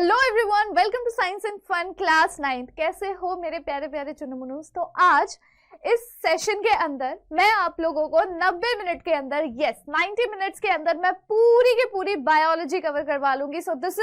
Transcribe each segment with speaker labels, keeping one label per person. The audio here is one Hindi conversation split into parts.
Speaker 1: Hello everyone, welcome to science and fun class 9। कैसे हो मेरे प्यारे प्यारे चुनमुनुस। तो आज इस सेशन के अंदर मैं आप लोगों को 90 मिनट के अंदर 90 मिनट्स के अंदर मैं पूरी की पूरी बायोलॉजी कवर करवा लूंगी। सो this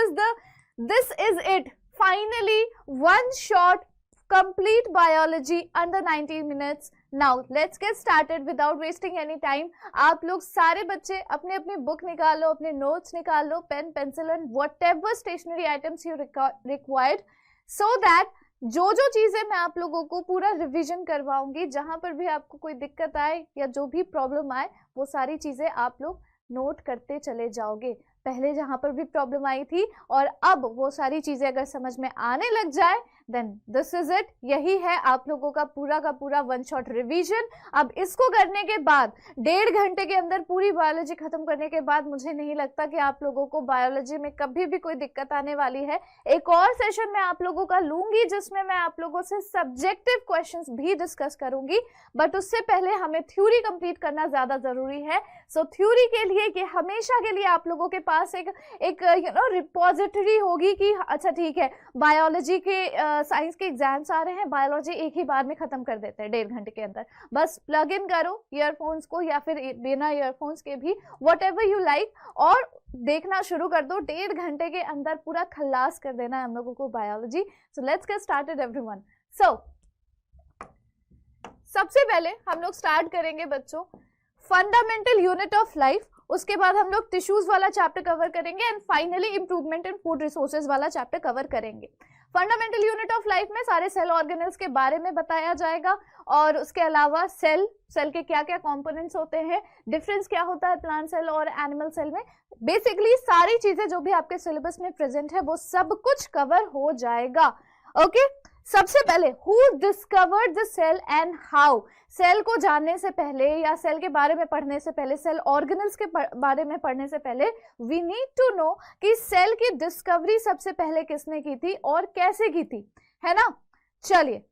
Speaker 1: is it, finally one shot complete biology under 90 minutes. Now let's get started without wasting any time. आप लोग सारे बच्चे अपने अपने बुक निकालो, अपने नोट्स निकाल लो, pen pencil and whatever stationery items you required, so that जो जो चीजें मैं आप लोगों को पूरा रिवीजन करवाऊंगी, जहां पर भी आपको कोई दिक्कत आए या जो भी प्रॉब्लम आए, वो सारी चीजें आप लोग नोट करते चले जाओगे। पहले जहां पर भी प्रॉब्लम आई थी और अब वो सारी चीजें अगर समझ में आने लग जाए, देन दिस इज इट। यही है आप लोगों का पूरा वन शॉट रिवीजन। अब इसको करने के बाद 1.5 घंटे के अंदर पूरी बायोलॉजी खत्म करने के बाद मुझे नहीं लगता कि आप लोगों को बायोलॉजी में कभी भी कोई दिक्कत आने वाली है। एक और सेशन मैं आप लोगों का लूंगी जिसमें मैं आप लोगों से सब्जेक्टिव क्वेश्चंस भी डिस्कस करूंगी, बट उससे पहले हमें थ्योरी कंप्लीट करना ज्यादा जरूरी है। सो थ्योरी के लिए कि हमेशा के लिए आप लोगों के पास एक रिपोजिटरी होगी कि अच्छा ठीक है, बायोलॉजी के साइंस के एग्जाम्स आ रहे हैं, बायोलॉजी एक ही बार में खत्म कर देते हैं 1.5 घंटे के अंदर। बस प्लग इन करो ईयरफोन्स को या फिर बिना ईयरफोन्स के भी, वट एवर यू लाइक, और देखना शुरू कर दो। 1.5 घंटे के अंदर पूरा खल्लास कर देना है हम लोगों को biology. So let's get started everyone. So सबसे पहले हम लोग स्टार्ट करेंगे बच्चों फंडामेंटल यूनिट ऑफ लाइफ, उसके बाद हम लोग टिश्यूज वाला चैप्टर कवर करेंगे and finally improvement in food resources वाला चैप्टर कवर करेंगे। फंडामेंटल यूनिट ऑफ लाइफ में सारे सेल ऑर्गेनल्स के बारे में बताया जाएगा और उसके अलावा सेल के क्या क्या कंपोनेंट्स होते हैं, डिफरेंस क्या होता है प्लांट सेल और एनिमल सेल में, बेसिकली सारी चीजें जो भी आपके सिलेबस में प्रेजेंट है वो सब कुछ कवर हो जाएगा। ओके, सबसे पहले who discovered the cell and how. Cell को जानने से पहले या सेल के बारे में पढ़ने से पहले, सेल ऑर्गेनल्स के बारे में पढ़ने से पहले, वी नीड टू नो कि सेल की डिस्कवरी सबसे पहले किसने की थी और कैसे की थी, है ना। चलिए,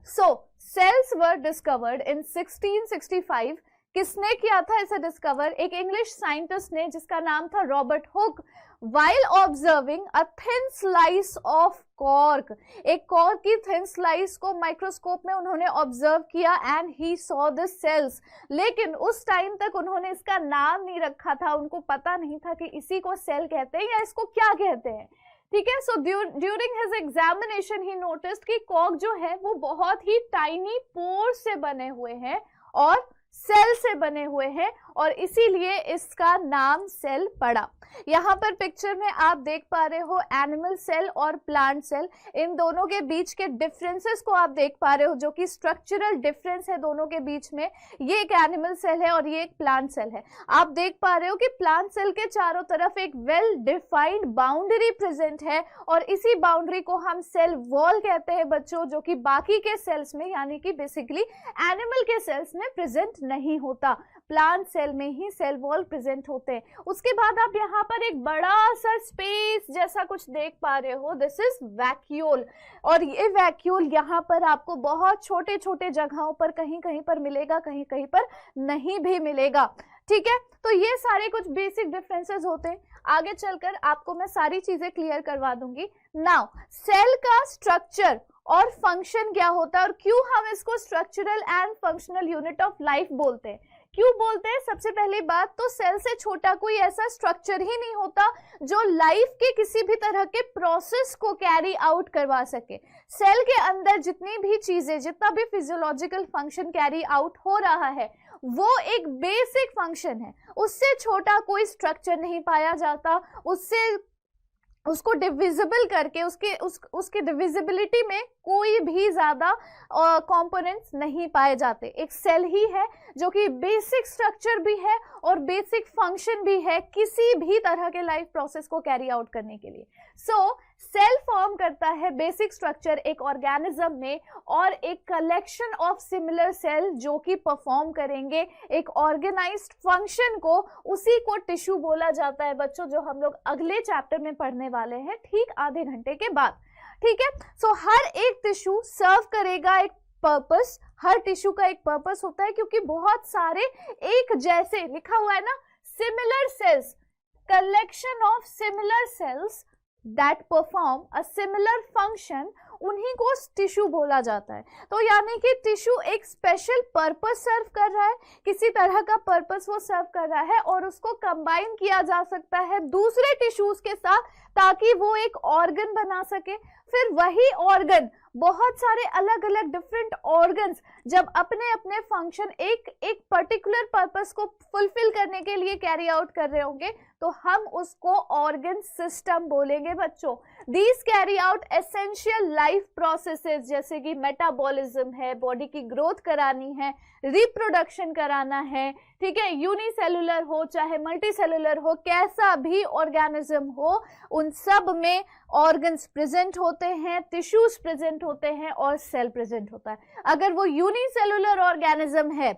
Speaker 1: सो सेल्स वर डिस्कवर्ड इन 1665। किसने किया था इसे डिस्कवर? एक इंग्लिश साइंटिस्ट ने जिसका नाम था Robert Hooke, while observing a thin slice of cork। एक कॉर्क की थिन स्लाइस को माइक्रोस्कोप में उन्होंने ऑब्जर्व किया and he saw the cells. लेकिन उस टाइम तक उन्होंने इसका नाम नहीं रखा था, उनको पता नहीं था कि इसी को सेल कहते हैं या इसको क्या कहते हैं। ठीक है, सो ड्यूरिंग हिज एग्जामिनेशन ही नोटिस्ड कि कॉर्क जो है वो बहुत ही टाइनी पोर से बने हुए हैं और सेल से बने हुए हैं और इसीलिए इसका नाम सेल पड़ा। यहाँ पर पिक्चर में आप देख पा रहे हो एनिमल सेल और प्लांट सेल, इन दोनों के बीच के डिफरेंसेस को आप देख पा रहे हो, जो कि स्ट्रक्चरल डिफरेंस है दोनों के बीच में। ये एक एनिमल सेल है और ये एक प्लांट सेल है। आप देख पा रहे हो कि प्लांट सेल के चारों तरफ एक वेल डिफाइंड बाउंड्री प्रेजेंट है और इसी बाउंड्री को हम सेल वॉल कहते हैं बच्चों, जो कि बाकी के सेल्स में यानी कि बेसिकली एनिमल के सेल्स में प्रेजेंट नहीं होता, प्लांट सेल में ही सेल वॉल प्रेजेंट होते हैं। उसके बाद आप यहाँ पर एक बड़ा सा स्पेस जैसा कुछ देख पा रहे हो, दिस इज वैक्यूल, और ये वैक्यूल यहाँ पर आपको बहुत छोटे छोटे जगहों पर कहीं कहीं पर मिलेगा, कहीं कहीं पर नहीं भी मिलेगा। ठीक है, तो ये सारे कुछ बेसिक डिफरेंसेस होते हैं। आगे चलकर आपको मैं सारी चीजें क्लियर करवा दूंगी। नाउ सेल का स्ट्रक्चर और फंक्शन क्या होता है और क्यों हम इसको structural and functional unit of life बोलते हैं, क्यों बोलते हैं? सबसे पहली बात तो सेल से छोटा कोई ऐसा स्ट्रक्चर ही नहीं होता जो लाइफ के किसी भी तरह के प्रोसेस को कैरी आउट करवा सके। सेल के अंदर जितनी भी चीजें, जितना भी फिजियोलॉजिकल फंक्शन कैरी आउट हो रहा है वो एक बेसिक फंक्शन है, उससे छोटा कोई स्ट्रक्चर नहीं पाया जाता। उसको डिविजिबल करके उसके डिविजिबिलिटी में कोई भी ज्यादा कंपोनेंट्स नहीं पाए जाते। एक सेल ही है जो कि बेसिक स्ट्रक्चर भी है और बेसिक फंक्शन भी है किसी भी तरह के लाइफ प्रोसेस को कैरी आउट करने के लिए। सो सेल फॉर्म करता है बेसिक स्ट्रक्चर एक ऑर्गेनिज्म में और एक कलेक्शन ऑफ सिमिलर सेल जो कि परफॉर्म करेंगे एक ऑर्गेनाइज्ड फंक्शन को, उसी को टिश्यू बोला जाता है बच्चों, जो हम लोग अगले चैप्टर में पढ़ने वाले हैं ठीक आधे घंटे के बाद। ठीक है, सो हर एक टिश्यू सर्व करेगा एक पर्पस, हर टिश्यू का एक पर्पस होता है क्योंकि बहुत सारे एक जैसे लिखा हुआ है ना, similar sales, collection of similar sales that perform a similar function, उन्हीं को टिश्यू बोला जाता है। तो यानी कि टिश्यू एक स्पेशल पर्पस सर्व कर रहा है, किसी तरह का पर्पस वो सर्व कर रहा है और उसको कंबाइन किया जा सकता है दूसरे टिश्यूज के साथ ताकि वो एक ऑर्गन बना सके। फिर वही ऑर्गन, बहुत सारे अलग अलग डिफरेंट ऑर्गन्स जब अपने अपने फंक्शन एक पर्टिकुलर पर्पस को फुलफिल करने के लिए कैरी आउट कर रहे होंगे तो हम उसको ऑर्गन सिस्टम बोलेंगे बच्चों। These carry out essential life processes, जैसे कि मेटाबॉलिज्म है, बॉडी की ग्रोथ करानी है, रिप्रोडक्शन कराना है, ठीक है, यूनिसेलुलर हो चाहे मल्टीसेलुलर हो, कैसा भी ऑर्गेनिज्म हो, उन सब में ऑर्गन्स प्रेजेंट होते हैं, टिश्यूज प्रेजेंट होते हैं और सेल प्रेजेंट होता है। अगर वो यूनिसेलुलर ऑर्गेनिज्म है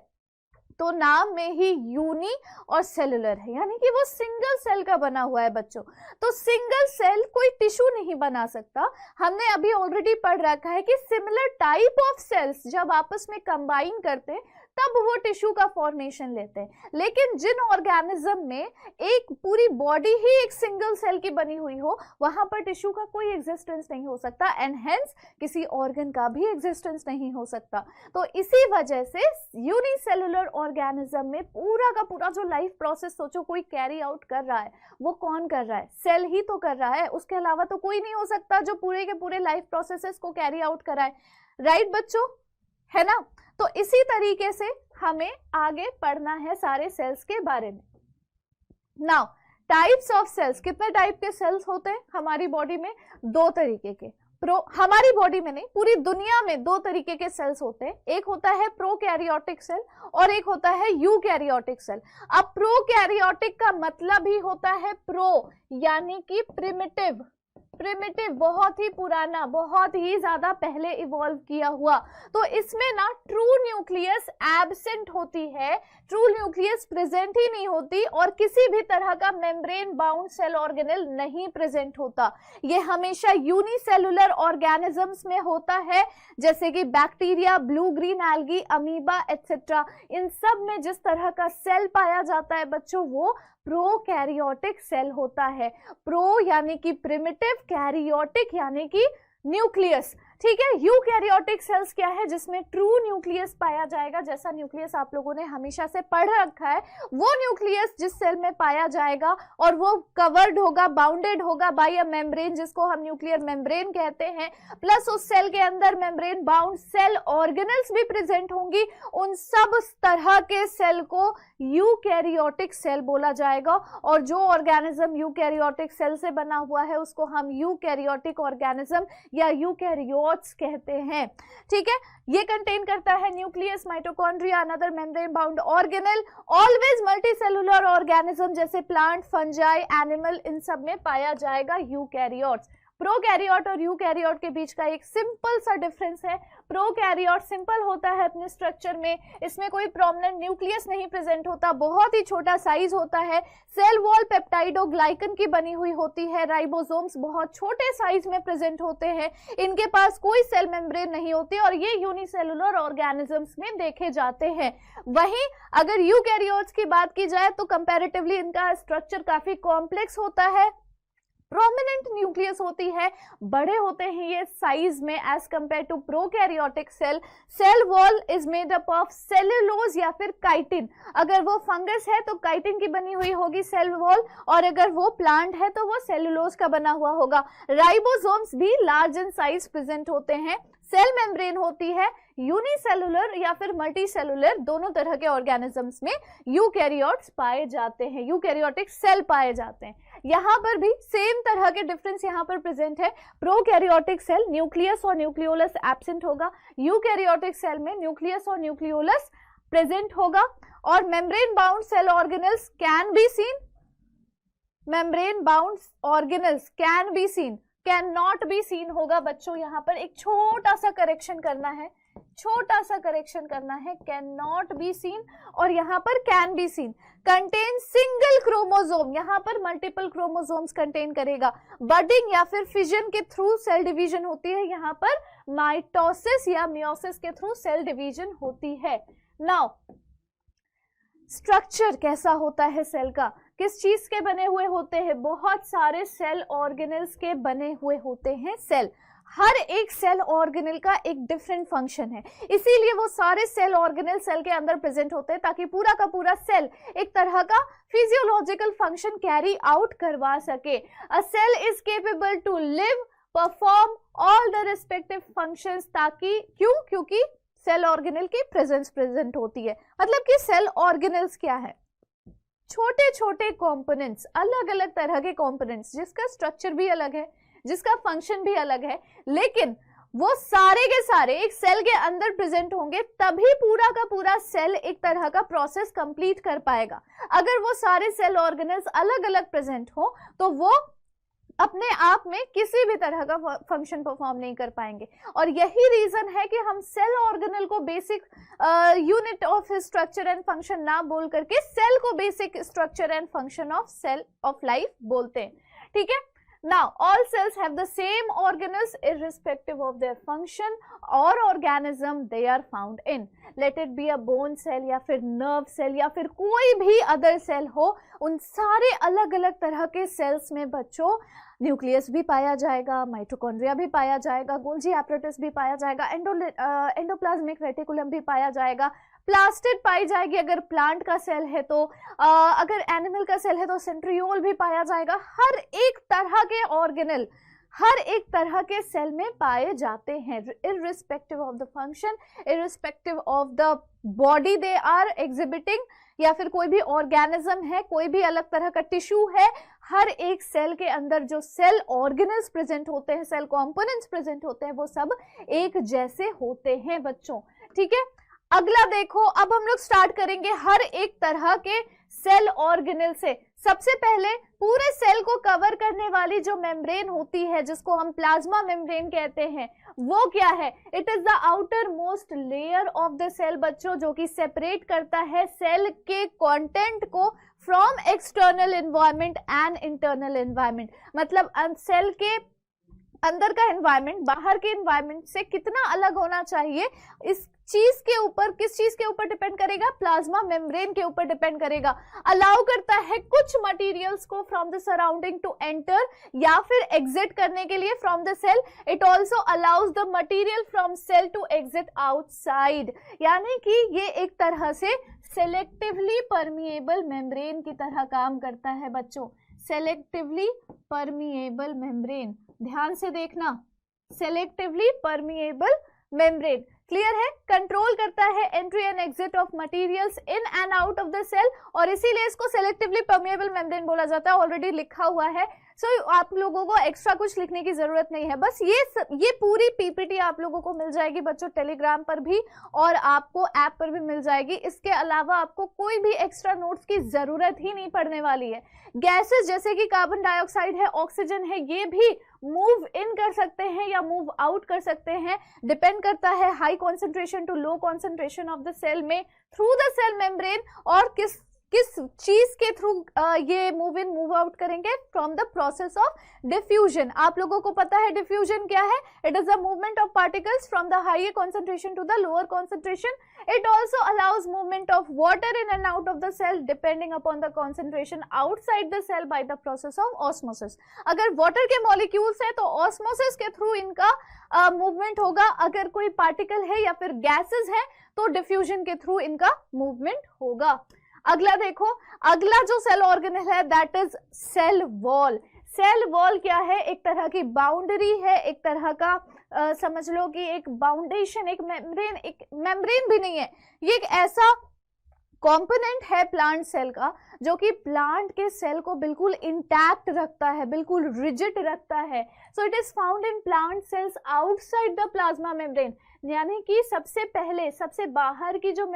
Speaker 1: तो नाम में ही यूनी और सेलुलर है, यानी कि वो सिंगल सेल का बना हुआ है बच्चों। तो सिंगल सेल कोई टिश्यू नहीं बना सकता। हमने अभी ऑलरेडी पढ़ रखा है कि सिमिलर टाइप ऑफ सेल्स जब आपस में कंबाइन करते हैं तब वो टिश्यू का फॉर्मेशन लेते हैं। लेकिन जिन ऑर्गेनिज्म में एक पूरी बॉडी ही एक सिंगल सेल की बनी हुई हो, वहां पर टिश्यू का कोई एग्जिस्टेंस नहीं हो सकता एंड हेंस किसी ऑर्गन का भी एग्जिस्टेंस नहीं हो सकता। तो इसी वजह से यूनिसेलुलर ऑर्गेनिज्म में पूरा का पूरा जो लाइफ प्रोसेस सोचो कोई कैरी आउट कर रहा है, वो कौन कर रहा है? सेल ही तो कर रहा है, उसके अलावा तो कोई नहीं हो सकता जो पूरे के पूरे लाइफ प्रोसेसेस को कैरी आउट कराए। राइट बच्चों, है ना? तो इसी तरीके से हमें आगे पढ़ना है सारे सेल्स के बारे में। नाउ टाइप्स ऑफ सेल्स, कितने टाइप के सेल्स होते हैं हमारी बॉडी में? 2 तरीके के। हमारी बॉडी में नहीं, पूरी दुनिया में 2 तरीके के सेल्स होते हैं। एक होता है प्रोकैरियोटिक सेल और एक होता है यूकैरियोटिक सेल। अब प्रोकैरियोटिक का मतलब ही होता है प्रो, यानी कि प्रिमिटिव, प्रिमिटिव बहुत ही पुराना, बहुत ही ज्यादा पहले इवॉल्व किया हुआ। तो इसमें ना ट्रू न्यूक्लियस एब्सेंट होती है, ट्रू न्यूक्लियस प्रेजेंट ही नहीं होती और किसी भी तरह का मेम्ब्रेन बाउंड सेल ऑर्गेनेल नहीं प्रेजेंट होता। ये हमेशा यूनिसेलुलर ऑर्गेनिजम्स में होता है, जैसे कि bacteria, blue green algae, amoeba etcetera. इन सब में जिस तरह का सेल पाया जाता है बच्चों वो प्रोकैरियोटिक सेल होता है। प्रो यानी कि प्रिमिटिव, कैरियोटिक यानी कि न्यूक्लियस, ठीक है। यूकैरियोटिक सेल्स क्या है? जिसमें ट्रू न्यूक्लियस पाया जाएगा, जैसा न्यूक्लियस आप लोगों ने हमेशा से पढ़ रखा है, वो न्यूक्लियस जिस सेल में पाया जाएगा और वो कवर्ड होगा, बाउंडेड होगा बाय अ मेम्ब्रेन, जिसको हम न्यूक्लियर मेम्ब्रेन कहते हैं, प्लस उस सेल के अंदर मेम्ब्रेन बाउंड सेल ऑर्गेनल्स भी प्रेजेंट होंगी। उन सब तरह के सेल को यूकैरियोटिक सेल बोला जाएगा और जो ऑर्गेनिज्म यूकैरियोटिक सेल से बना हुआ है उसको हम यूकैरियोटिक ऑर्गेनिज्म या यूकैरियोट्स कहते हैं, ठीक है। ये कंटेन करता है nucleus, mitochondria, another membrane bound organelle, always multicellular organism जैसे प्लांट, फंजाई, एनिमल, इन सब में पाया जाएगा यूकैरियोट्स। प्रोकैरियोट और यूकैरियोट के बीच का एक सिंपल सा डिफरेंस है। प्रोकैरियोट सिंपल होता है अपने स्ट्रक्चर में, इसमें कोई प्रोमिनेंट न्यूक्लियस नहीं प्रेजेंट होता, बहुत ही छोटा साइज होता है, सेल वॉल पेप्टाइडोग्लाइकन की बनी हुई होती है, राइबोसोम्स बहुत छोटे साइज में प्रेजेंट होते हैं, इनके पास कोई सेल मेम्ब्रेन नहीं होती और ये यूनिसेलुलर ऑर्गेनिजम्स में देखे जाते हैं। वहीं अगर यूकैरियोट्स की बात की जाए तो कंपैरेटिवली इनका स्ट्रक्चर काफी कॉम्प्लेक्स होता है, प्रोमिनेंट न्यूक्लियस होती है, बड़े होते हैं ये साइज में as compare to prokaryotic cell. Cell wall is made up of cellulose या फिर काइटिन। अगर वो फंगस है तो काइटिन की बनी हुई होगी सेल वॉल, और अगर वो प्लांट है तो वो सेलुलोज का बना हुआ होगा। राइबोसोम्स भी लार्ज इन साइज प्रेजेंट होते हैं। सेल मेम्ब्रेन होती है यूनिसेलुलर या फिर मल्टीसेलुलर, दोनों तरह के ऑर्गेनिजम्स में यूकैरियोट्स पाए जाते हैं, यूकैरियोटिक सेल पाए जाते हैं। यहाँ पर भी सेम तरह के डिफरेंस यहाँ पर प्रेजेंट है। प्रोकैरियोटिक सेल न्यूक्लियस और न्यूक्लियोलस एब्सेंट होगा, यूकैरियोटिक सेल में न्यूक्लियस और न्यूक्लियोलस प्रेजेंट होगा। और membrane bound cell organelles can be seen, membrane bound organelles can be seen, can not be seen होगा बच्चों। यहाँ पर एक छोटा सा करेक्शन करना है, छोटा सा करेक्शन करना है, कैन नॉट बी सीन और यहाँ पर can be scene. Contain single chromosome, यहाँ पर मल्टीपल क्रोमोसोम्स कंटेन करेगा। बडिंग या फिर फिजन के थ्रू सेल डिवीजन होती है, यहाँ पर माइटोसिस या मियोसिस के थ्रू सेल डिवीजन होती है। नाउ स्ट्रक्चर कैसा होता है सेल का? किस चीज के बने हुए होते हैं? बहुत सारे सेल ऑर्गेनल्स के बने हुए होते हैं सेल। हर एक सेल ऑर्गेनल का एक डिफरेंट फंक्शन है, इसीलिए वो सारे सेल ऑर्गेनल सेल के अंदर प्रेजेंट होते हैं ताकि पूरा का पूरा सेल एक तरह का फिजियोलॉजिकल फंक्शन कैरी आउट करवा सके। A cell is capable to live, perform all the respective functions, ताकि क्योंकि सेल ऑर्गेनल की प्रेजेंस प्रेजेंट होती है। मतलब कि सेल ऑर्गेनल्स क्या है? छोटे छोटे कंपोनेंट्स, अलग अलग तरह के कंपोनेंट्स जिसका स्ट्रक्चर भी अलग है, जिसका फंक्शन भी अलग है, लेकिन वो सारे के सारे एक सेल के अंदर प्रेजेंट होंगे, तभी पूरा का पूरा सेल एक तरह का प्रोसेस कंप्लीट कर पाएगा। अगर वो सारे सेल ऑर्गेनल्स अलग अलग प्रेजेंट हो तो वो अपने आप में किसी भी तरह का फंक्शन परफॉर्म नहीं कर पाएंगे। और यही रीजन है कि हम सेल ऑर्गेनल को basic unit of structure and function ना बोल करके सेल को basic structure and function of cell of life बोलते हैं। ठीक है, now all cells have the same organelles irrespective of their function or organism they are found in, let it be a bone cell या फिर nerve cell या फिर कोई भी other cell हो। उन सारे अलग अलग तरह के cells में बच्चों न्यूक्लियस भी पाया जाएगा, माइटोकॉन्ड्रिया भी पाया जाएगा, गोल्जी एपरेटस भी पाया जाएगा, एंडोप्लाज्मिक रेटिकुलम भी पाया जाएगा, प्लास्टिड पाई जाएगी अगर प्लांट का सेल है तो, अगर एनिमल का सेल है तो सेंट्रियोल भी पाया जाएगा। हर एक तरह के ऑर्गेनल हर एक तरह के सेल में पाए जाते हैं, irrespective of the function, irrespective of the body they are exhibiting, या फिर कोई भी ऑर्गेनिज्म है, कोई भी अलग तरह का टिश्यू है, हर एक सेल के अंदर जो सेल ऑर्गेनल्स प्रेजेंट होते हैं, सेल कंपोनेंट्स प्रेजेंट होते हैं, वो सब एक जैसे होते हैं बच्चों। ठीक है, अगला देखो, अब हम लोग स्टार्ट करेंगे हर एक तरह के सेल ऑर्गेनल से। सबसे पहले पूरे सेल को कवर करने वाली जो मेम्ब्रेन होती है, जिसको हम प्लाज्मा मेम्ब्रेन कहते हैं, वो क्या है? It is the outer most layer of the cell बच्चों, जो कि सेपरेट करता है सेल के कंटेंट को from external environment and internal environment. मतलब सेल के अंदर का एनवायरनमेंट बाहर के एनवायरनमेंट से कितना अलग होना चाहिए, इस चीज के ऊपर, किस चीज के ऊपर डिपेंड करेगा? प्लाज्मा मेम्ब्रेन के ऊपर डिपेंड करेगा। अलाउ करता है कुछ मटेरियल्स को from the surrounding to enter या फिर एग्जिट करने के लिए from the cell. It also allows the material from cell to exit outside, यानी कि ये एक तरह से सेलेक्टिवली परमिएबल मेम्ब्रेन की तरह काम करता है बच्चों। सेलेक्टिवली परमिएबल मेम्ब्रेन, ध्यान से देखना, सेलेक्टिवली परमिएबल मेम्ब्रेन, क्लियर है? कंट्रोल करता है entry and exit of materials in and out of the cell, और इसीलिए इसको सेलेक्टिवली परमिएबल मेम्ब्रेन बोला जाता है। ऑलरेडी लिखा हुआ है, सो आप लोगों को एक्स्ट्रा कुछ लिखने की जरूरत नहीं है। बस ये पूरी पीपीटी आप लोगों को मिल जाएगी बच्चों टेलीग्राम पर भी, और आपको ऐप पर भी मिल जाएगी। इसके अलावा आपको कोई भी एक्स्ट्रा नोट्स की जरूरत ही नहीं पड़ने वाली है। गैसेस जैसे कि कार्बन डाइऑक्साइड है, ऑक्सीजन है, ये भी मूव इन कर सकते हैं या मूव आउट कर सकते हैं, डिपेंड करता है high concentration to low concentration of the cell में थ्रू द सेल मेम्ब्रेन, और किस चीज के थ्रू ये मूव इन मूव आउट करेंगे, from the process of diffusion. आप लोगों को पता है डिफ्यूजन क्या है? It is the movement of particles from the higher concentration to the lower concentration. It also allows movement of water in and out of the cell depending upon the concentration outside the cell by the process of osmosis. अगर वाटर के मॉलिक्यूल्स है तो ऑस्मोसिस के थ्रू इनका मूवमेंट होगा, अगर कोई पार्टिकल है या फिर गैसेस है तो डिफ्यूजन के थ्रू इनका मूवमेंट होगा। अगला देखो, अगला जो सेल ऑर्गेनल है that is cell wall. Cell wall क्या है? एक तरह की बाउंड्री है, एक तरह का समझ लो कि एक बाउंडेशन, एक मेम्ब्रेन भी नहीं है, ये एक ऐसा कंपोनेंट है प्लांट सेल का जो कि प्लांट के सेल को बिल्कुल इंटैक्ट रखता है, बिल्कुल रिजिड रखता है। सो it is found in plant cells outside the plasma membrane, यानी कि सबसे पहले, सबसे बाहर की जो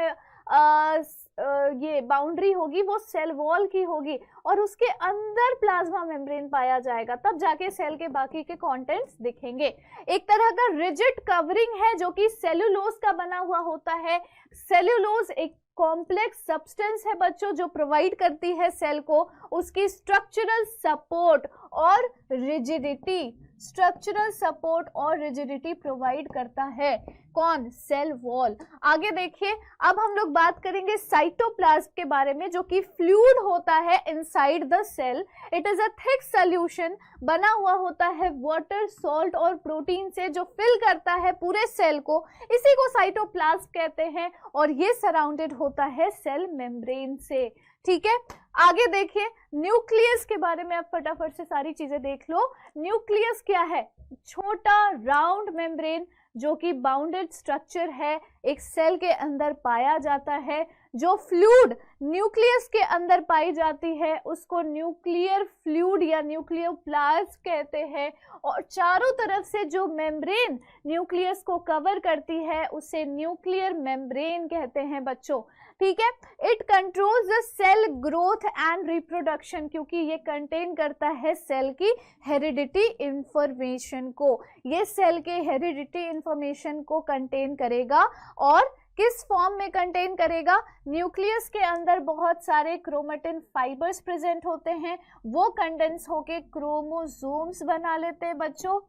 Speaker 1: ये बाउंड्री होगी वो सेल वॉल की होगी, और उसके अंदर प्लाज्मा मेम्ब्रेन पाया जाएगा, तब जाके सेल के बाकी के कंटेंट्स दिखेंगे। एक तरह का रिजिड कवरिंग है जो कि सेल्यूलोज का बना हुआ होता है। सेल्यूलोज एक कॉम्प्लेक्स सब्सटेंस है बच्चों जो प्रोवाइड करती है सेल को उसकी स्ट्रक्चरल सपोर्ट और रिजिडिटी। स्ट्रक्चरल सपोर्ट और रिजिडिटी प्रोवाइड करता है। कौन? Cell wall. आगे देखिए, अब हम लोग बात करेंगे साइटोप्लाज्म के बारे में, जो कि फ्लूइड होता है inside the cell. It is a thick solution, बना हुआ होता है वाटर, सॉल्ट और प्रोटीन से, जो फिल करता है पूरे सेल को। इसी को साइटोप्लाज्म कहते हैं और ये सराउंडेड होता है सेल मेम्ब्रेन से। ठीक है, आगे देखिए न्यूक्लियस के बारे में। आप फटाफट से सारी चीजें देख लो। न्यूक्लियस क्या है? छोटा राउंड मेम्ब्रेन जो कि बाउंडेड स्ट्रक्चर है, एक सेल के अंदर पाया जाता है। जो फ्लूइड न्यूक्लियस के अंदर पाई जाती है उसको न्यूक्लियर फ्लूइड या न्यूक्लियोप्लाज्म कहते हैं। और चारों तरफ से जो मेम्ब्रेन न्यूक्लियस को कवर करती है उसे न्यूक्लियर मेम्ब्रेन कहते हैं बच्चों। ठीक है, it controls the cell growth and reproduction, क्योंकि ये कंटेन करता है सेल की हेरिडिटी इंफॉर्मेशन को। ये सेल के हेरिडिटी इंफॉर्मेशन को कंटेन करेगा। और किस फॉर्म में कंटेन करेगा? न्यूक्लियस के अंदर बहुत सारे क्रोमेटिन फाइबर्स प्रेजेंट होते हैं, वो कंडेंस होके क्रोमोसोम्स बना लेते हैं बच्चों,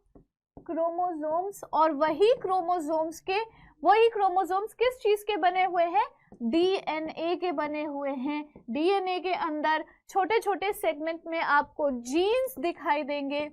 Speaker 1: क्रोमोसोम्स। और वही क्रोमोसोम्स किस चीज के बने हुए हैं? डीएनए के बने हुए हैं। डीएनए के अंदर छोटे छोटे सेगमेंट में आपको जीन्स दिखाई देंगे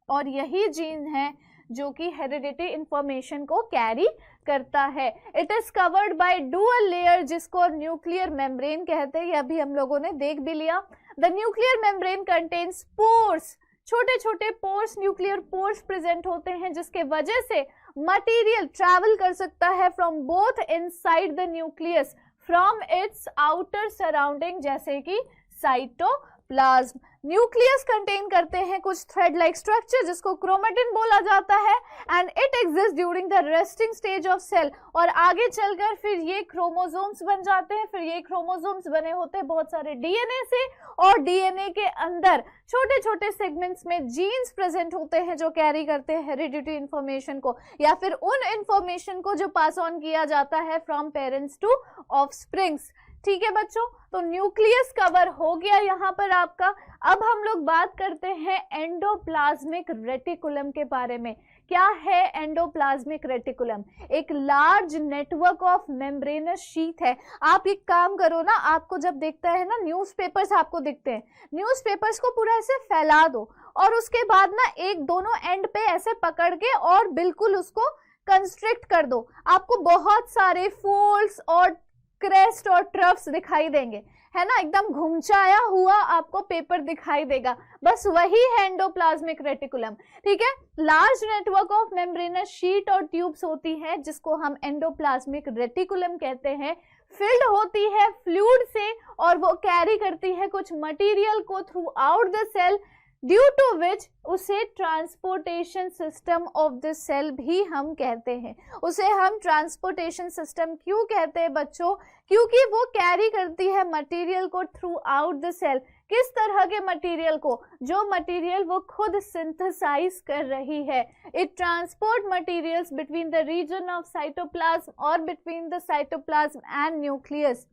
Speaker 1: और यही जीन है जो कि हेरिडिटी इंफॉर्मेशन को कैरी करता है। It is covered by dual layer, जिसको न्यूक्लियर मेम्ब्रेन कहते हैं। ये अभी हम लोगों ने देख भी लिया। The nuclear membrane contains pores, छोटे छोटे पोर्स, न्यूक्लियर पोर्स प्रेजेंट होते हैं, जिसके वजह से मटेरियल ट्रैवल कर सकता है from both inside the nucleus from its outer surrounding, जैसे कि साइटोप्लाज्म। न्यूक्लियस कंटेन करते हैं कुछ थ्रेड लाइक स्ट्रक्चर जिसको क्रोमेटिन बोला जाता है, and it exist during the resting stage of cell. और आगे चलकर फिर ये क्रोमोसोम्स बन जाते हैं। फिर ये क्रोमोसोम्स बने होते हैं बहुत सारे डीएनए से, और डीएनए के अंदर छोटे छोटे सेगमेंट्स में जीन्स प्रेजेंट होते हैं जो कैरी करते हैं हेरिडिटी इंफॉर्मेशन को, या फिर उन इंफॉर्मेशन को जो पास ऑन किया जाता है फ्रॉम पेरेंट्स टू ऑफस्प्रिंग्स। ठीक है बच्चों, तो न्यूक्लियस कवर हो गया यहाँ पर आपका। अब हम लोग बात करते हैं एंडोप्लाज्मिक रेटिकुलम के बारे में। क्या है एंडोप्लाज्मिक रेटिकुलम? एक large network of membranes sheet है। आप एक काम करो ना, आपको जब देखता है ना न्यूज़पेपर्स आपको दिखते हैं, न्यूज़पेपर्स को पूरा ऐसे फैला दो और उसके बाद ना एक दोनों एंड पे ऐसे पकड़ के और बिल्कुल उसको कंस्ट्रिक्ट कर दो। आपको बहुत सारे फोल्ड्स और क्रेस्ट और ट्रफ्स दिखाई देंगे, है ना, एकदम घुमचाया हुआ आपको पेपर दिखाई देगा। बस वही है एंडोप्लाज्मिक रेटिकुलम। ठीक है, large network of membranes sheet और ट्यूब्स होती है जिसको हम एंडोप्लाज्मिक रेटिकुलम कहते हैं। फिल्ड होती है फ्लूइड से और वो कैरी करती है कुछ मटेरियल को throughout the cell, due to which उसे transportation system of the cell भी हम कहते हैं। उसे हम ट्रांसपोर्टेशन सिस्टम क्यों कहते हैं बच्चों? क्योंकि वो कैरी करती है मटेरियल को थ्रू आउट द सेल। किस तरह के मटेरियल को? जो मटेरियल वो खुद सिंथेसाइज कर रही है। It transport materials between the region of cytoplasm और between the cytoplasm and nucleus.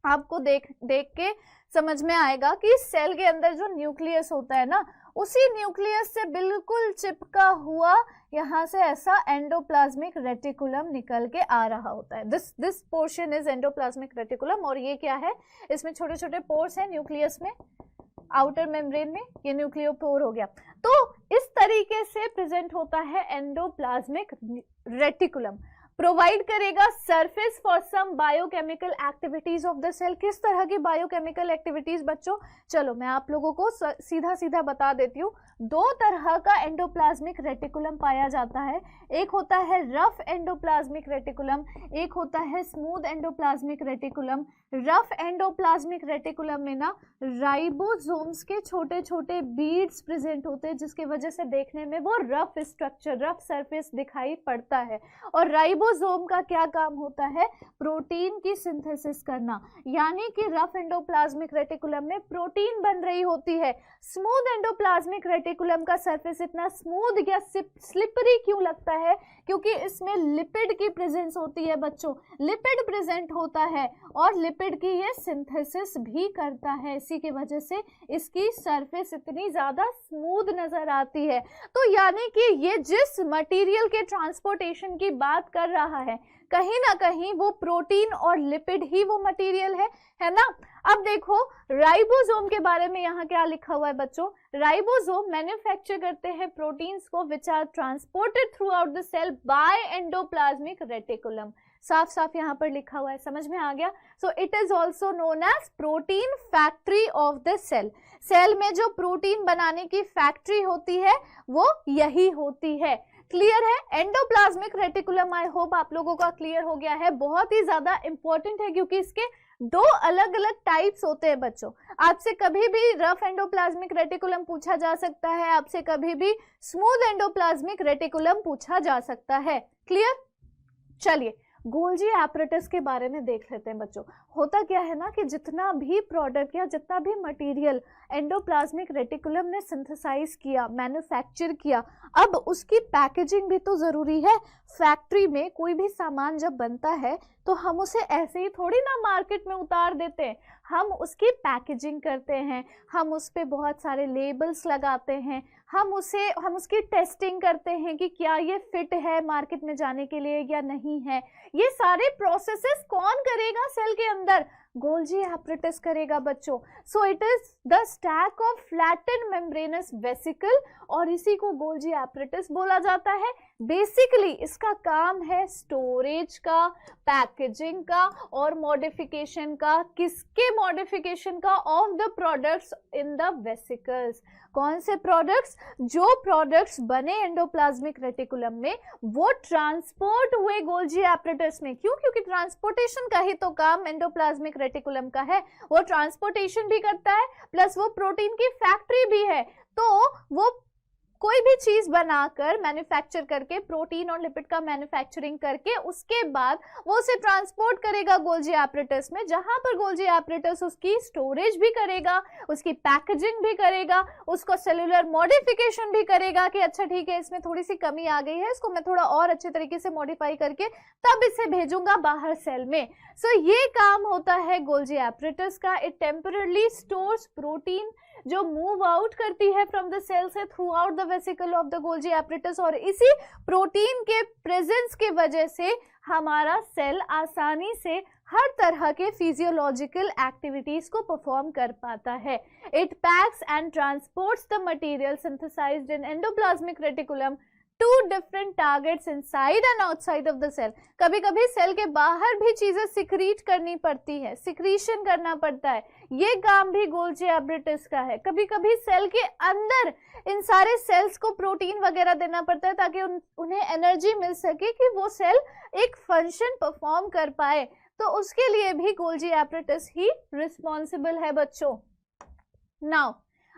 Speaker 1: आपको देख के समझ में आएगा कि सेल के अंदर जो न्यूक्लियस होता है ना, उसी न्यूक्लियस से बिल्कुल चिपका हुआ यहाँ से ऐसा एंडोप्लाज्मिक रेटिकुलम निकल के आ रहा होता है। This portion is endoplasmic reticulum. और ये क्या है? इसमें छोटे छोटे पोर्स हैं न्यूक्लियस में, आउटर मेम्ब्रेन में, ये न्यूक्लियोपोर हो गया। तो इस तरीके से प्रेजेंट होता है एंडोप्लाज्मिक रेटिकुलम। प्रोवाइड करेगा surface for some biochemical activities of the cell. किस तरह की बायोकेमिकल एक्टिविटीज बच्चों? चलो मैं आप लोगों को सीधा सीधा बता देती हूँ। दो तरह का एंडोप्लाज्मिक रेटिकुलम पाया जाता है। एक होता है रफ एंडोप्लाज्मिक रेटिकुलम, एक होता है smooth endoplasmic reticulum. Rough endoplasmic reticulum में ना राइबोसोम्स के छोटे छोटे बीड्स प्रेजेंट होते हैं, जिसकी वजह से देखने में वो रफ स्ट्रक्चर, रफ सरफेस दिखाई पड़ता है। और राइबोसोम का क्या काम होता है? प्रोटीन की सिंथेसिस करना। यानी कि रफ एंडोप्लाज्मिक रेटिकुलम में प्रोटीन बन रही होती है। स्मूथ एंडोप्लाज्मिक रेटिकुलम का सरफेस इतना स्मूथ या स्लिपरी क्यों लगता है? क्योंकि इसमें लिपिड की प्रेजेंस होती है बच्चों, लिपिड प्रेजेंट होता है और लिपिड की ये सिंथेसिस भी करता है, इसी की वजह से इसकी सरफेस इतनी ज्यादा स्मूथ नजर आती है। तो यानी कि ये जिस मटेरियल के ट्रांसपोर्टेशन की बात कर रहा है, कहीं ना कहीं वो प्रोटीन और लिपिड ही वो मटेरियल है ना। अब देखो राइबोसोम के बारे में यहाँ क्या लिखा हुआ है बच्चों, राइबोसोम मैन्युफैक्चर करते हैं प्रोटीन्स को which are transported throughout the cell by endoplasmic reticulum. साफ साफ यहाँ पर लिखा हुआ है, समझ में आ गया। So it is also known as protein factory of the cell. Cell में जो प्रोटीन बनाने की फैक्ट्री होती है वो यही होती है। क्लियर है? एंडोप्लाज्मिक रेटिकुलम आई होप आप लोगों का क्लियर हो गया है। बहुत ही ज्यादा इंपॉर्टेंट है क्योंकि इसके दो अलग अलग टाइप्स होते हैं बच्चों। आपसे कभी भी रफ एंडोप्लाज्मिक रेटिकुलम पूछा जा सकता है, आपसे कभी भी स्मूथ एंडोप्लाज्मिक रेटिकुलम पूछा जा सकता है। क्लियर? चलिए गोल्जी एपरेटस के बारे में देख लेते हैं बच्चों। होता क्या है ना कि जितना भी प्रोडक्ट या जितना भी मटेरियल एंडोप्लाज्मिक रेटिकुलम ने सिंथेसाइज किया, मैन्युफैक्चर किया, अब उसकी पैकेजिंग भी तो जरूरी है। फैक्ट्री में कोई भी सामान जब बनता है तो हम उसे ऐसे ही थोड़ी ना मार्केट में उतार देते हैं, हम उसकी पैकेजिंग करते हैं, हम उस पे बहुत सारे लेबल्स लगाते हैं, हम उसकी टेस्टिंग करते हैं कि क्या ये फिट है मार्केट में जाने के लिए या नहीं है। ये सारे प्रोसेसेस कौन करेगा सेल के अंदर? गोल्जी एपरेटस करेगा बच्चों। सो it is the stack of flattened membranes vesicle और इसी को गोल्जी एपरेटस बोला जाता है। बेसिकली इसका काम है स्टोरेज का, पैकेजिंग का और मॉडिफिकेशन का। किसके मॉडिफिकेशन का? Of the products in the vesicles. कौन से प्रोडक्ट्स? जो प्रोडक्ट्स बने एंडोप्लाज्मिक रेटिकुलम में वो ट्रांसपोर्ट हुए गोल्जी एपरेटस में। क्यों? क्योंकि ट्रांसपोर्टेशन का ही तो काम एंडोप्लाज्मिक रेटिकुलम का है, वो ट्रांसपोर्टेशन भी करता है प्लस वो प्रोटीन की फैक्ट्री भी है। तो वो कोई भी चीज बनाकर मैन्युफैक्चर करके, प्रोटीन और लिपिड का मैन्युफैक्चरिंग करके उसके बाद वो उसे ट्रांसपोर्ट करेगा गोल्जी एपरेटस में, जहां पर गोल्जी एपरेटस उसकी स्टोरेज भी करेगा, उसकी पैकेजिंग भी करेगा, उसको सेलुलर मॉडिफिकेशन भी करेगा कि अच्छा ठीक है इसमें थोड़ी सी कमी आ गई है, इसको मैं थोड़ा और अच्छे तरीके से मॉडिफाई करके तब इसे भेजूंगा बाहर सेल में। सो ये काम होता है गोल्जी एपरेटस का। इट टेम्पररली स्टोर्स प्रोटीन जो मूव आउट करती है फ्रॉम द सेल से through out the vesicle of the Golgi apparatus, और इसी प्रोटीन के प्रेजेंस की वजह से हमारा सेल आसानी से हर तरह के फिजियोलॉजिकल एक्टिविटीज को परफॉर्म कर पाता है। It packs and transports the material synthesised in endoplasmic reticulum to different targets inside and outside of the cell. कभी कभी सेल के बाहर भी चीजें सिक्रीट करनी पड़ती है, सिक्रीशन करना पड़ता है, ये काम भी गोल्जी एपरेटस का है। कभी कभी सेल के अंदर इन सारे सेल्स को प्रोटीन वगैरह देना पड़ता है ताकि उन्हें एनर्जी मिल सके कि वो सेल एक फंक्शन परफॉर्म कर पाए, तो उसके लिए भी गोल्जी एपरेटस ही रिस्पॉन्सिबल है बच्चों। नाउ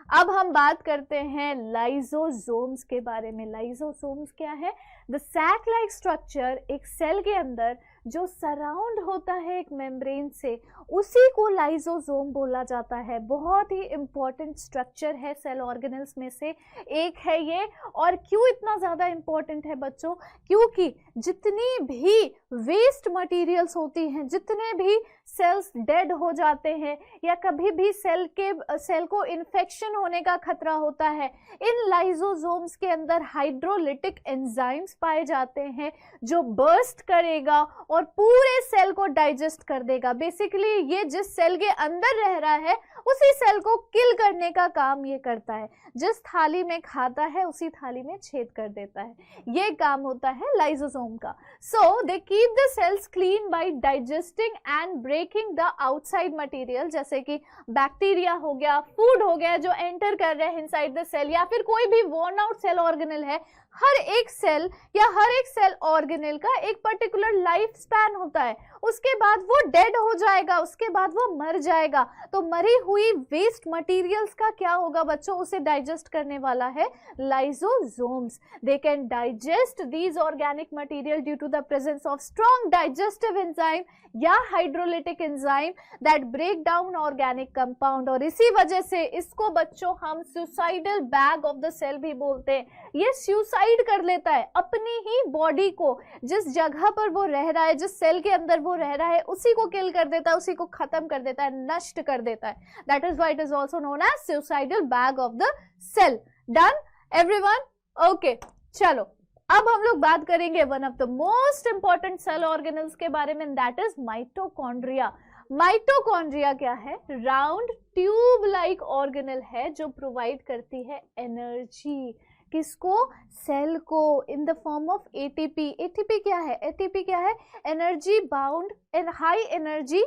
Speaker 1: अब हम बात करते हैं लाइजोसोम्स के बारे में। लाइजोसोम्स क्या है? द सैक लाइक स्ट्रक्चर एक सेल के अंदर जो सराउंड होता है एक मेम्ब्रेन से, उसी को लाइजोसोम बोला जाता है। बहुत ही इंपॉर्टेंट स्ट्रक्चर है सेल ऑर्गेनल्स में से एक है ये। और क्यों इतना ज्यादा इंपॉर्टेंट है बच्चों? क्योंकि जितनी भी वेस्ट मटेरियल्स होती हैं, जितने भी सेल्स डेड हो जाते हैं या कभी भी सेल को इन्फेक्शन होने का खतरा होता है, इन लाइजोसोम्स के अंदर हाइड्रोलिटिक एंजाइम्स पाए जाते हैं जो बर्स्ट करेगा और पूरे सेल को डाइजेस्ट कर देगा। बेसिकली ये जिस सेल के अंदर रह रहा है उसी सेल को किल करने का काम ये करता है। जिस थाली में खाता है उसी थाली में छेद कर देता है, ये काम होता है लाइजोसोम का। So they keep the cells clean by digesting and breaking the outside material, जैसे कि बैक्टीरिया हो गया, फूड हो गया जो एंटर कर रहे हैं इनसाइड द सेल, या फिर कोई भी वॉर्न आउट सेल ऑर्गेनल है। हर एक सेल या हर एक सेल ऑर्गेनल का एक पर्टिकुलर लाइफ स्पैन होता है, उसके बाद वो डेड हो जाएगा, उसके बाद वो मर जाएगा। तो मरी हुई वेस्ट मटेरियल्स का क्या होगा बच्चों, उसे डाइजेस्ट करने वाला है lysosomes. They can digest these organic material due to the presence of strong digestive enzyme या hydrolytic enzyme that break down organic compound. और इसी वजह से इसको बच्चों हम suicidal bag of the cell भी बोलते हैं। ये सुसाइड कर लेता है अपनी ही बॉडी को, जिस जगह पर वो रह रहा है, जिस सेल के अंदर वो रह रहा है, उसी को किल कर देता है, उसी को खत्म कर देता है, नष्ट कर देता है। That is why it is also known as suicidal bag of the cell. Done everyone? Okay, चलो अब हम लोग बात करेंगे one of the most important cell organelles के बारे में, दैट इज माइटोकॉन्ड्रिया। माइटोकॉन्ड्रिया क्या है? राउंड ट्यूब लाइक ऑर्गेनल है जो प्रोवाइड करती है एनर्जी। किसको? सेल को, in the form of ATP. ATP क्या है? एटीपी क्या है? Energy bound and high energy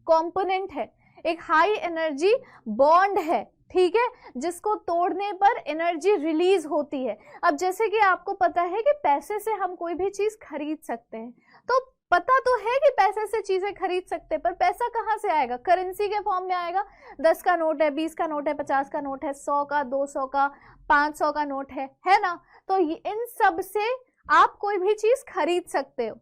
Speaker 1: component है, एक हाई एनर्जी बॉन्ड है, ठीक है, जिसको तोड़ने पर एनर्जी रिलीज होती है। अब जैसे कि आपको पता है कि पैसे से हम कोई भी चीज खरीद सकते हैं, तो पता तो है कि पैसे से चीजें खरीद सकते हैं, पर पैसा कहाँ से आएगा? करेंसी के फॉर्म में आएगा। 10 का नोट है, 20 का नोट है, 50 का नोट है, 100 का, 200 का, 500 का नोट है ना? तो इन सब से आप कोई भी चीज खरीद सकते हो,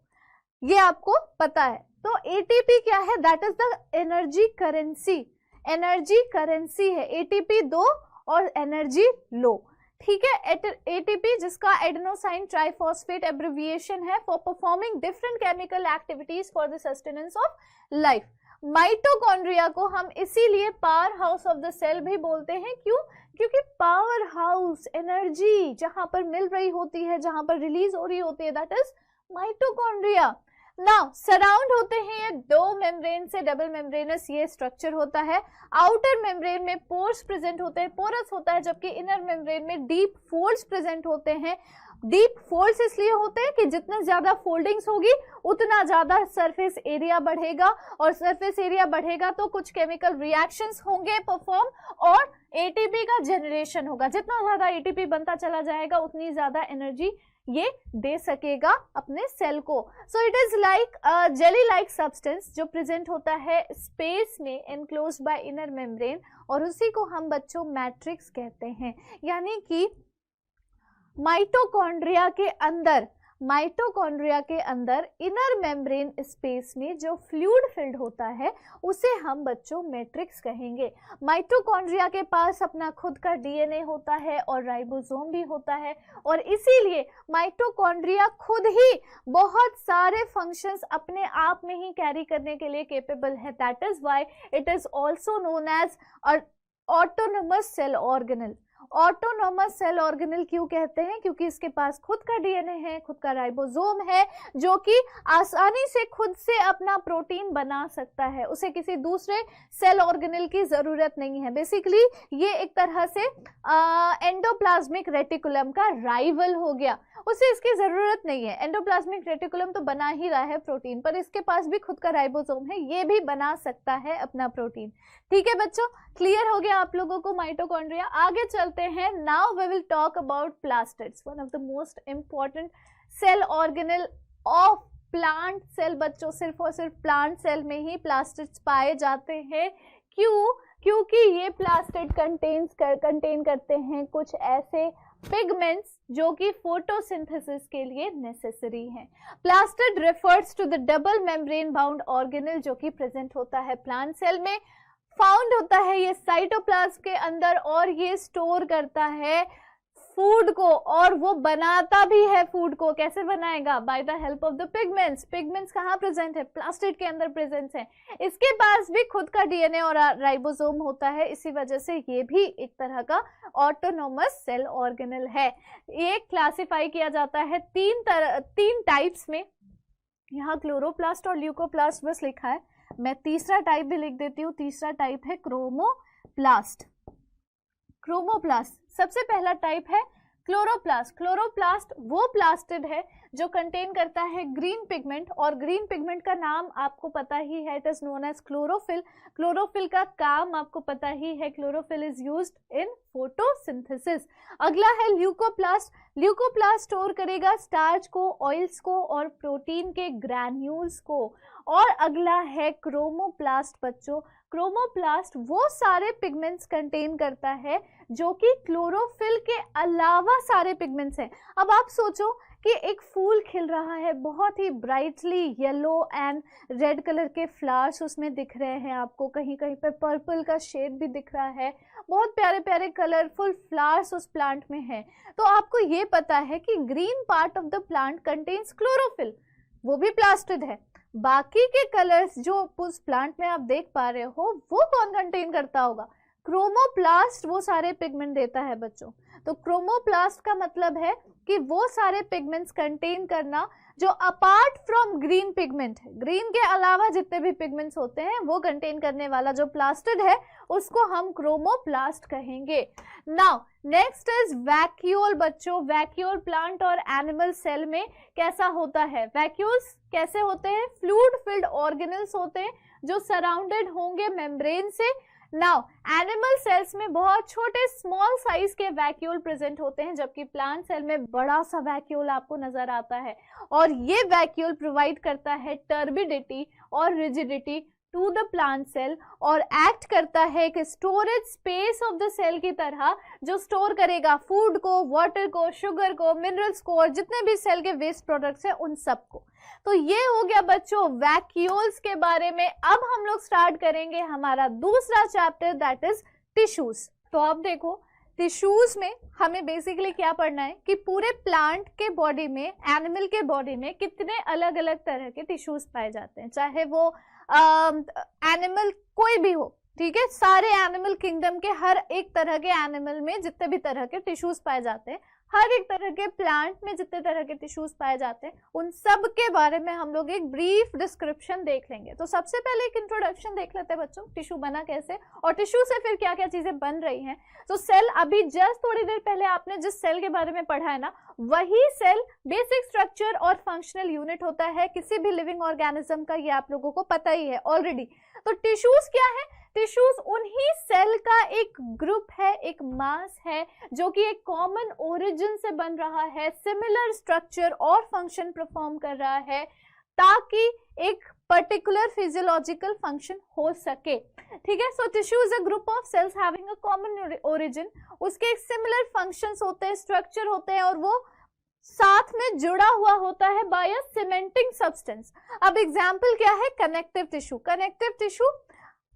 Speaker 1: ये आपको पता है। तो एटीपी क्या है? That is the energy currency. Energy currency है एटीपी 2 और एनर्जी लो, ठीक है। एटीपी जिसका एडेनोसाइन ट्राइफॉस्फेट एब्रिविएशन है for performing different chemical activities for the sustenance of life. Mitochondria को हम इसीलिए powerhouse of the cell भी बोलते हैं। क्यों? क्योंकि पावर हाउस, एनर्जी जहां पर मिल रही होती है, जहां पर रिलीज हो रही होती है, that is mitochondria. Now surround होते हैं ये दो मेम्ब्रेन से, डबल मेम्ब्रेनस ये स्ट्रक्चर होता है। आउटर मेम्ब्रेन में पोर्स प्रेजेंट होते हैं, पोरस होता है, जबकि इनर मेम्ब्रेन में डीप फोल्ड्स प्रेजेंट होते हैं। डीप फोल्ड्स इसलिए होते हैं कि जितना ज्यादा फोल्डिंग्स होगी उतना ज्यादा सरफेस एरिया बढ़ेगा, और सरफेस एरिया बढ़ेगा तो कुछ केमिकल रिएक्शंस होंगे परफॉर्म, और एटीपी का जनरेशन होगा। जितना ज्यादा एटीपी बनता चला जाएगा उतनी ज्यादा एनर्जी ये दे सकेगा अपने सेल को। सो it is like jelly like substance जो प्रेजेंट होता है स्पेस में, एनक्लोज्ड बाय इनर मेम्ब्रेन, और उसी को हम बच्चों मैट्रिक्स कहते हैं। यानी कि माइटोकॉन्ड्रिया के अंदर इनर मेम्ब्रेन स्पेस में जो फ्लूइड फिल्ड होता है उसे हम बच्चों मैट्रिक्स कहेंगे। माइटोकॉन्ड्रिया के पास अपना खुद का डीएनए होता है और राइबोसोम भी होता है, और इसीलिए माइटोकॉन्ड्रिया खुद ही बहुत सारे फंक्शंस अपने आप में ही कैरी करने के लिए केपेबल है। That is why it is also known as autonomous cell organelle. Autonomous cell organelle क्यों कहते हैं? क्योंकि इसके पास खुद का डीएनए है, खुद का राइबोसोम है, जो कि आसानी से खुद से अपना प्रोटीन बना सकता है, उसे किसी दूसरे सेल ऑर्गेनल की जरूरत नहीं है। बेसिकली ये एक तरह से एंडोप्लाज्मिक रेटिकुलम का राइवल हो गया, उसे इसकी जरूरत नहीं है। एंडोप्लाज्मिक रेटिकुलम तो बना ही रहा है प्रोटीन, पर इसके पास भी खुद का राइबोसोम है, ये भी बना सकता है अपना प्रोटीन। ठीक है बच्चों, क्लियर हो गया आप लोगों को माइटोकॉन्ड्रिया। आगे चलते हैं। Now we will talk about plastids, one of the most important cell organelle of plant cell. बच्चों सिर्फ और सिर्फ प्लांट सेल में ही प्लास्टिड्स पाए जाते हैं। क्यों? क्योंकि ये प्लास्टिड कंटेन करते हैं कुछ ऐसे पिगमेंट्स जो कि फोटोसिंथेसिस के लिए नेसेसरी हैं। Plastid refers to the double membrane bound organelle जो कि प्रेजेंट होता है प्लांट सेल में, फाउंड होता है ये साइटोप्लाज्म के अंदर, और ये स्टोर करता है फूड को, और वो बनाता भी है फूड को। कैसे बनाएगा? By the help of the pigments. Pigments कहाँ प्रेजेंट है? प्लास्टिड के अंदर प्रेजेंट है। इसके पास भी खुद का डीएनए और राइबोसोम होता है, इसी वजह से ये भी एक तरह का ऑटोनोमस सेल ऑर्गेनल है। ये क्लासिफाई किया जाता है तीन टाइप्स में। यहाँ क्लोरोप्लास्ट और ल्यूकोप्लास्ट बस लिखा है, मैं तीसरा टाइप भी लिख देती हूँ। तीसरा टाइप है क्रोमोप्लास्ट। क्रोमोप्लास्ट सबसे पहला टाइप है क्लोरोप्लास्ट। क्लोरोप्लास्ट वो प्लास्टिड है जो कंटेन करता है ग्रीन पिगमेंट, और ग्रीन पिगमेंट का नाम आपको पता ही है, it is known as chlorophyll. Chlorophyll का काम आपको पता ही है, chlorophyll is used in photosynthesis. अगला है ल्यूकोप्लास्ट। ल्यूकोप्लास्ट स्टोर करेगा स्टार्च को, ऑयल्स को और प्रोटीन के ग्रैन्यूल्स को। और अगला है क्रोमोप्लास्ट बच्चों। क्रोमोप्लास्ट वो सारे पिगमेंट्स कंटेन करता है जो कि क्लोरोफिल के अलावा सारे पिगमेंट्स हैं। अब आप सोचो कि एक फूल खिल रहा है, बहुत ही brightly yellow and red colour के फ्लावर्स उसमें दिख रहे हैं आपको, कहीं कहीं पे पर्पल का शेड भी दिख रहा है, बहुत प्यारे प्यारे कलरफुल फ्लावर्स उस प्लांट में है। तो आपको ये पता है कि green part of the plant contains chlorophyll, वो भी प्लास्टिड है। बाकी के कलर्स जो उस प्लांट में आप देख पा रहे हो वो कौन कंटेन करता होगा? क्रोमोप्लास्ट वो सारे पिगमेंट देता है बच्चों। तो क्रोमोप्लास्ट का मतलब है कि वो सारे पिगमेंट्स कंटेन करना जो अपार्ट फ्रॉम ग्रीन पिगमेंट है, ग्रीन के अलावा जितने भी पिगमेंट्स होते हैं वो कंटेन करने वाला जो प्लास्टिड है उसको हम क्रोमोप्लास्ट कहेंगे। नाउ नेक्स्ट इज वैक्यूल बच्चों। वैक्यूल प्लांट और एनिमल सेल में कैसा होता है? वैक्यूल्स कैसे होते हैं? फ्लूइड फिल्ड ऑर्गेनल्स होते हैं जो सराउंडेड होंगे मेम्ब्रेन से। नाउ एनिमल सेल्स में बहुत छोटे स्मॉल साइज के वैक्यूल प्रेजेंट होते हैं, जबकि प्लांट सेल में बड़ा सा वैक्यूल आपको नजर आता है, और ये वैक्यूल प्रोवाइड करता है टर्बिडिटी और rigidity to the plant cell और एक्ट करता है एक storage space of the cell की तरह, जो स्टोर करेगा फूड को, वाटर को, शुगर को, मिनरल्स को और जितने भी सेल के वेस्ट प्रोडक्ट्स हैं उन सबको। तो ये हो गया बच्चों वैक्यूल्स के बारे में। अब हम लोग स्टार्ट करेंगे हमारा दूसरा चैप्टर, दैट इज टिश्यूज। तो अब देखो टिश्यूज में हमें बेसिकली क्या पढ़ना है कि पूरे प्लांट के बॉडी में, एनिमल के बॉडी में कितने अलग अलग तरह के टिश्यूज पाए जाते हैं, चाहे वो एनिमल कोई भी हो, ठीक है। सारे एनिमल किंगडम के हर एक तरह के एनिमल में जितने भी तरह के टिश्यूज पाए जाते हैं, हर एक तरह के प्लांट में जितने तरह के टिश्यूज पाए जाते हैं, उन सब के बारे में हम लोग एक ब्रीफ डिस्क्रिप्शन देख लेंगे। तो सबसे पहले एक इंट्रोडक्शन देख लेते हैं बच्चों, टिश्यू बना कैसे और टिश्यू से फिर क्या क्या चीजें बन रही हैं। तो सेल, अभी जस्ट थोड़ी देर पहले आपने जिस सेल के बारे में पढ़ा है ना, वही सेल बेसिक स्ट्रक्चर और फंक्शनल यूनिट होता है किसी भी लिविंग ऑर्गेनिज्म का, ये आप लोगों को पता ही है ऑलरेडी। तो टिश्यूज क्या है? टिश्यूज उन्हीं सेल का एक ग्रुप है, एक मास है जो कि एक कॉमन ओरिजिन से बन रहा है, सिमिलर स्ट्रक्चर और फंक्शन परफॉर्म कर रहा है ताकि एक पर्टिकुलर फिजियोलॉजिकल फंक्शन हो सके, ठीक है। So tissue is a group of cells having a common origin, उसके एक सिमिलर फंक्शंस होते हैं, स्ट्रक्चर होते हैं और वो साथ में जुड़ा हुआ होता है बाय अ सीमेंटिंग सब्सटेंस। अब एग्जांपल क्या है? Connective tissue. Connective tissue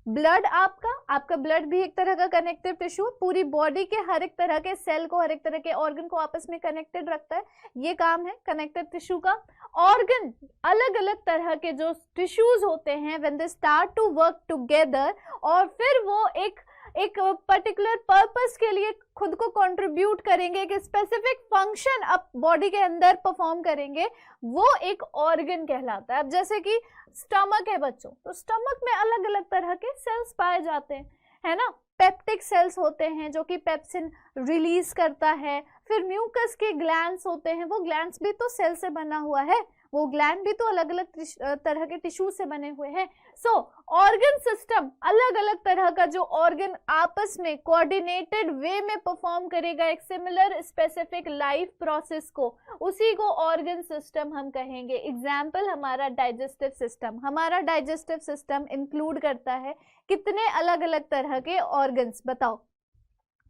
Speaker 1: blood, आपका ब्लड भी एक तरह का कनेक्टिव टिश्यू, पूरी बॉडी के हर एक तरह के सेल को, हर एक तरह के ऑर्गन को आपस में कनेक्टेड रखता है, ये काम है कनेक्टिव टिश्यू का। ऑर्गन, अलग अलग तरह के जो टिश्यूज होते हैं, when they start to work together और फिर वो एक पर्टिकुलर पर्पस के लिए खुद को कंट्रीब्यूट करेंगे, एक स्पेसिफिक फंक्शन अब बॉडी के अंदर परफॉर्म करेंगे, वो एक ऑर्गन कहलाता है। अब जैसे कि स्टमक है बच्चों, तो स्टमक में अलग अलग तरह के सेल्स पाए जाते हैं, है ना। पेप्टिक सेल्स होते हैं जो कि पेप्सिन रिलीज करता है, फिर म्यूकस के ग्लैंड्स होते हैं, वो ग्लैंड्स भी तो सेल से बना हुआ है, वो ग्लैंड भी तो अलग अलग तरह के टिश्यू से बने हुए हैं। सो ऑर्गन सिस्टम, अलग अलग तरह का जो ऑर्गन आपस में कोऑर्डिनेटेड वे में परफॉर्म करेगा एक सिमिलर स्पेसिफिक लाइफ प्रोसेस को, उसी को ऑर्गन सिस्टम हम कहेंगे। एग्जाम्पल हमारा डाइजेस्टिव सिस्टम। हमारा डाइजेस्टिव सिस्टम इंक्लूड करता है कितने अलग अलग तरह के ऑर्गन्स, बताओ।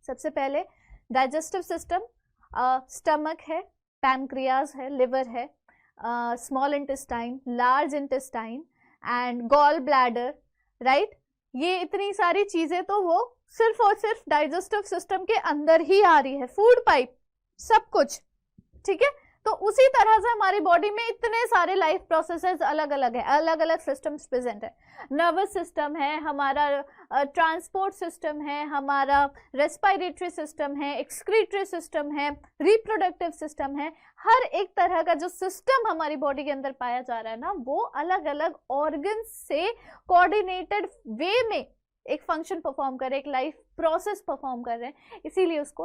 Speaker 1: सबसे पहले डाइजेस्टिव सिस्टम, स्टमक है, पैनक्रियाज है, लिवर है, small intestine, large intestine and gall bladder, right. ये इतनी सारी चीजें तो वो सिर्फ और सिर्फ डाइजेस्टिव सिस्टम के अंदर ही आ रही है, फूड पाइप, सब कुछ, ठीक है। तो उसी तरह से हमारी बॉडी में इतने सारे लाइफ प्रोसेसेस अलग अलग है, अलग अलग सिस्टम्स प्रेजेंट है। नर्वस सिस्टम है, हमारा ट्रांसपोर्ट सिस्टम है, हमारा रेस्पिरेटरी सिस्टम है, एक्सक्रीटरी सिस्टम है, रिप्रोडक्टिव सिस्टम है। हर एक तरह का जो सिस्टम हमारी बॉडी के अंदर पाया जा रहा है ना, वो अलग अलग ऑर्गन से कोऑर्डिनेटेड वे में एक फंक्शन परफॉर्म कर रहे हैं, एक लाइफ प्रोसेस परफॉर्म कर रहे हैं, इसीलिए उसको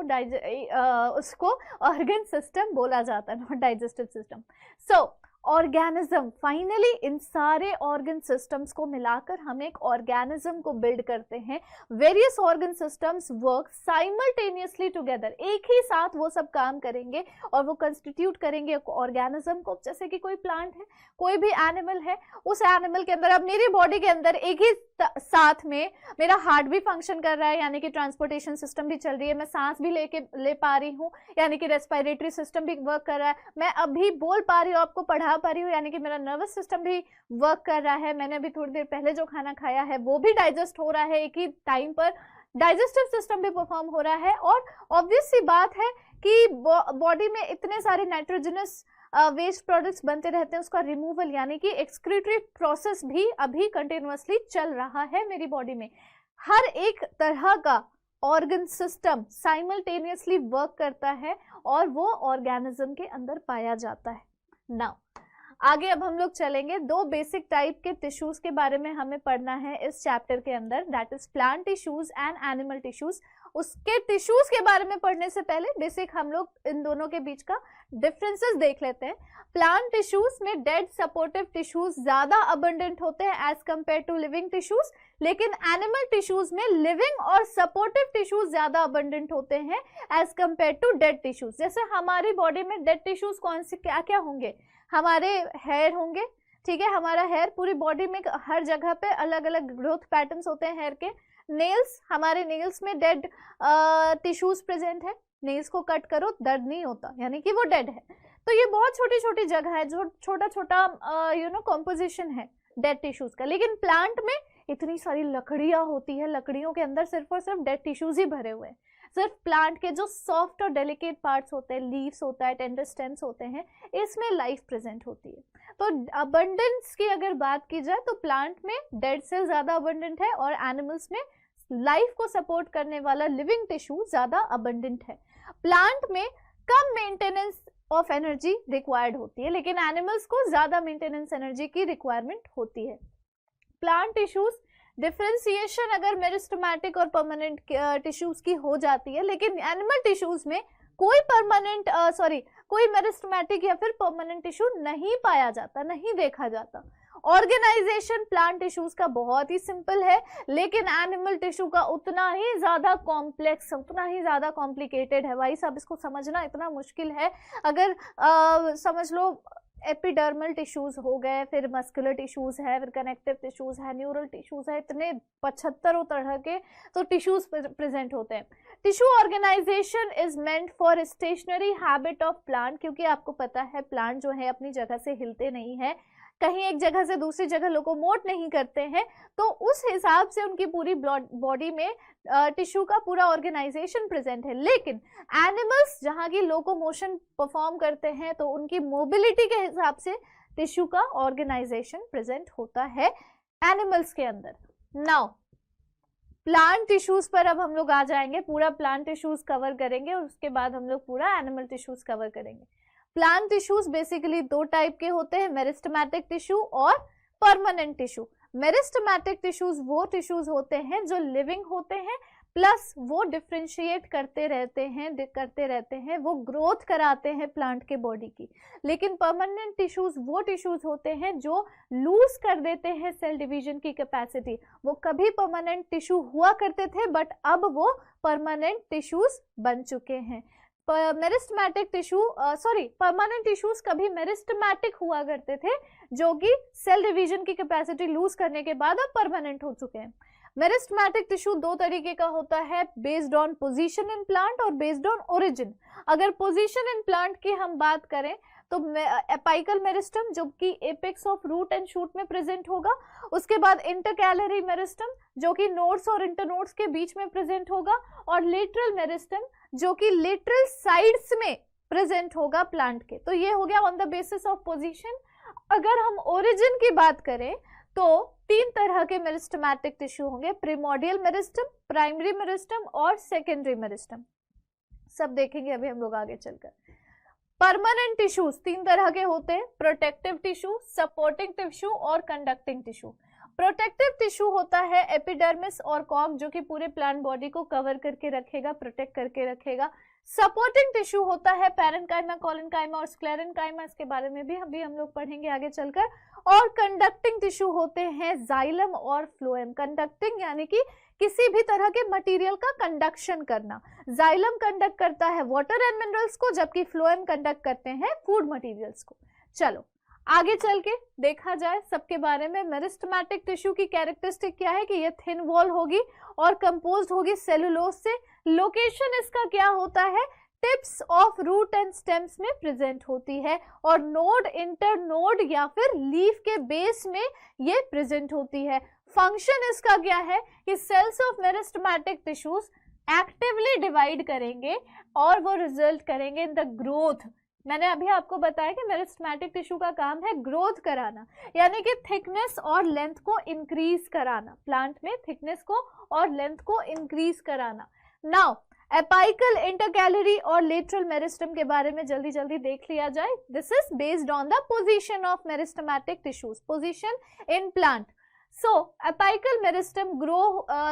Speaker 1: ऑर्गन सिस्टम बोला जाता है, not digestive system. So organism, finally in सारे ऑर्गन सिस्टम्स को मिलाकर हम एक ऑर्गेनिज्म को बिल्ड करते हैं। Various organ systems work simultaneously together, एक ही साथ वो सब काम करेंगे और वो कंस्टिट्यूट करेंगे ऑर्गेनिज्म को। जैसे कि कोई प्लांट है, कोई भी एनिमल है, उस एनिमल के अंदर, अब मेरी बॉडी के अंदर एक ही साथ में मेरा हार्ट भी फंक्शन कर रहा है, यानी कि ट्रांसपोर्टेशन सिस्टम भी चल रही है, मैं सांस भी ले पा रही हूँ, यानी कि रेस्पिरेटरी सिस्टम भी वर्क कर रहा है, मैं अभी बोल पा रही हूँ, आपको पढ़ा पा रही हूँ, यानी कि मेरा नर्वस सिस्टम भी वर्क कर रहा है, मैंने अभी थोड़ी देर पहले जो खाना खाया है वो भी डाइजेस्ट हो रहा है, एक ही टाइम पर डाइजेस्टिव सिस्टम भी परफॉर्म हो रहा है। और ऑब्वियस सी बात है कि बॉडी में इतने सारे नाइट्रोजनस वेस्ट प्रोडक्ट्स बनते रहते हैं, उसका रिमूवल यानी कि एक्सक्रीटरी प्रोसेस भी अभी कंटिन्यूअसली चल रहा है मेरी बॉडी में। हर एक तरह का ऑर्गन सिस्टम साइमल्टेनियसली वर्क करता है और वो ऑर्गेनिज्म के अंदर पाया जाता है। नाउ आगे अब हम लोग चलेंगे, दो बेसिक टाइप के टिश्यूज के बारे में हमें पढ़ना है इस चैप्टर के अंदर, that is plant tissues and animal tissues. उसके टिश्यूज के बारे में पढ़ने से पहले बेसिक हम लोग इन दोनों के बीच का डिफरेंसेस देख लेते हैं। प्लांट टिश्यूज में डेड सपोर्टिव टिश्यूज ज्यादा अबंडेंट होते हैं as compare to living tissues, लेकिन एनिमल टिश्यूज में लिविंग और सपोर्टिव टिश्यूज ज्यादा अबंडेंट होते हैं as compare to dead tissues. जैसे हमारी बॉडी में डेड टिश्यूज कौन से क्या क्या होंगे, हमारे हेयर होंगे, ठीक है, हमारा हेयर पूरी बॉडी में हर जगह पे अलग अलग ग्रोथ पैटर्न्स होते हैं हेयर के। नेल्स, हमारे नेल्स में डेड टिश्यूज प्रेजेंट है, नेल्स को कट करो दर्द नहीं होता, यानी कि वो डेड है। तो ये बहुत छोटी छोटी जगह है जो छोटा छोटा कॉम्पोजिशन है डेड टिश्यूज का। लेकिन प्लांट में इतनी सारी लकड़ियां होती है, लकड़ियों के अंदर सिर्फ और सिर्फ डेड टिश्यूज ही भरे हुए हैं। सिर्फ प्लांट के जो सॉफ्ट और डेलिकेट पार्ट्स होते हैं, लीव्स होता है, टेंडर स्टेम्स होते हैं, इसमें लाइफ प्रेजेंट होती है। तो अबंडेंस की अगर बात की जाए तो प्लांट में डेड सेल ज्यादा अबंडेंट है और एनिमल्स में लाइफ को सपोर्ट करने वाला लिविंग टिश्यू ज्यादा अबंडेंट है। प्लांट में कम मेंटेनेंस ऑफ एनर्जी रिक्वायर्ड होती है, लेकिन एनिमल्स को ज्यादा मेंटेनेंस एनर्जी की रिक्वायरमेंट होती है। प्लांट टिश्यूज डिफरेंशिएशन अगर मेरिस्टेमेटिक और परमानेंट टिश्यूज की हो जाती है, लेकिन एनिमल टिश्यूज में कोई परमानेंट कोई मेरिस्टेमेटिक या फिर परमानेंट टिश्यू नहीं पाया जाता, नहीं देखा जाता। ऑर्गेनाइजेशन प्लांट टिश्यूज का बहुत ही सिंपल है, लेकिन एनिमल टिश्यू का उतना ही ज्यादा कॉम्प्लेक्स, उतना ही ज्यादा कॉम्प्लिकेटेड है। भाई साहब इसको समझना इतना मुश्किल है। अगर समझ लो एपिडर्मल टिश्यूज हो गए, फिर मस्कुलर टिश्यूज है, फिर कनेक्टिव टिश्यूज है, न्यूरल टिश्यूज है, इतने 75 तरह के तो टिश्यूज प्रेजेंट होते हैं। Tissue organisation is meant for stationary habit of plant, क्योंकि आपको पता है प्लांट जो है अपनी जगह से हिलते नहीं है, कहीं एक जगह से दूसरी जगह लोकोमोट नहीं करते हैं, तो उस हिसाब से उनकी पूरी बॉडी में टिश्यू का पूरा ऑर्गेनाइजेशन प्रेजेंट है। लेकिन एनिमल्स जहाँ की लोकोमोशन परफॉर्म करते हैं तो उनकी मोबिलिटी के हिसाब से टिश्यू का ऑर्गेनाइजेशन प्रेजेंट होता है एनिमल्स के अंदर। नाउ प्लांट टिश्यूज पर अब हम लोग आ जाएंगे, पूरा प्लांट टिश्यूज कवर करेंगे और उसके बाद हम लोग पूरा एनिमल टिश्यूज कवर करेंगे। प्लांट टिश्यूज बेसिकली दो टाइप के होते हैं, मेरिस्टेमेटिक टिश्यू और परमानेंट टिश्यू। मेरिस्टेमेटिक टिश्यूज वो टिश्यूज होते हैं जो लिविंग होते हैं, प्लस वो डिफ्रेंशिएट करते रहते हैं, वो ग्रोथ कराते हैं प्लांट के बॉडी की। लेकिन परमानेंट टिश्यूज वो टिश्यूज होते हैं जो लूज कर देते हैं सेल डिवीजन की कैपेसिटी। वो कभी परमानेंट टिश्यू हुआ करते थे, बट अब वो परमानेंट टिश्यूज बन चुके हैं। मेरिस्टेमेटिक टिश्यू परमानेंट टिश्यूज कभी मेरिस्टेमेटिक हुआ करते थे, जो कि सेल डिवीजन की कैपेसिटी लूज करने के बाद अब परमानेंट हो चुके हैं। मेरिस्टेमेटिक टिश्यू दो तरीके का होता है, based on position in plant और बेस्ड ऑन ओरिजिन। अगर पोजीशन इन प्लांट की हम बात करें तो एपाइकल मेरिस्टम जो कि apex of root and shoot में प्रेजेंट होगा, उसके बाद इंटरकैलरी मेरिस्टम जो कि नोड्स और इंटरनोड्स के बीच में प्रेजेंट होगा, और लेटरल मेरिस्टम जो कि लेटरल साइड्स में प्रेजेंट होगा प्लांट के। तो ये हो गया on the basis of position. अगर हम ओरिजिन की बात करें तो तीन तरह के मेरिस्टेमेटिक टिश्यू होंगे, प्रिमोर्डियल मेरिस्टम, प्राइमरी मेरिस्टम और सेकेंडरी मेरिस्टम। सब देखेंगे अभी हम लोग आगे चलकर। परमानेंट टिश्यूज तीन तरह के होते हैं, प्रोटेक्टिव टिश्यू, सपोर्टिंग टिश्यू और कंडक्टिंग टिश्यू। प्रोटेक्टिव टिश्यू होता है एपिडर्मिस और कॉर्क, जो कि पूरे प्लांट बॉडी को कवर करके रखेगा, प्रोटेक्ट करके रखेगा। सपोर्टिंग टिश्यू होता है पैरेन्काइमा, कोलेनकाइमा और स्क्लेरेन्काइमा, इसके बारे में भी अभी हम लोग पढ़ेंगे आगे चलकर। और कंडक्टिंग टिश्यू होते हैं जाइलम और फ्लोएम। कंडक्टिंग यानी कि किसी भी तरह के मटेरियल का कंडक्शन करना। जाइलम कंडक्ट करता है वाटर एंड मिनरल्स को, जबकि फ्लोएम कंडक्ट करते हैं फूड मटेरियल्स को। चलो आगे चल के देखा जाए सबके बारे में। मेरिस्टेमेटिक टिश्यू की कैरेक्टरिस्टिक क्या है कि ये थिन वॉल होगी और कंपोज्ड होगी सेलुलोज से। लोकेशन इसका क्या होता है, tips of root and stems में प्रेजेंट होती है, और नोड, इंटरनोड या फिर लीफ के बेस में ये प्रेजेंट होती है। फंक्शन इसका क्या है कि cells of meristematic tissues actively divide करेंगे और वो रिजल्ट करेंगे इन द ग्रोथ। मैंने अभी आपको बताया कि मेरिस्टेमेटिक टिश्यू का काम है ग्रोथ कराना, यानी कि थिकनेस और लेंथ को इंक्रीज कराना, प्लांट में थिकनेस को और लेंथ को इंक्रीज कराना। नाउ एपाइकल, इंटरकैलरी और लेटरल मेरिस्टम के बारे में जल्दी जल्दी देख लिया जाए। This is based on the position of meristematic tissues, position in plant. So apical meristem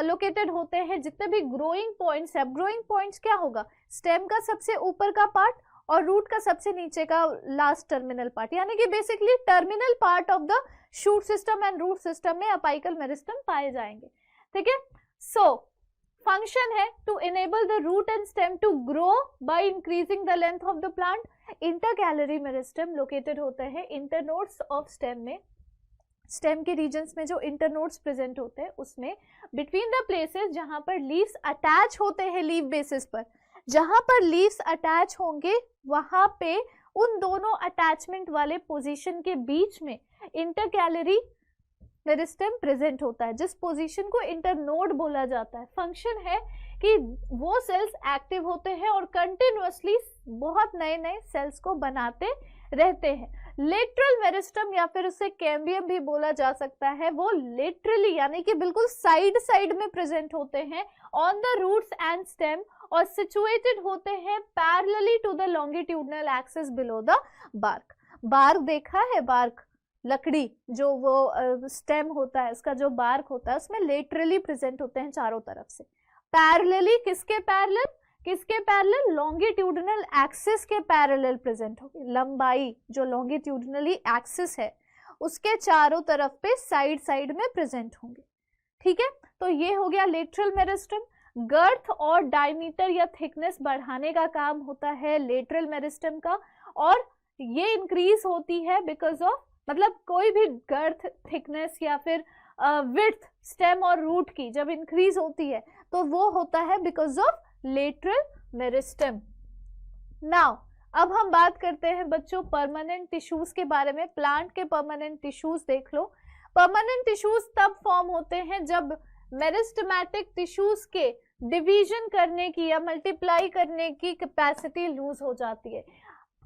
Speaker 1: located होते हैं जितने भी ग्रोइंग पॉइंट्स है। ग्रोइंग पॉइंट्स क्या होगा, स्टेम का सबसे ऊपर का पार्ट और रूट का सबसे नीचे का लास्ट टर्मिनल पार्ट, यानी कि basically terminal part of the shoot system and root system में अपाइकल मेरिस्टम पाए जाएंगे। ठीक है, सो फंक्शन है to enable the root and stem to grow by increasing the length of the plant. Intercalary meristem located होते हैं इंटरनोड्स ऑफ स्टेम में, स्टेम के रीजन्स में जो इंटरनोड्स प्रेजेंट होते हैं उसमें, बिटवीन द प्लेसेस जहां पर लीव्स अटैच होते हैं लीफ बेसिस पर, जहां पर लीव्स अटैच होंगे वहां पे उन दोनों अटैचमेंट वाले पोजीशन के बीच में इंटरकैलरी मेरिस्टम प्रेजेंट होता है, जिस पोजीशन को इंटरनोड बोला जाता है। फंक्शन है कि वो सेल्स एक्टिव होते हैं और कंटिन्यूअसली बहुत नए नए सेल्स को बनाते रहते हैं। लेटरल मेरिस्टम या फिर उसे कैम्बियम भी बोला जा सकता है, वो लेटरली यानी कि बिल्कुल साइड साइड में प्रेजेंट होते हैं on the roots and stem, और सिचुएटेड होते हैं parallelly to the longitudinal axis below the bark. Bark देखा है, बार्क लकड़ी जो वो स्टेम होता है, उसका जो बार्क होता है उसमें लेटरली प्रेजेंट होते हैं चारों तरफ से। पैरेलली किसके पैरेलल, किसके पैरेलल, लॉन्गिट्यूडनल एक्सिस के पैरेलल प्रेजेंट होगी। लंबाई जो लॉन्गिट्यूडनली एक्सिस है उसके चारों तरफ पे साइड साइड में प्रेजेंट होंगे। ठीक है, तो ये हो गया लेटरल मेरिस्टम। गर्थ और डायमीटर या थिकनेस बढ़ाने का काम होता है लेटरल मेरिस्टम का, और ये इंक्रीज होती है बिकॉज ऑफ, मतलब कोई भी गर्थ, थिकनेस या फिर विड्थ स्टेम और रूट की जब इंक्रीज होती है तो वो होता है because of lateral meristem. Now अब हम बात करते हैं बच्चों परमानेंट टिश्यूज के बारे में। प्लांट के परमानेंट टिश्यूज देख लो। परमानेंट टिश्यूज तब फॉर्म होते हैं जब मेरिस्टेमेटिक टिश्यूज के डिवीजन करने की या मल्टीप्लाई करने की कैपेसिटी लूज हो जाती है।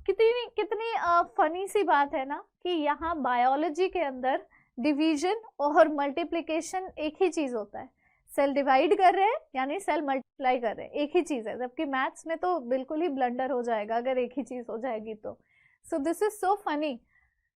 Speaker 1: कितनी फनी सी बात है ना कि यहाँ बायोलॉजी के अंदर डिवीजन और मल्टीप्लिकेशन एक ही चीज होता है। सेल डिवाइड कर रहे हैं यानी सेल मल्टीप्लाई कर रहे हैं, एक ही चीज है, जबकि मैथ्स में तो बिल्कुल ही ब्लंडर हो जाएगा अगर एक ही चीज हो जाएगी तो। So this is so funny.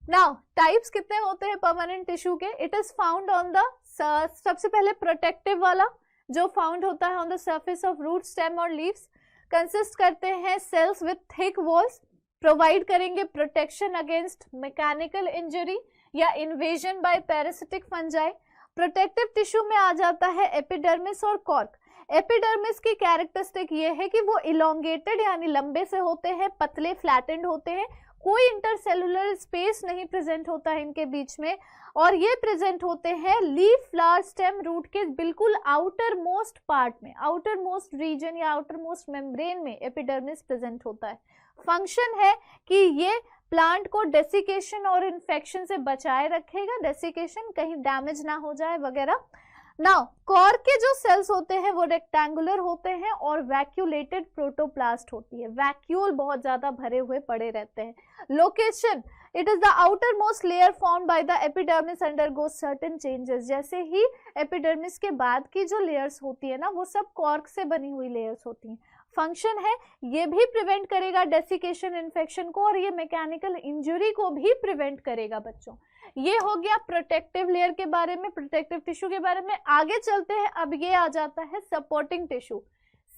Speaker 1: Now types कितने होते हैं परमानेंट टिश्यू के? It is found on the, सबसे पहले प्रोटेक्टिव वाला जो फाउंड होता है on the surface of root, stem और लीव्स, कंसिस्ट करते हैं cells with thick walls, provide करेंगे प्रोटेक्शन अगेंस्ट मैकेनिकल इंजरी या invasion by parasitic fungi. Protective tissue में आ जाता है एपिडर्मिस और कॉर्क। एपिडर्मिस की कैरेक्टरिस्टिक ये है कि वो इलोंगेटेड यानी लंबे से होते हैं, पतले फ्लैटेंड होते हैं, कोई इंटरसेलुलर स्पेस नहीं प्रेजेंट होता है इनके बीच में, और ये प्रेजेंट होते हैं लीफ, फ्लावर, स्टेम, रूट के बिल्कुल आउटर मोस्ट पार्ट में, आउटर मोस्ट रीजन या आउटर मोस्ट मेम्ब्रेन में एपिडर्मिस प्रेजेंट होता है। फंक्शन है कि ये प्लांट को डेसिकेशन और इन्फेक्शन से बचाए रखेगा, डेसिकेशन कहीं डैमेज ना हो जाए वगैरह। नाउ कॉर्क के जो सेल्स होते हैं वो रेक्टेंगुलर होते हैं और वैक्यूलेटेड प्रोटोप्लास्ट होती है, वैक्यूल बहुत ज्यादा भरे हुए पड़े रहते हैं। Location, it is the outer most layer formed by the epidermis undergoes certain changes. जैसे ही एपिडर्मिस के बाद की जो लेयर्स होती है ना वो सब कॉर्क से बनी हुई लेयर्स होती हैं। फंक्शन है ये भी प्रिवेंट करेगा डेसिकेशन, इन्फेक्शन को, और ये मैकेनिकल इंजरी को भी प्रिवेंट करेगा बच्चों। ये हो गया प्रोटेक्टिव लेयर के बारे में, प्रोटेक्टिव टिश्यू के बारे में। आगे चलते हैं, अब ये आ जाता है सपोर्टिंग टिश्यू।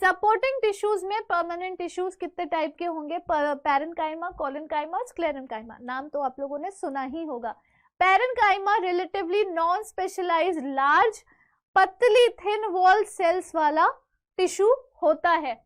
Speaker 1: सपोर्टिंग टिश्यूज में परमानेंट टिश्यूज कितने टाइप के होंगे? पैरेन्काइमा, कोलेनकाइमा और स्क्लेरेन्काइमा। नाम तो आप लोगों ने सुना ही होगा। Parenchyma relatively non specialised large पतली थिन वॉल सेल्स वाला टिश्यू होता है।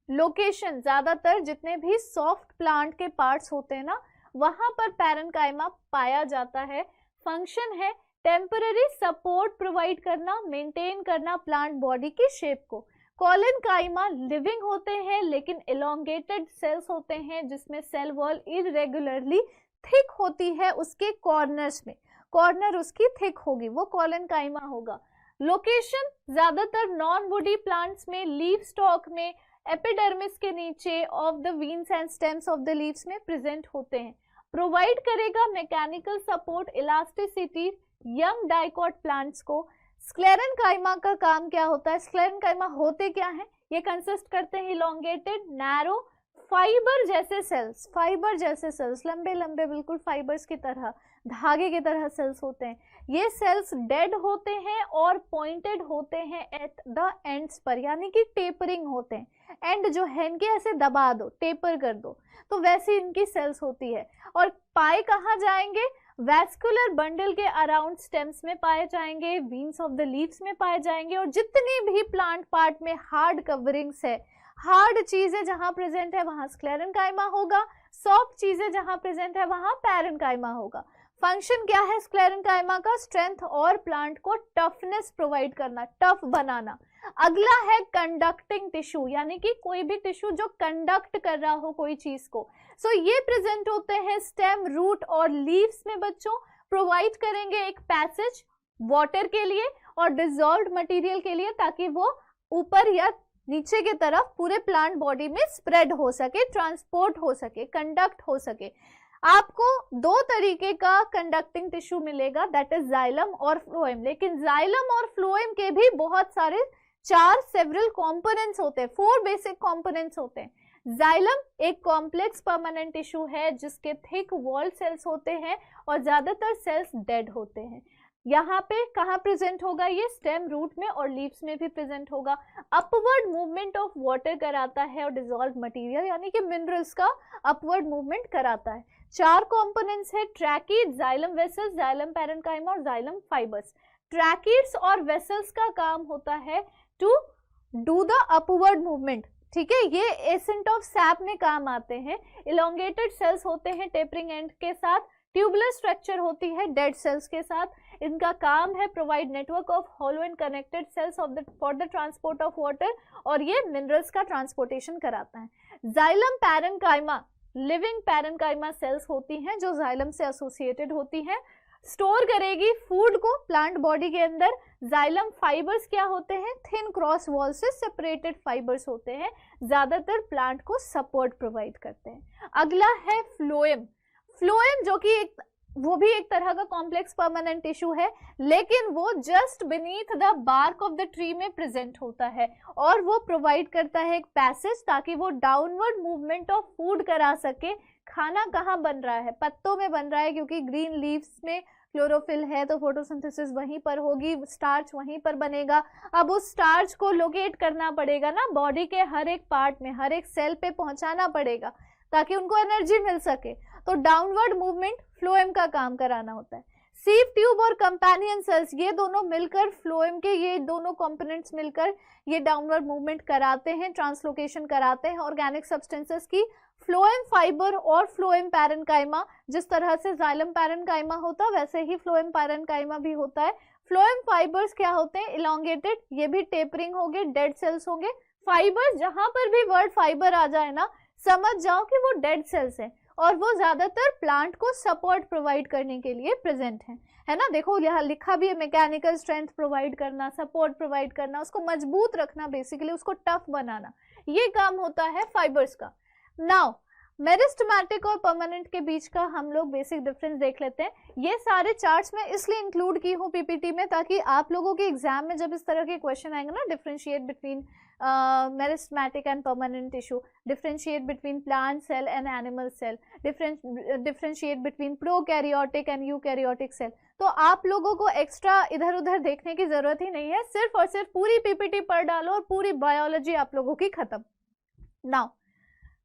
Speaker 1: लोकेशन ज्यादातर जितने भी सॉफ्ट प्लांट के पार्ट्स होते हैं ना, वहां पर पैरेन्काइमा पाया जाता है। फंक्शन है टेम्पररी सपोर्ट प्रोवाइड करना, मेंटेन करना प्लांट बॉडी की शेप को। कोलेनकाइमा लिविंग होते हैं लेकिन एलोंगेटेड सेल्स होते हैं जिसमें सेल वॉल इरेगुलरली थिक होती है उसके कॉर्नर्स में, कॉर्नर उसकी थिक होगी, वो कोलेनकाइमा होगा। लोकेशन ज्यादातर नॉन वुडी प्लांट्स में, लीफ स्टॉक में, एपिडर्मिस के नीचे, of the veins and stems of the leaves में प्रेजेंट होते हैं। प्रोवाइड करेगा mechanical support, elasticity young dicot plants को। स्क्लेरेन्काइमा का काम क्या होता है? स्क्लेरेन्काइमा होते क्या है? ये कंसिस्ट करते हैं इलोंगेटेड नैरो फाइबर जैसे सेल्स, फाइबर जैसे सेल्स, लंबे लंबे बिल्कुल फाइबर्स की तरह, धागे की तरह सेल्स होते हैं। ये सेल्स डेड होते हैं और पॉइंटेड होते हैं एट द एंड्स पर, यानी कि टेपरिंग होते हैं। एंड जो है इनके ऐसे दबा दो, टेपर कर दो, तो वैसी इनकी सेल्स होती है। और पाए कहाँ जाएंगे? वैस्कुलर बंडल के अराउंड स्टेम्स में पाए जाएंगे, वीन्स ऑफ द लीव्स में पाए जाएंगे। और जितनी भी प्लांट पार्ट में हार्ड कवरिंग्स है, हार्ड चीजें जहां प्रेजेंट है वहां स्क्लेरेन्काइमा होगा, सॉफ्ट चीजें जहां प्रेजेंट है वहां पैरेन्काइमा होगा। फंक्शन क्या है स्क्लेरेन्काइमा का? स्ट्रेंथ और प्लांट को टफनेस प्रोवाइड करना, टफ बनाना। अगला है कंडक्टिंग टिश्यू, यानी कि कोई भी टिश्यू जो कंडक्ट कर रहा हो कोई चीज को। सो ये प्रेजेंट होते हैं स्टेम, रूट और लीव्स में बच्चों। प्रोवाइड करेंगे एक पैसेज वाटर के लिए और डिसॉल्व्ड मटेरियल के लिए, ताकि वो ऊपर या नीचे की तरफ पूरे प्लांट बॉडी में स्प्रेड हो सके, ट्रांसपोर्ट हो सके, कंडक्ट हो सके। आपको दो तरीके का कंडक्टिंग टिश्यू मिलेगा, दैट इज जाइलम और फ्लोएम। लेकिन जाइलम और फ्लोएम के भी बहुत सारे सेवरल कंपोनेंट्स होते हैं, 4 बेसिक कंपोनेंट्स होते हैं। जाइलम एक कॉम्प्लेक्स परमानेंट टिश्यू है जिसके थिक वॉल सेल्स होते हैं और ज्यादातर सेल्स डेड होते हैं। यहाँ पे कहाँ प्रेजेंट होगा? ये स्टेम, रूट में और लीव्स में भी प्रेजेंट होगा। अपवर्ड मूवमेंट ऑफ वाटर कराता है और डिसॉल्व्ड मटेरियल यानी कि मिनरल्स का अपवर्ड मूवमेंट कराता है। 4 कंपोनेंट्स है, tracheid, xylem vessels, xylem parenchyma और जाइलम फाइबर्स। ट्रैकीड्स और वेसल्स का काम होता है to do the upward movement, ठीक है, ये एसेंट ऑफ सैप में काम आते हैं। इलोंगेटेड सेल्स होते हैं टेपरिंग एंड के साथ, ट्यूबुलर स्ट्रक्चर होती है डेड सेल्स के साथ। इनका काम है provide network of hollow and connected cells for the transport of water, और ये मिनरल्स का ट्रांसपोर्टेशन कराता है। Xylem parenchyma living parenchyma cells होती हैं जो जाइलम से एसोसिएटेड होती हैं, स्टोर करेगी फूड को प्लांट बॉडी के अंदर। जाइलम फाइबर्स क्या होते हैं? थिन क्रॉस वॉल से सेपरेटेड फाइबर्स होते हैं, ज्यादातर प्लांट को सपोर्ट प्रोवाइड करते हैं। अगला है फ्लोएम। फ्लोएम जो कि वो भी एक तरह का कॉम्प्लेक्स परमानेंट टिश्यू है, लेकिन वो just beneath the bark of the tree में प्रेजेंट होता है और वो प्रोवाइड करता है एक पैसेज ताकि वो डाउनवर्ड मूवमेंट ऑफ फूड करा सके। खाना कहाँ बन रहा है? पत्तों में बन रहा है, क्योंकि ग्रीन लीव्स में क्लोरोफिल है तो फोटोसिंथेसिस वहीं पर होगी, स्टार्च वहीं पर बनेगा। अब उस स्टार्च को लोकेट करना पड़ेगा ना, बॉडी के हर एक पार्ट में, हर एक सेल पे पहुंचाना पड़ेगा ताकि उनको एनर्जी मिल सके। तो डाउनवर्ड मूवमेंट फ्लोएम का काम कराना होता है। सीव ट्यूब और कंपेनियन सेल्स ये दोनों मिलकर, फ्लोएम के ये दोनों कंपोनेंट्स मिलकर ये डाउनवर्ड मूवमेंट कराते हैं, ट्रांसलोकेशन कराते हैं ऑर्गेनिक सब्सटेंसेस की। फ्लोएम फाइबर और फ्लोएम पैरेन्काइमा, जिस तरह से जाइलम पैरेन्काइमा होता वैसे ही फ्लोएम पैरेन्काइमा भी होता है। फ्लोएम फाइबर्स क्या होते हैं? इलोंगेटेड, ये भी टेपरिंग होंगे, डेड सेल्स होंगे। फाइबर्स, जहां पर भी वर्ड फाइबर आ जाए ना, समझ जाओ कि वो डेड सेल्स हैं और वो ज्यादातर प्लांट को सपोर्ट प्रोवाइड करने के लिए प्रेजेंट है ना। देखो यहाँ लिखा भी है, मैकेनिकल स्ट्रेंथ प्रोवाइड करना, सपोर्ट प्रोवाइड करना, उसको मजबूत रखना, बेसिकली उसको टफ बनाना, ये काम होता है फाइबर्स का। नाउ मेरिस्टेमेटिक और परमानेंट के बीच का हम लोग बेसिक डिफरेंस देख लेते हैं। ये सारे चार्ट्स मैं इसलिए इंक्लूड की हूँ पीपीटी में ताकि आप लोगों के एग्जाम में जब इस तरह के क्वेश्चन आएंगे ना, differentiate between meristematic and permanent tissue, differentiate between plant cell and animal cell, differentiate between prokaryotic and eukaryotic cell, तो आप लोगों को एक्स्ट्रा इधर उधर देखने की जरूरत ही नहीं है, सिर्फ और सिर्फ पूरी पीपीटी पढ़ डालो और पूरी बायोलॉजी आप लोगों की खत्म। नाउ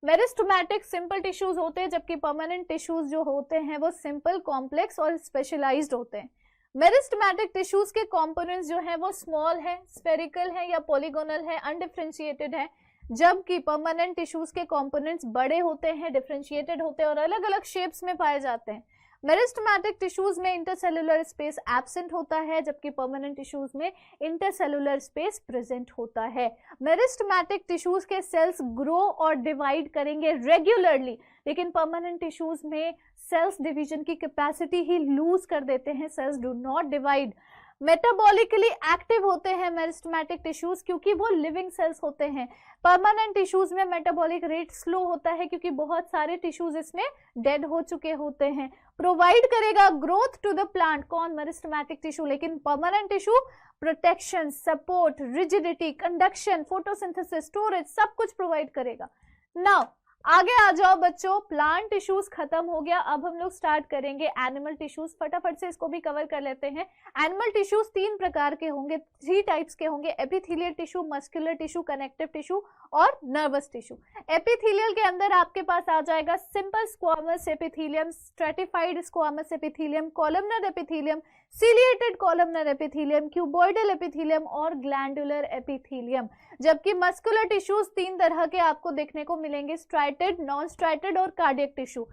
Speaker 1: मेरिस्टेमेटिक सिंपल टिश्यूज होते हैं, जबकि परमानेंट टिश्यूज जो होते हैं वो सिंपल, कॉम्प्लेक्स और स्पेशलाइज्ड होते हैं। मेरिस्टेमेटिक टिश्यूज के कंपोनेंट्स जो है वो स्मॉल है, स्फेरिकल है या पॉलीगोनल है, अनडिफरेंशिएटेड है, जबकि परमानेंट टिश्यूज के कंपोनेंट्स बड़े होते हैं, डिफरेंशिएटेड होते हैं और अलग अलग शेप्स में पाए जाते हैं। मेरिस्टेमेटिक टिश्यूज में इंटरसेलुलर स्पेस एब्सेंट होता है, जबकि परमानेंट टिश्यूज में इंटरसेलुलर स्पेस प्रेजेंट होता है। मेरिस्टेमेटिक टिश्यूज के सेल्स ग्रो और डिवाइड करेंगे रेगुलरली, लेकिन परमानेंट टिश्यूज में सेल्स डिवीजन की कैपेसिटी ही लूज कर देते हैं, sales do not divide. Metabolically active होते हैं मेरिस्टेमेटिक टिश्यूज क्योंकि वो लिविंग सेल्स होते हैं। परमानेंट टिश्यूज में मेटाबॉलिक रेट स्लो होता है क्योंकि बहुत सारे टिश्यूज इसमें डेड हो चुके होते हैं। प्रोवाइड करेगा ग्रोथ टू द प्लांट कौन? मेरिस्टेमेटिक टिश्यू, लेकिन permanent tissue protection, support, rigidity, conduction, photosynthesis, storage सब कुछ प्रोवाइड करेगा। नाउ आगे आ जाओ बच्चों, प्लांट टिश्यूज खत्म हो गया, अब हम लोग स्टार्ट करेंगे एनिमल टिश्यूज। फटाफट से इसको भी कवर कर लेते हैं। एनिमल टिश्यूज 3 प्रकार के होंगे, 3 टाइप्स के होंगे, epithelial tissue, muscular tissue, connective tissue और नर्वस टिश्यू। एपिथेलियल के अंदर आपके पास आ जाएगा simple squamous epithelium, stratified squamous epithelium, columnar epithelium, ciliated columnar epithelium, cuboidal epithelium और ग्लैंडुलर एपिथेलियम। जबकि मस्कुलर टिश्यूज 3 तरह के आपको देखने को मिलेंगे, स्ट्राइटेड, नॉन स्ट्राइटेड और कार्डियक टिश्यू।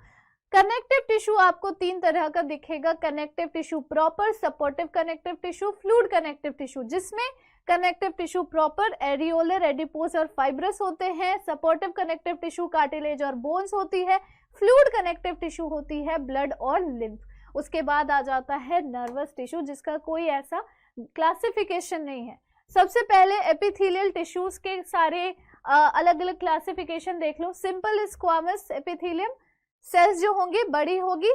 Speaker 1: कनेक्टिव टिश्यू आपको 3 तरह का दिखेगा, connective tissue proper, supportive connective tissue, fluid connective tissue, जिसमें connective tissue proper areolar, adipose और फाइब्रस होते हैं, सपोर्टिव कनेक्टिव टिश्यू कार्टिलेज और बोन्स होती है, फ्लूइड कनेक्टिव टिश्यू होती है ब्लड और लिम्फ। उसके बाद आ जाता है नर्वस टिश्यू, जिसका कोई ऐसा क्लासिफिकेशन नहीं है। सबसे पहले एपिथेलियल टिश्यूज के सारे अलग अलग क्लासिफिकेशन देख लो। सिंपल स्क्वामस एपिथेलियम, सेल्स जो होंगी बड़ी होगी,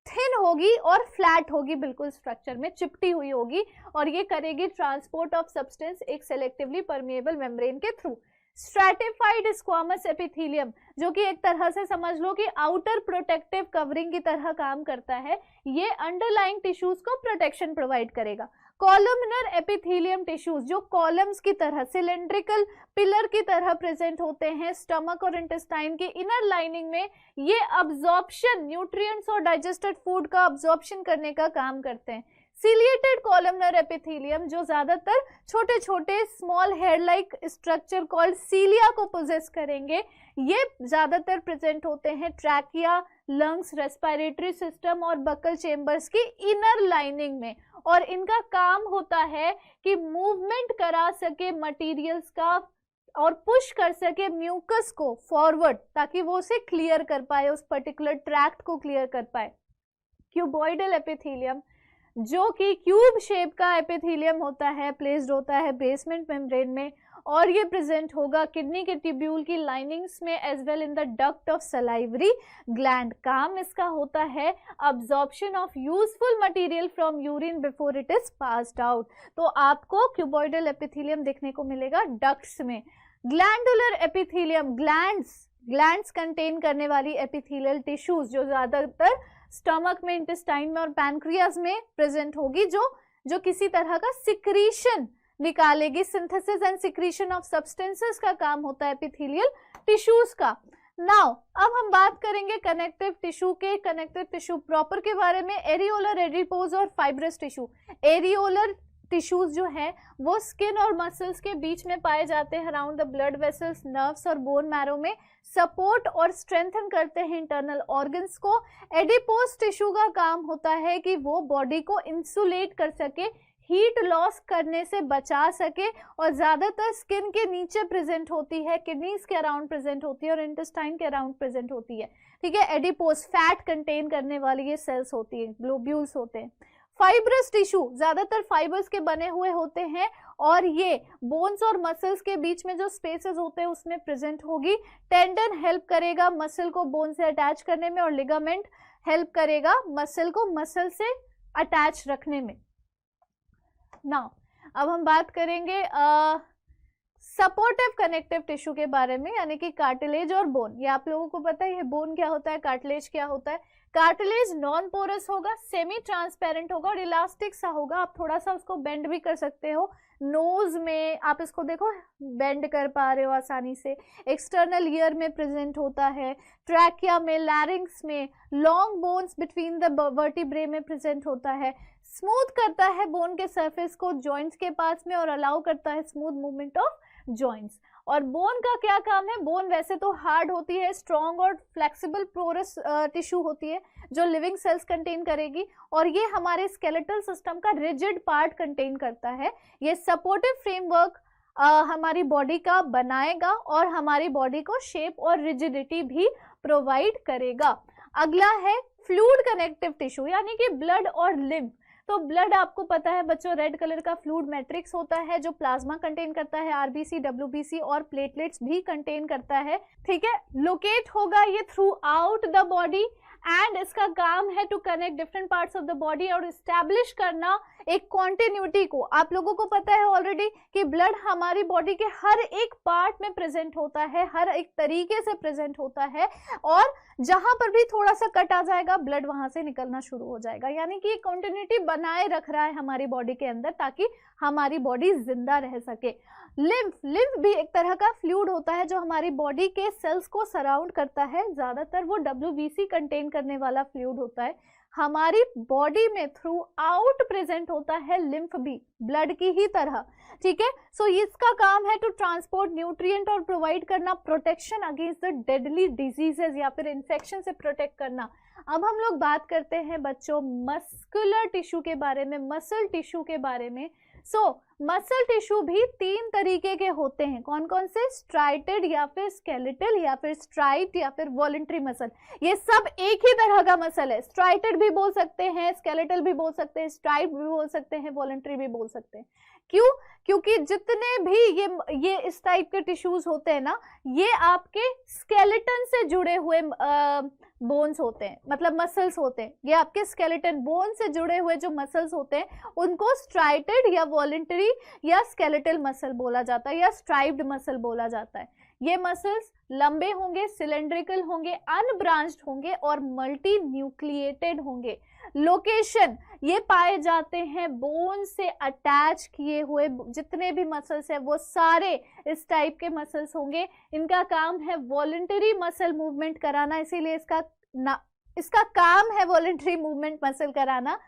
Speaker 1: थिन होगी और फ्लैट होगी, बिल्कुल स्ट्रक्चर में चिपटी हुई होगी और ये करेगी ट्रांसपोर्ट ऑफ सब्सटेंस एक सेलेक्टिवली परमिएबल मेम्ब्रेन के थ्रू। स्ट्रैटिफाइड स्क्वामस एपिथेलियम, जो कि एक तरह से समझ लो कि आउटर प्रोटेक्टिव कवरिंग की तरह काम करता है, ये अंडरलाइंग टिश्यूज को प्रोटेक्शन प्रोवाइड करेगा। कॉलमनर एपिथेलियम टिश्यूज जो कॉलम्स की तरह, सिलेंड्रिकल पिलर की तरह प्रेजेंट होते हैं स्टमक और इंटेस्टाइन की इनर लाइनिंग में, ये अब्जॉर्प्शन, न्यूट्रिएंट्स और डाइजेस्टेड फूड का अब्जॉर्प्शन करने का काम करते हैं। सिलिएटेड कॉलमनर एपिथेलियम जो ज्यादातर छोटे छोटे small hair like structure called cilia को पोजेस करेंगे, ये ज्यादातर प्रेजेंट होते हैं ट्रैकिया, लंग्स, रेस्पिरेटरी सिस्टम और बकल चेम्बर्स की इनर लाइनिंग में, और इनका काम होता है कि मूवमेंट करा सके मटेरियल्स का और पुश कर सके म्यूकस को फॉरवर्ड, ताकि वो उसे क्लियर कर पाए, उस पर्टिकुलर ट्रैक्ट को क्लियर कर पाए। क्यूबॉइडल एपिथेलियम जो कि क्यूब शेप का एपिथेलियम होता है, प्लेस्ड होता है बेसमेंट मेम्ब्रेन में, और ये प्रेजेंट होगा किडनी के ट्यूब्यूल की लाइनिंग्स में as well in the duct of salivary gland. काम इसका होता है absorption of useful material from urine before it is passed out. तो आपको क्यूबॉइडल एपिथेलियम देखने को मिलेगा डक्ट्स में। ग्लैंडुलर एपिथेलियम, ग्लैंड्स कंटेन करने वाली एपिथेलियल टिश्यूज जो ज्यादातर स्टमक में, इंटेस्टाइन में और पैनक्रियाज में प्रेजेंट होगी, जो किसी तरह का सिक्रीशन निकालेगी। Synthesis and secretion of substances का काम होता है एपिथेलियल टिश्यूज का। नाउ अब हम बात करेंगे कनेक्टिव टिश्यू के, कनेक्टिव टिश्यू प्रॉपर के बारे में। एरियोलर, एडिपोज और फाइब्रस टिश्यू। एरियोलर टिश्यूज जो है वो स्किन और मसल्स के बीच में पाए जाते हैं, around the blood vessels, nerves और बोन मैरो में, सपोर्ट और स्ट्रेंथन करते हैं इंटरनल ऑर्गन्स को। एडिपोज टिश्यू का काम होता है कि वो बॉडी को इंसुलेट कर सके, हीट लॉस करने से बचा सके, और ज्यादातर स्किन के नीचे प्रेजेंट होती है, किडनीज के अराउंड प्रेजेंट होती है और इंटेस्टाइन के अराउंड प्रेजेंट होती है। ठीक है, एडिपोज फैट कंटेन करने वाली ये सेल्स होती है, ग्लोब्यूल्स होते हैं। फाइब्रस टिश्यू ज्यादातर फाइबर्स के बने हुए होते हैं और ये बोन्स और मसल्स के बीच में जो स्पेसेस होते हैं उसमें प्रेजेंट होगी। टेंडन हेल्प करेगा मसल को बोन से अटैच करने में और लिगामेंट हेल्प करेगा मसल को मसल से अटैच रखने में। नाउ अब हम बात करेंगे सपोर्टिव कनेक्टिव टिश्यू के बारे में, यानी कि कार्टिलेज और बोन। ये आप लोगों को पता है, ये बोन क्या होता है, कार्टिलेज क्या होता है। कार्टिलेज नॉन पोरस होगा, सेमी ट्रांसपेरेंट होगा और इलास्टिक सा होगा। आप थोड़ा सा उसको बेंड भी कर सकते हो। नोज में आप इसको देखो बेंड कर पा रहे हो आसानी से। एक्सटर्नल ईयर में प्रेजेंट होता है, ट्रैकिया में, लैरिंग्स में, long bones between the vertebrae में प्रेजेंट होता है। स्मूथ करता है बोन के सरफेस को जॉइंट्स के पास में और अलाउ करता है स्मूथ मूवमेंट ऑफ जॉइंट्स। और बोन का क्या काम है, बोन वैसे तो हार्ड होती है, स्ट्रॉन्ग और फ्लेक्सिबल पोरस टिश्यू होती है जो लिविंग सेल्स कंटेन करेगी और ये हमारे स्केलेटल सिस्टम का रिजिड पार्ट कंटेन करता है। ये सपोर्टिव फ्रेमवर्क हमारी बॉडी का बनाएगा और हमारी बॉडी को शेप और रिजिडिटी भी प्रोवाइड करेगा। अगला है फ्लूइड कनेक्टिव टिश्यू, यानी कि ब्लड और लिम्फ। तो ब्लड आपको पता है बच्चों, रेड कलर का फ्लूइड मैट्रिक्स होता है जो प्लाज्मा कंटेन करता है, आरबीसी, डब्ल्यूबीसी और प्लेटलेट्स भी कंटेन करता है। ठीक है, लोकेट होगा ये throughout the body and इसका काम है to connect different parts of the body और इस्टेब्लिश करना एक कॉन्टिन्यूटी को। आप लोगों को पता है ऑलरेडी कि ब्लड हमारी बॉडी के हर एक पार्ट में प्रेजेंट होता है, हर एक तरीके से प्रेजेंट होता है और जहां पर भी थोड़ा सा कट आ जाएगा ब्लड वहां से निकलना शुरू हो जाएगा, यानी कि कॉन्टिन्यूटी बनाए रख रहा है हमारी बॉडी के अंदर ताकि हमारी बॉडी जिंदा रह सके। लिम्फ भी एक तरह का फ्लूइड होता है जो हमारी बॉडी के सेल्स को सराउंड करता है। ज्यादातर वो डब्ल्यूबीसी कंटेन करने वाला फ्लूइड होता है। हमारी बॉडी में थ्रू आउट प्रेजेंट होता है लिम्फ भी, ब्लड की ही तरह। ठीक है, सो इसका काम है टू ट्रांसपोर्ट न्यूट्रिएंट और प्रोवाइड करना protection against the deadly diseases या फिर इन्फेक्शन से प्रोटेक्ट करना। अब हम लोग बात करते हैं बच्चों मस्कुलर टिश्यू के बारे में, मसल टिश्यू के बारे में। मसल टिश्यू भी 3 तरीके के होते हैं। कौन कौन से? स्ट्राइटेड या फिर स्केलेटल या फिर स्ट्राइप्ड या फिर वॉलंटरी मसल। ये सब एक ही तरह का मसल है। स्ट्राइटेड भी बोल सकते हैं, स्केलेटल भी बोल सकते हैं, स्ट्राइप्ड भी बोल सकते हैं, वॉलंटरी भी बोल सकते हैं। क्यों? क्योंकि जितने भी ये इस टाइप के टिश्यूज होते हैं ना, ये आपके स्केलेटन से जुड़े हुए बोन्स होते हैं, मतलब मसल्स होते हैं। ये आपके स्केलेटन बोन से जुड़े हुए जो मसल्स होते हैं उनको स्ट्राइटेड या वॉलंटरी या स्केलेटल मसल बोला जाता है या स्ट्राइप्ड मसल बोला जाता है। ये मसल्स लंबे होंगे, सिलेंड्रिकल होंगे, अनब्रांच्ड होंगे और मल्टी न्यूक्लिएटेड होंगे। लोकेशन ये पाए जाते हैं बोन से अटैच किए हुए जितने भी मसल्स हैं वो सारे इस टाइप के मसल्स होंगे। इनका काम है वॉलंटरी मसल मूवमेंट कराना, इसीलिए इसका काम है वॉलंटरी मूवमेंट मसल कराना।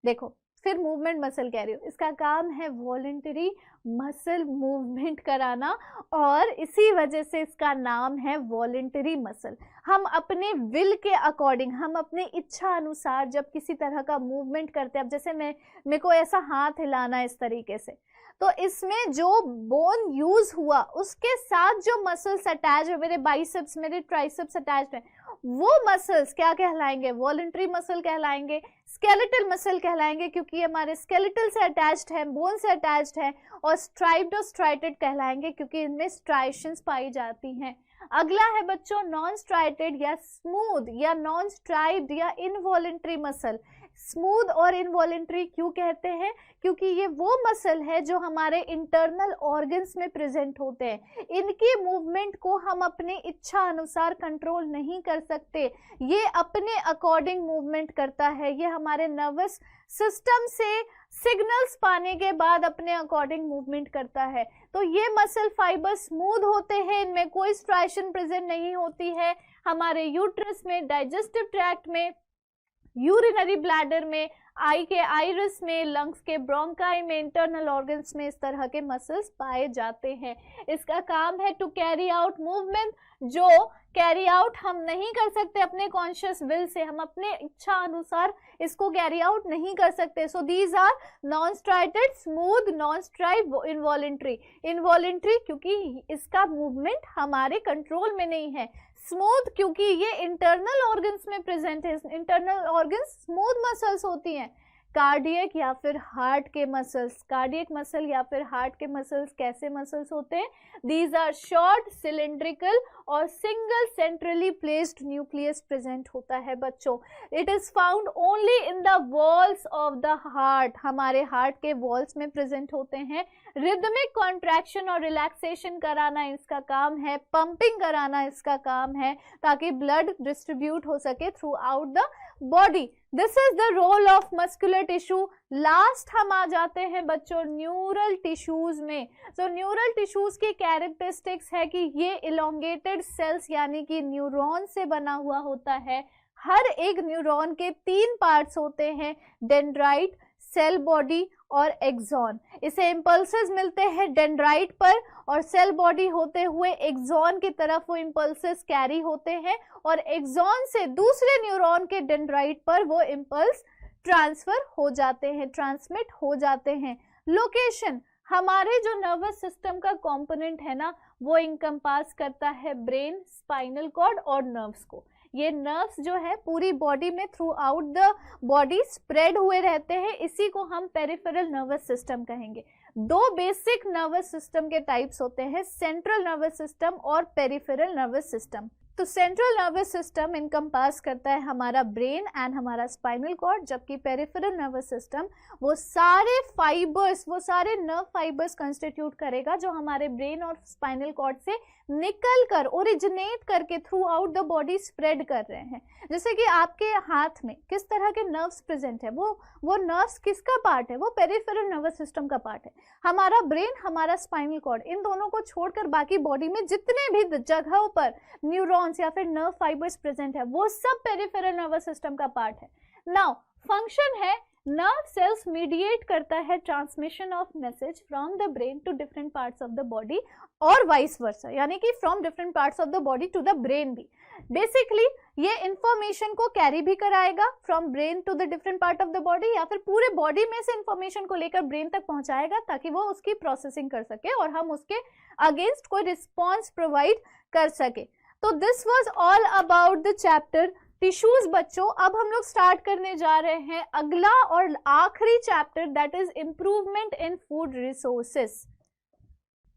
Speaker 1: देखो फिर मूवमेंट मसल कह रही हूँ, इसका काम है वॉलंटरी मसल मूवमेंट कराना और इसी वजह से इसका नाम है वॉलंटरी मसल। हम अपने विल के अकॉर्डिंग, हम अपने इच्छा अनुसार जब किसी तरह का मूवमेंट करते हैं, अब जैसे मेरे को ऐसा हाथ हिलाना है इस तरीके से, तो इसमें जो बोन यूज हुआ उसके साथ जो मसल्स अटैच है, मेरे बाइसेप्स, मेरे ट्राइसेप्स अटैच है, वो मसल्स क्या कहलाएंगे? वॉलंटरी मसल कहलाएंगे, स्केलेटल मसल कहलाएंगे क्योंकि ये हमारे स्केलेटल से अटैच्ड है, बोन से अटैच्ड है। और स्ट्राइप्ड और स्ट्राइटेड कहलाएंगे क्योंकि इनमें स्ट्राइशंस पाई जाती हैं। अगला है बच्चों नॉन स्ट्राइटेड या स्मूथ या नॉन स्ट्राइप्ड या इनवॉलंटरी मसल। स्मूथ और इनवॉलंटरी क्यों कहते हैं? क्योंकि ये वो मसल है जो हमारे इंटरनल ऑर्गन्स में प्रेजेंट होते हैं। इनकी मूवमेंट को हम अपने इच्छा अनुसार कंट्रोल नहीं कर सकते, ये अपने अकॉर्डिंग मूवमेंट करता है। ये हमारे नर्वस सिस्टम से सिग्नल्स पाने के बाद अपने अकॉर्डिंग मूवमेंट करता है। तो ये मसल फाइबर स्मूथ होते हैं, इनमें कोई स्ट्राइशन प्रेजेंट नहीं होती है। हमारे यूट्रस में, डाइजेस्टिव ट्रैक्ट में, यूरिनरी ब्लैडर में, आई के आइरिस में, लंग्स के ब्रोंकाई में, इंटरनल ऑर्गन्स में इस तरह के मसल्स पाए जाते हैं। इसका काम है टू कैरी आउट मूवमेंट, जो कैरी आउट हम नहीं कर सकते अपने कॉन्शियस विल से, हम अपने इच्छा अनुसार इसको कैरी आउट नहीं कर सकते। So these are non striated, smooth, non stripe, involuntary. Involuntary क्योंकि इसका मूवमेंट हमारे कंट्रोल में नहीं है। स्मूथ क्योंकि ये इंटरनल ऑर्गन्स में प्रेजेंट है, इंटरनल ऑर्गन्स स्मूथ मसल्स होती हैं। कार्डियक या फिर हार्ट के मसल्स। कार्डियक मसल या फिर हार्ट के मसल्स कैसे मसल्स होते हैं? दीज आर शॉर्ट, सिलेंड्रिकल और single centrally placed nucleus present होता है बच्चों। It is found only in the walls of the heart, हमारे हार्ट के वॉल्स में प्रेजेंट होते हैं। रिदमिक कॉन्ट्रैक्शन और रिलैक्सेशन कराना इसका काम है, पंपिंग कराना इसका काम है, ताकि ब्लड डिस्ट्रीब्यूट हो सके throughout the body. This is the role of muscular tissue. Last हम आ जाते हैं बच्चों न्यूरल टिश्यूज में। सो न्यूरल टिश्यूज की कैरेक्टरिस्टिक्स है कि ये इलोंगेटेड सेल्स यानी कि न्यूरॉन से बना हुआ होता है। हर एक न्यूरॉन के 3 पार्ट्स होते हैं, डेंड्राइट, सेल बॉडी और एक्सॉन। इसे इंपल्सेस मिलते हैं डेंड्राइट पर और सेल बॉडी होते हुए एक्सॉन की तरफ वो इंपल्सेस कैरी होते हैं और एक्सॉन से दूसरे न्यूरॉन के डेंड्राइट पर वो इंपल्स ट्रांसफर हो जाते हैं, ट्रांसमिट हो जाते हैं। लोकेशन, हमारे जो नर्वस सिस्टम का कंपोनेंट है ना, वो इनकम्पास करता है ब्रेन, स्पाइनल कॉर्ड और नर्व्स को। ये नर्व्स जो है पूरी बॉडी में through out the body spread हुए रहते हैं, इसी को हम पेरिफेरल नर्वस सिस्टम कहेंगे। 2 बेसिक नर्वस सिस्टम के टाइप्स होते हैं, सेंट्रल नर्वस सिस्टम और पेरिफेरल नर्वस सिस्टम। तो सेंट्रल नर्वस सिस्टम इनकम्पास करता है हमारा ब्रेन एंड हमारा स्पाइनल कॉर्ड, जबकि पेरिफेरल नर्वस सिस्टम वो सारे फाइबर्स, वो सारे नर्व फाइबर्स कंस्टिट्यूट करेगा जो हमारे ब्रेन और स्पाइनल कॉर्ड से निकल कर, ओरिजिनेट करके through out the body spread कर रहे हैं। जैसे कि आपके हाथ में किस तरह के नर्व्स प्रेजेंट है, वो नर्व्स किसका पार्ट है? वो पेरिफेरल नर्वस सिस्टम का पार्ट है। हमारा ब्रेन, हमारा स्पाइनल कॉर्ड, इन दोनों को छोड़कर बाकी बॉडी में जितने भी जगहों पर न्यूरॉन्स या फिर नर्व फाइबर्स प्रेजेंट है, वो सब पेरिफेरल नर्वस सिस्टम का पार्ट है। नाउ फंक्शन है, नर्व सेल्स मीडिएट करता है transmission of message from the brain to different parts of the body और वाइस वर्सा, यानी कि from different parts of the body to the brain भी। बेसिकली ये इंफॉर्मेशन को कैरी भी कराएगा from brain to the different part of the body, या फिर पूरे बॉडी में से इंफॉर्मेशन को लेकर ब्रेन तक पहुंचाएगा ताकि वो उसकी प्रोसेसिंग कर सके और हम उसके अगेंस्ट कोई रिस्पॉन्स प्रोवाइड कर सके। तो this was all about the chapter tissues बच्चों। अब हम लोग स्टार्ट करने जा रहे हैं अगला और आखिरी chapter, that is improvement in food resources.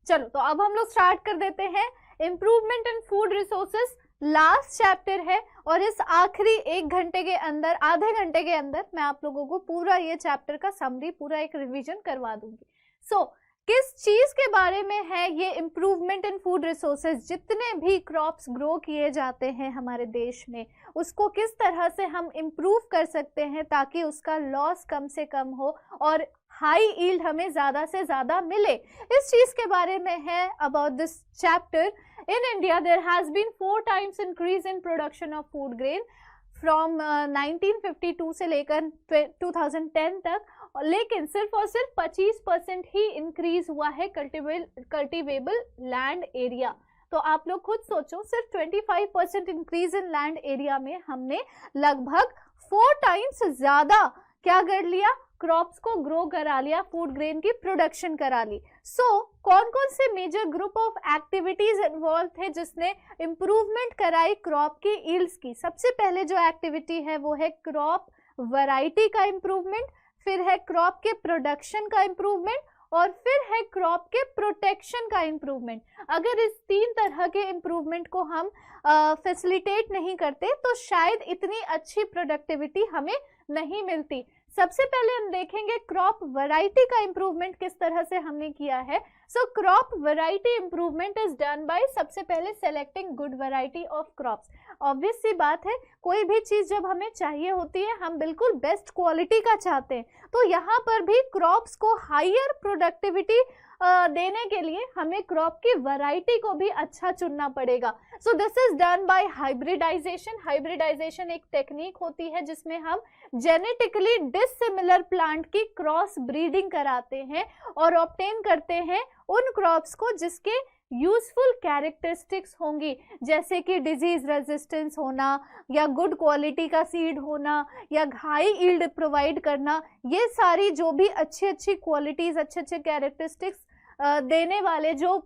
Speaker 1: चलो तो अब हम लोग स्टार्ट कर देते हैं। Improvement in food resources last chapter है और इस आखिरी 1 घंटे के अंदर, आधे घंटे के अंदर मैं आप लोगों को पूरा ये चैप्टर का समरी, पूरा एक रिवीजन करवा दूंगी। सो किस चीज के बारे में है ये इम्प्रूवमेंट इन फूड रिसोर्सेज? जितने भी क्रॉप्स ग्रो किए जाते हैं हमारे देश में, उसको किस तरह से हम इम्प्रूव कर सकते हैं ताकि उसका लॉस कम से कम हो और हाई यील्ड हमें ज्यादा से ज्यादा मिले, इस चीज के बारे में है about this chapter. In India there has been 4 times increase in production of food grain from 1952 से लेकर 2010 तक, लेकिन सिर्फ और सिर्फ 25% ही इंक्रीज हुआ है कल्टिवेबल लैंड एरिया। तो आप लोग खुद सोचो, सिर्फ 25% इंक्रीज इन लैंड एरिया में हमने लगभग 4 times ज्यादा क्या कर लिया? क्रॉप्स को ग्रो करा लिया, फूड ग्रेन की प्रोडक्शन करा ली। सो कौन कौन से major group of activities involve थे जिसने इम्प्रूवमेंट कराई क्रॉप की यील्ड्स की? सबसे पहले जो एक्टिविटी है वो है क्रॉप वैरायटी का इम्प्रूवमेंट, फिर है क्रॉप के प्रोडक्शन का इम्प्रूवमेंट और फिर है क्रॉप के प्रोटेक्शन का इम्प्रूवमेंट। अगर इस 3 तरह के इम्प्रूवमेंट को हम फैसिलिटेट नहीं करते तो शायद इतनी अच्छी प्रोडक्टिविटी हमें नहीं मिलती। सबसे पहले हम देखेंगे क्रॉप वैरायटी का इम्प्रूवमेंट किस तरह से हमने किया है। So crop variety improvement is done by सबसे पहले selecting good variety of crops. Obvious सी बात है, कोई भी चीज जब हमें चाहिए होती है हम बिल्कुल बेस्ट क्वालिटी का चाहते हैं, तो यहाँ पर भी क्रॉप्स को हायर प्रोडक्टिविटी देने के लिए हमें क्रॉप की वैरायटी को भी अच्छा चुनना पड़ेगा। So this is done by hybridisation. Hybridisation एक टेक्निक होती है जिसमें हम जेनेटिकली डिसिमिलर प्लांट की क्रॉस ब्रीडिंग कराते हैं और ऑब्टेन करते हैं उन क्रॉप्स को जिसके यूजफुल कैरेक्टरिस्टिक्स होंगी, जैसे कि डिजीज रेजिस्टेंस होना या गुड क्वालिटी का सीड होना या हाई यील्ड प्रोवाइड करना। ये सारी जो भी अच्छी अच्छी क्वालिटीज, अच्छे अच्छे कैरेक्टरिस्टिक्स देने वाले जो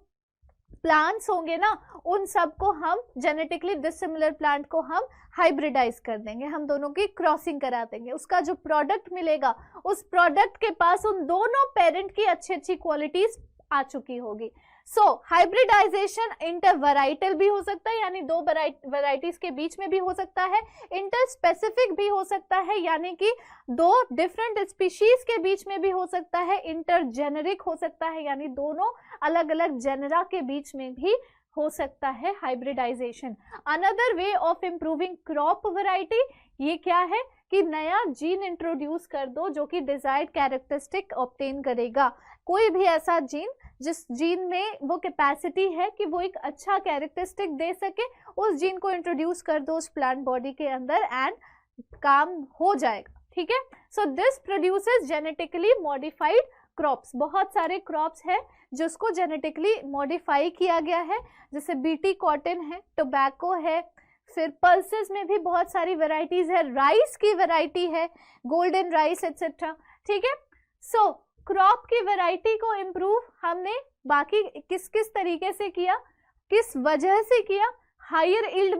Speaker 1: प्लांट्स होंगे ना, उन सबको हम जेनेटिकली डिसिमिलर प्लांट को हम हाइब्रिडाइज कर देंगे, हम दोनों की क्रॉसिंग करा देंगे। उसका जो प्रोडक्ट मिलेगा, उस प्रोडक्ट के पास उन दोनों पेरेंट की अच्छी अच्छी क्वालिटीज आ चुकी होगी। सो हाइब्रिडाइजेशन इंटर वैराइटल भी हो सकता है, यानी दो वैराइटीज के बीच में भी हो सकता है, इंटर स्पेसिफिक भी हो सकता है, यानी कि दो डिफरेंट स्पीशीज के बीच में भी हो सकता है, इंटर जेनेरिक हो सकता है, यानी दोनों अलग अलग जेनरा के बीच में भी हो सकता है hybridisation. Another way of improving crop variety, ये क्या है कि नया जीन इंट्रोड्यूस कर दो जो कि डिजायर्ड कैरेक्टरिस्टिक ऑब्टेन करेगा। कोई भी ऐसा जीन जिस जीन में वो कैपेसिटी है कि वो एक अच्छा कैरेक्टरिस्टिक दे सके, उस जीन को इंट्रोड्यूस कर दो उस प्लांट बॉडी के अंदर एंड काम हो जाएगा, ठीक है। So this produces genetically modified crops. बहुत सारे क्रॉप्स हैं जिसको जेनेटिकली मॉडिफाई किया गया है, जैसे बीटी कॉटन है, टोबैको है, फिर पल्सेस में भी बहुत सारी वैरायटीज है, राइस की वैरायटी है, गोल्डन राइस एक्सेट्रा, ठीक है। सो क्रॉप की वैरायटी को इम्प्रूव हमने बाकी किस किस तरीके से किया, किस वजह से किया, हायर यील्ड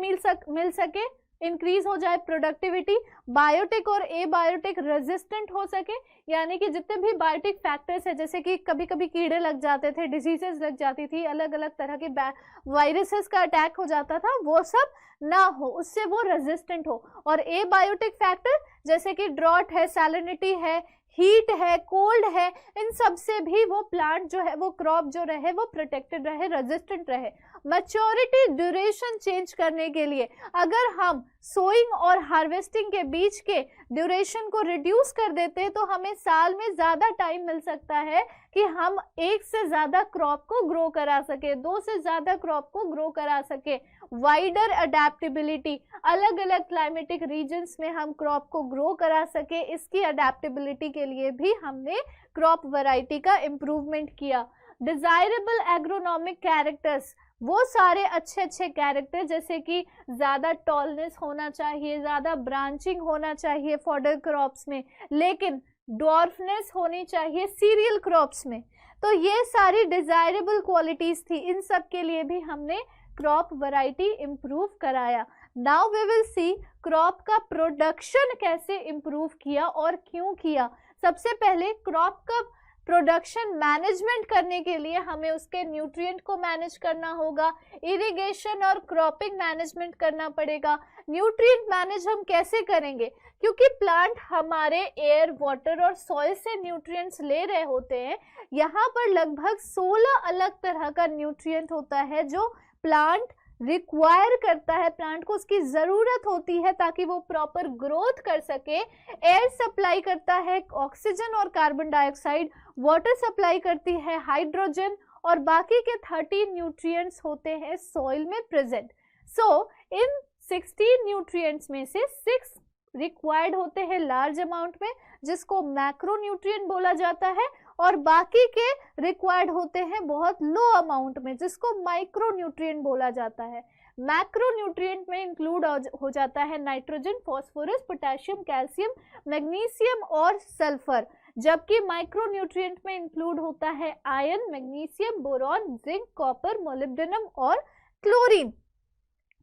Speaker 1: मिल सके, इंक्रीज हो जाए प्रोडक्टिविटी, बायोटिक और एबायोटिक रेजिस्टेंट हो सके, यानी कि जितने भी बायोटिक फैक्टर्स है, जैसे कि कभी कभी कीड़े लग जाते थे, डिजीजेस लग जाती थी, अलग अलग तरह के वायरसेस का अटैक हो जाता था, वो सब ना हो, उससे वो रेजिस्टेंट हो। और एबायोटिक फैक्टर जैसे कि ड्रॉट है, सैलिनिटी है, हीट है, कोल्ड है, इन सब से भी वो प्लांट जो है, वो क्रॉप जो रहे, वो प्रोटेक्टेड रहे, रेजिस्टेंट रहे। मैच्योरिटी ड्यूरेशन चेंज करने के लिए अगर हम सोइंग और हार्वेस्टिंग के बीच के ड्यूरेशन को रिड्यूस कर देते हैं तो हमें साल में ज्यादा टाइम मिल सकता है कि हम एक से ज्यादा क्रॉप को ग्रो करा सके, दो से ज्यादा क्रॉप को ग्रो करा सके। वाइडर अडेप्टेबिलिटी, अलग अलग क्लाइमेटिक रीजन्स में हम क्रॉप को ग्रो करा सके, इसकी अडेप्टेबिलिटी के लिए भी हमने क्रॉप वैरायटी का इम्प्रूवमेंट किया। डिजायरेबल एग्रोनॉमिक कैरेक्टर्स, वो सारे अच्छे अच्छे कैरेक्टर जैसे कि ज्यादा टॉलनेस होना चाहिए, ज्यादा ब्रांचिंग होना चाहिए फॉडर क्रॉप्स में, लेकिन डॉर्फनेस होनी चाहिए सीरियल क्रॉप्स में, तो ये सारी डिजायरेबल क्वालिटीज थी। इन सब के लिए भी हमने क्रॉप वैरायटी इंप्रूव कराया। Now we will see crop का प्रोडक्शन कैसे इंप्रूव किया और क्यों किया। सबसे पहले क्रॉप का प्रोडक्शन मैनेजमेंट करने के लिए हमें उसके न्यूट्रिएंट को मैनेज करना होगा, इरिगेशन और क्रॉपिंग मैनेजमेंट करना पड़ेगा। न्यूट्रिएंट मैनेज हम कैसे करेंगे, क्योंकि प्लांट हमारे एयर, वाटर और सॉइल से न्यूट्रिएंट्स ले रहे होते हैं। यहाँ पर लगभग 16 अलग तरह का न्यूट्रिएंट होता है जो प्लांट रिक्वायर करता है, प्लांट को उसकी जरूरत होती है ताकि वो प्रॉपर ग्रोथ कर सके। एयर सप्लाई करता है ऑक्सीजन और कार्बन डाइऑक्साइड, वाटर सप्लाई करती है हाइड्रोजन, और बाकी के 13 न्यूट्रिएंट्स होते हैं सॉइल में प्रेजेंट। सो इन 16 न्यूट्रिएंट्स में से 6 रिक्वायर्ड होते हैं लार्ज अमाउंट में, जिसको मैक्रो न्यूट्रिएंट बोला जाता है, और बाकी के रिक्वायर्ड होते हैं बहुत लो अमाउंट में, जिसको माइक्रो न्यूट्रिएंट बोला जाता है। मैक्रो न्यूट्रिएंट में इंक्लूड हो जाता है nitrogen, phosphorus, potassium, calcium, magnesium और सल्फर, जबकि माइक्रो न्यूट्रिएंट में इंक्लूड होता है iron, magnesium, boron, zinc, copper, molybdenum और क्लोरीन,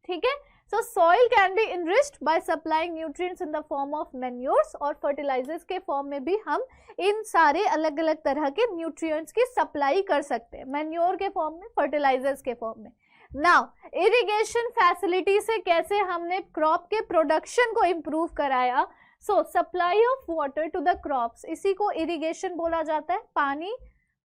Speaker 1: ठीक है। So soil can be enriched by supplying nutrients in the form of manures, और fertilizers के फॉर्म में भी हम इन सारे अलग अलग तरह के न्यूट्रिएंट्स की सप्लाई कर सकते हैं, मैन्योर के फॉर्म में, फर्टिलाइजर्स के फॉर्म में। नाउ इरिगेशन फैसिलिटी से कैसे हमने क्रॉप के प्रोडक्शन को इम्प्रूव कराया। So supply of water to the crops, इसी को इरिगेशन बोला जाता है,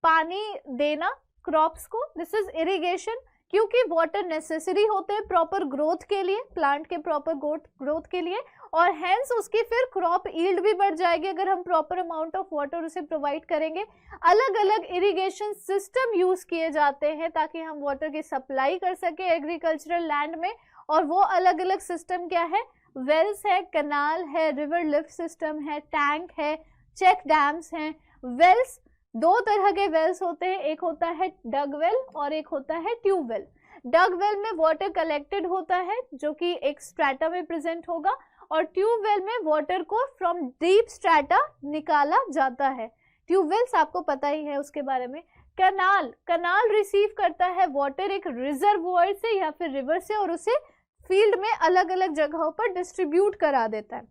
Speaker 1: पानी देना क्रॉप्स को, दिस इज इरिगेशन। क्योंकि वाटर नेसेसरी होते हैं प्रॉपर ग्रोथ के लिए, प्लांट के प्रॉपर ग्रोथ के लिए, और हेंस उसकी फिर क्रॉप यील्ड भी बढ़ जाएगी अगर हम प्रॉपर अमाउंट ऑफ वाटर उसे प्रोवाइड करेंगे। अलग अलग इरिगेशन सिस्टम यूज किए जाते हैं ताकि हम वाटर की सप्लाई कर सके एग्रीकल्चरल लैंड में, और वो अलग अलग सिस्टम क्या है, वेल्स है, कनाल है, रिवर लिफ्ट सिस्टम है, टैंक है, चेक डैम्स हैं। वेल्स, दो तरह के वेल्स होते हैं, एक होता है डग वेल और एक होता है ट्यूब वेल। डग वेल में वाटर कलेक्टेड होता है जो कि एक स्ट्रैटा में प्रेजेंट होगा, और ट्यूब वेल में वाटर को फ्रॉम डीप स्ट्रैटा निकाला जाता है। ट्यूब वेल्स आपको पता ही है उसके बारे में। कनाल, कनाल रिसीव करता है वाटर एक रिजर्वोयर से या फिर रिवर से और उसे फील्ड में अलग अलग जगहों पर डिस्ट्रीब्यूट करा देता है।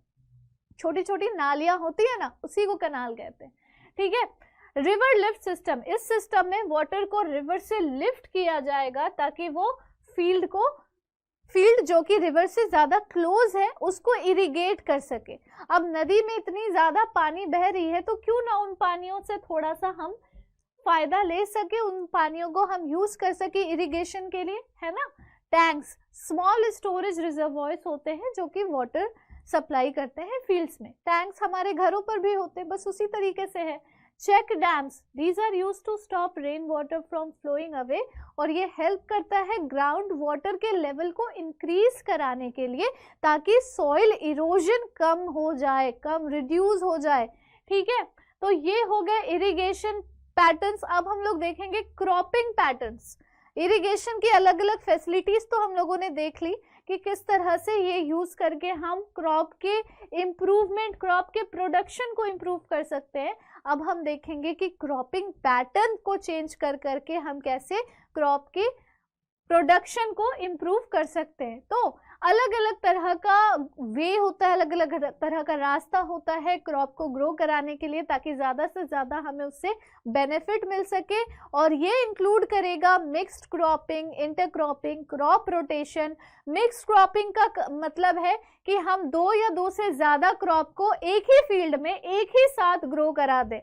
Speaker 1: छोटी छोटी नालियां होती है ना, उसी को कनाल कहते हैं, ठीक है। रिवर लिफ्ट सिस्टम, इस सिस्टम में वाटर को रिवर से लिफ्ट किया जाएगा ताकि वो फील्ड जो कि रिवर से ज्यादा क्लोज है उसको इरिगेट कर सके। अब नदी में इतनी ज्यादा पानी बह रही है तो क्यों ना उन पानियों से थोड़ा सा हम फायदा ले सके, उन पानियों को हम यूज कर सके इरिगेशन के लिए, है ना। टैंक्स स्मॉल स्टोरेज रिजर्वॉयर्स होते हैं जो कि वाटर सप्लाई करते हैं फील्ड्स में। टैंक्स हमारे घरों पर भी होते हैं, बस उसी तरीके से है। Check dams, these are used to stop rain water from flowing away, और ये हेल्प करता है ग्राउंड वाटर के लेवल को इंक्रीज कराने के लिए ताकि सॉइल इरोजन कम हो जाए, कम रिड्यूस हो जाए, ठीक है। तो ये हो गए इरिगेशन पैटर्न्स। अब हम लोग देखेंगे क्रॉपिंग पैटर्न्स। इरिगेशन की अलग अलग फैसिलिटीज तो हम लोगों ने देख ली कि किस तरह से ये यूज करके हम क्रॉप के इम्प्रूवमेंट, क्रॉप के प्रोडक्शन को इम्प्रूव कर सकते हैं। अब हम देखेंगे कि क्रॉपिंग पैटर्न को चेंज कर करके हम कैसे क्रॉप के प्रोडक्शन को इम्प्रूव कर सकते हैं। तो अलग अलग तरह का वे होता है, अलग अलग तरह का रास्ता होता है क्रॉप को ग्रो कराने के लिए ताकि ज़्यादा से ज़्यादा हमें उससे बेनिफिट मिल सके। और ये इंक्लूड करेगा mixed cropping, intercropping, crop rotation. Mixed cropping का मतलब है कि हम 2 या 2 से ज़्यादा क्रॉप को एक ही फील्ड में एक ही साथ ग्रो करा दें।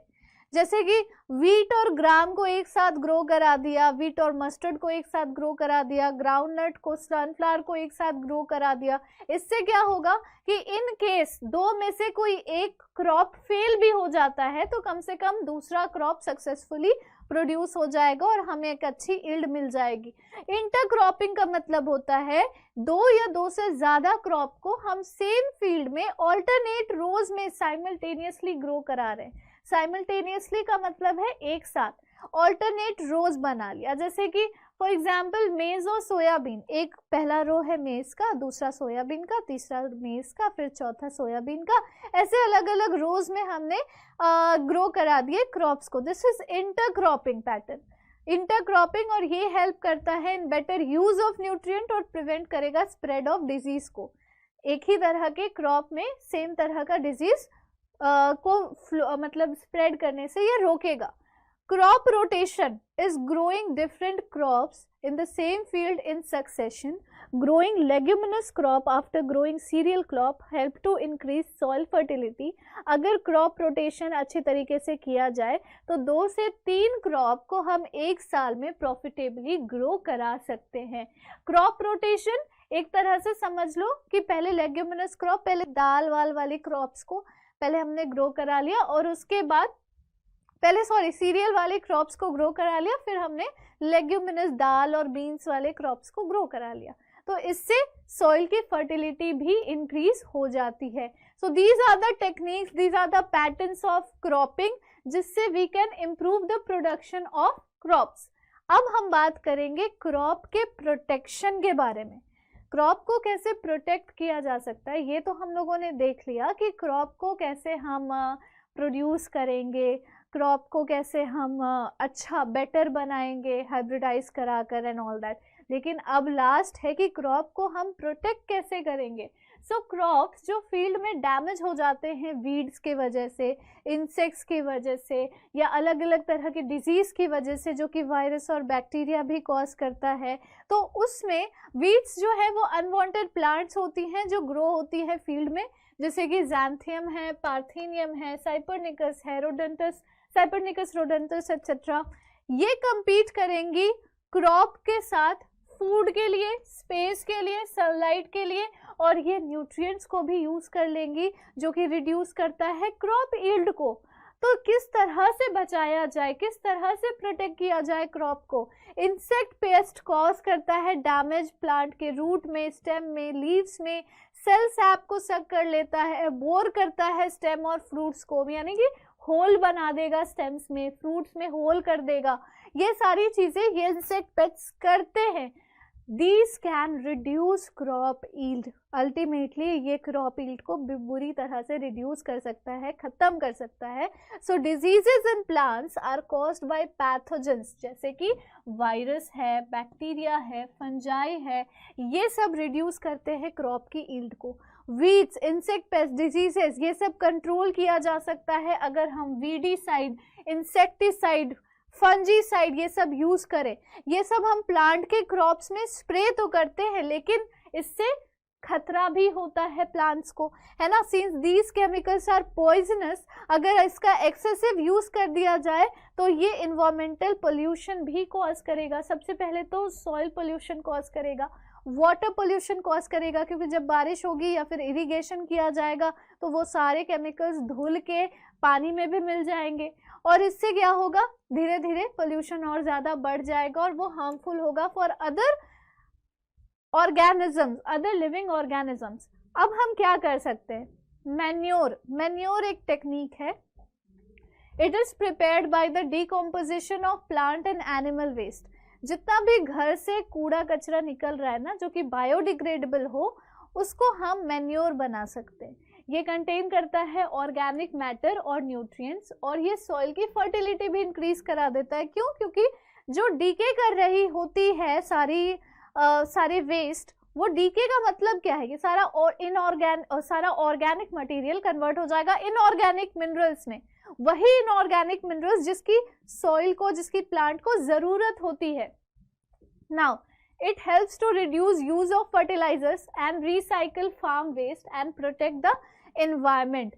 Speaker 1: जैसे कि वीट और ग्राम को एक साथ ग्रो करा दिया, वीट और मस्टर्ड को एक साथ ग्रो करा दिया, ग्राउंडनट को, सनफ्लावर को एक साथ ग्रो करा दिया। इससे क्या होगा कि इन केस 2 में से कोई एक क्रॉप फेल भी हो जाता है तो कम से कम दूसरा क्रॉप सक्सेसफुली प्रोड्यूस हो जाएगा और हमें एक अच्छी यील्ड मिल जाएगी। इंटरक्रॉपिंग का मतलब होता है 2 या 2 से ज्यादा क्रॉप को हम सेम फील्ड में ऑल्टरनेट रोज में साइमल्टेनियसली ग्रो करा रहे हैं। साइमल्टेनियसली का मतलब है एक साथ, ऑल्टरनेट रोज बना लिया। जैसे कि फॉर एग्जाम्पल मेज और सोयाबीन, एक पहला रो है मेज का, दूसरा सोयाबीन का, तीसरा मेज का, फिर चौथा सोयाबीन का। ऐसे अलग अलग रोज में हमने ग्रो करा दिए क्रॉप्स को। This is intercropping pattern, intercropping. और ये हेल्प करता है in better use of nutrient और प्रिवेंट करेगा स्प्रेड ऑफ डिजीज को। एक ही तरह के क्रॉप में सेम तरह का डिजीज को मतलब स्प्रेड करने से ये रोकेगा। Crop rotation is growing different crops in the same field in succession. Growing leguminous crop after growing cereal crop help to increase soil fertility. अगर क्रॉप रोटेशन अच्छे तरीके से किया जाए तो 2 से 3 क्रॉप को हम एक साल में प्रॉफिटेबली ग्रो करा सकते हैं। क्रॉप रोटेशन एक तरह से समझ लो कि पहले लेग्यूमिनस क्रॉप, पहले दाल वाल वाली क्रॉप्स को पहले हमने ग्रो करा लिया और उसके बाद सीरियल वाले क्रॉप्स को ग्रो करा लिया, फिर हमने लेग्यूमिनस दाल और बीन्स वाले क्रॉप्स को ग्रो करा लिया। तो इससे सॉइल की फर्टिलिटी भी इंक्रीज हो जाती है। So these are the techniques, these are the patterns of cropping जिससे we can improve the production of crops. अब हम बात करेंगे क्रॉप के प्रोटेक्शन के बारे में। क्रॉप को कैसे प्रोटेक्ट किया जा सकता है ये तो हम लोगों ने देख लिया कि क्रॉप को कैसे हम प्रोड्यूस करेंगे, क्रॉप को कैसे हम अच्छा बेटर बनाएंगे हाइब्रिडाइज कराकर एंड ऑल दैट। लेकिन अब लास्ट है कि क्रॉप को हम प्रोटेक्ट कैसे करेंगे। सो क्रॉप्स जो फील्ड में डैमेज हो जाते हैं वीड्स के वजह से, इंसेक्ट्स की वजह से या अलग अलग तरह के डिजीज़ की वजह से जो कि वायरस और बैक्टीरिया भी कॉज करता है, तो उसमें वीड्स जो है वो अनवांटेड प्लांट्स होती हैं जो ग्रो होती है फील्ड में, जैसे कि ज़ैंथियम है, पार्थेनियम है, साइपरनिकस है, रोडेंटस, साइपरनिकस रोडेंटस एक्सेट्रा। ये compete करेंगी क्रॉप के साथ फूड के लिए, स्पेस के लिए, सनलाइट के लिए, और ये न्यूट्रिएंट्स को भी यूज कर लेंगी जो कि रिड्यूस करता है क्रॉप यील्ड को। तो किस तरह से बचाया जाए, किस तरह से प्रोटेक्ट किया जाए क्रॉप को। इंसेक्ट पेस्ट कॉज करता है डैमेज प्लांट के रूट में, स्टेम में, लीव्स में, सेल सैप को सक कर लेता है, बोर करता है स्टेम और फ्रूट्स को, यानी कि होल बना देगा स्टेम्स में, फ्रूट्स में होल कर देगा। ये सारी चीजें ये इंसेक्ट पेस्ट करते हैं। These can reduce crop yield. Ultimately ये क्रॉप यील्ड को बुरी तरह से रिड्यूस कर सकता है, खत्म कर सकता है. So diseases in plants are caused by pathogens, जैसे कि वायरस है, बैक्टीरिया है, फंजाई है, ये सब रिड्यूस करते हैं क्रॉप की यील्ड को. वीड्स, इंसेक्ट पेस्ट, डिजीजेस, ये सब कंट्रोल किया जा सकता है अगर हम वीडीसाइड, इंसेक्टिसाइड, फंजीसाइड ये सब यूज करें. ये सब हम प्लांट के क्रॉप्स में स्प्रे तो करते हैं, लेकिन इससे खतरा भी होता है प्लांट्स को, है ना. Since these chemicals are poisonous, अगर इसका एक्सेसिव यूज कर दिया जाए तो ये इन्वायरमेंटल पोल्यूशन भी कॉज करेगा. सबसे पहले तो सॉइल पोल्यूशन कॉज करेगा, वाटर पोल्यूशन कॉज करेगा, क्योंकि जब बारिश होगी या फिर इरिगेशन किया जाएगा तो वो सारे केमिकल्स धुल के पानी में भी मिल जाएंगे, और इससे क्या होगा, धीरे धीरे पोल्यूशन और ज़्यादा बढ़ जाएगा और वो हार्मफुल होगा for other organisms, other living organisms. अब हम क्या कर सकते हैं, मैन्योर एक टेक्निक है. It is prepared by the decomposition of plant and animal waste. जितना भी घर से कूड़ा कचरा निकल रहा है ना, जो कि बायोडिग्रेडेबल हो, उसको हम मैन्योर बना सकते हैं. ये कंटेन करता है ऑर्गेनिक मैटर और न्यूट्रिएंट्स, और ये सॉइल की फर्टिलिटी भी इंक्रीज करा देता है. क्यों? क्योंकि जो डीके कर रही होती है सारे वेस्ट, वो डीके का मतलब क्या है कि सारा ऑर्गेनिक मटेरियल कन्वर्ट हो जाएगा इनऑर्गेनिक मिनरल्स में. वही इनऑर्गेनिक मिनरल्स जिसकी सॉइल को, जिसकी प्लांट को जरूरत होती है. Now it helps to reduce use of fertilizers and recycle farm waste and protect the environment.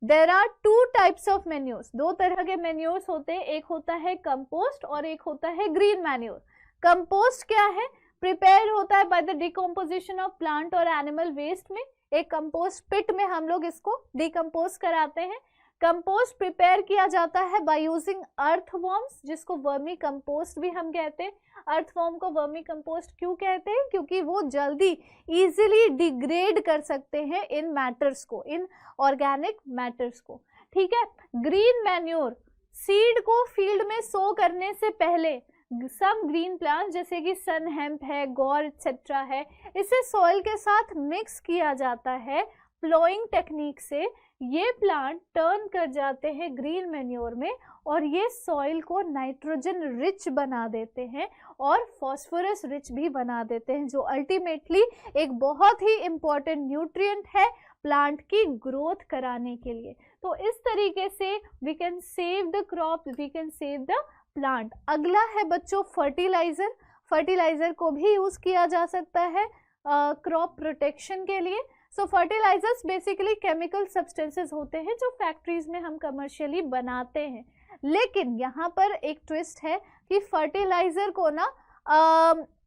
Speaker 1: There are two types of manures. दो तरह के manures होते हैं, एक होता है कंपोस्ट और एक होता है ग्रीन मैन्योर. कंपोस्ट क्या है? प्रिपेयर होता है bye the decomposition of plant और एनिमल वेस्ट में. एक कंपोस्ट पिट में हम लोग इसको डिकम्पोज कराते हैं. कंपोस्ट प्रिपेयर किया जाता है बाय यूजिंग अर्थवॉर्म्स, जिसको वर्मी कंपोस्ट भी हम कहते हैं. अर्थवॉर्म को वर्मी कंपोस्ट क्यों कहते हैं? क्योंकि वो जल्दी इजीली डिग्रेड कर सकते हैं इन मैटर्स को, इन ऑर्गेनिक मैटर्स को. ठीक है. ग्रीन मैन्योर, सीड को फील्ड में सो करने से पहले सम ग्रीन प्लांट जैसे कि सन हेम्प है, गौर एक्सेट्रा है, इसे सॉइल के साथ मिक्स किया जाता है प्लोइंग टेक्निक से. ये प्लांट टर्न कर जाते हैं ग्रीन मैन्योर में, और ये सॉइल को नाइट्रोजन रिच बना देते हैं और फॉस्फोरस रिच भी बना देते हैं, जो अल्टीमेटली एक बहुत ही इम्पॉर्टेंट न्यूट्रिएंट है प्लांट की ग्रोथ कराने के लिए. तो इस तरीके से we can save the crop, we can save the plant. अगला है बच्चों फर्टिलाइजर. फर्टिलाइजर को भी यूज किया जा सकता है क्रॉप प्रोटेक्शन के लिए. सो फर्टिलाइजर्स बेसिकली केमिकल सब्सटेंसेस होते हैं जो फैक्ट्रीज में हम कमर्शियली बनाते हैं. लेकिन यहाँ पर एक ट्विस्ट है कि फर्टिलाइजर को ना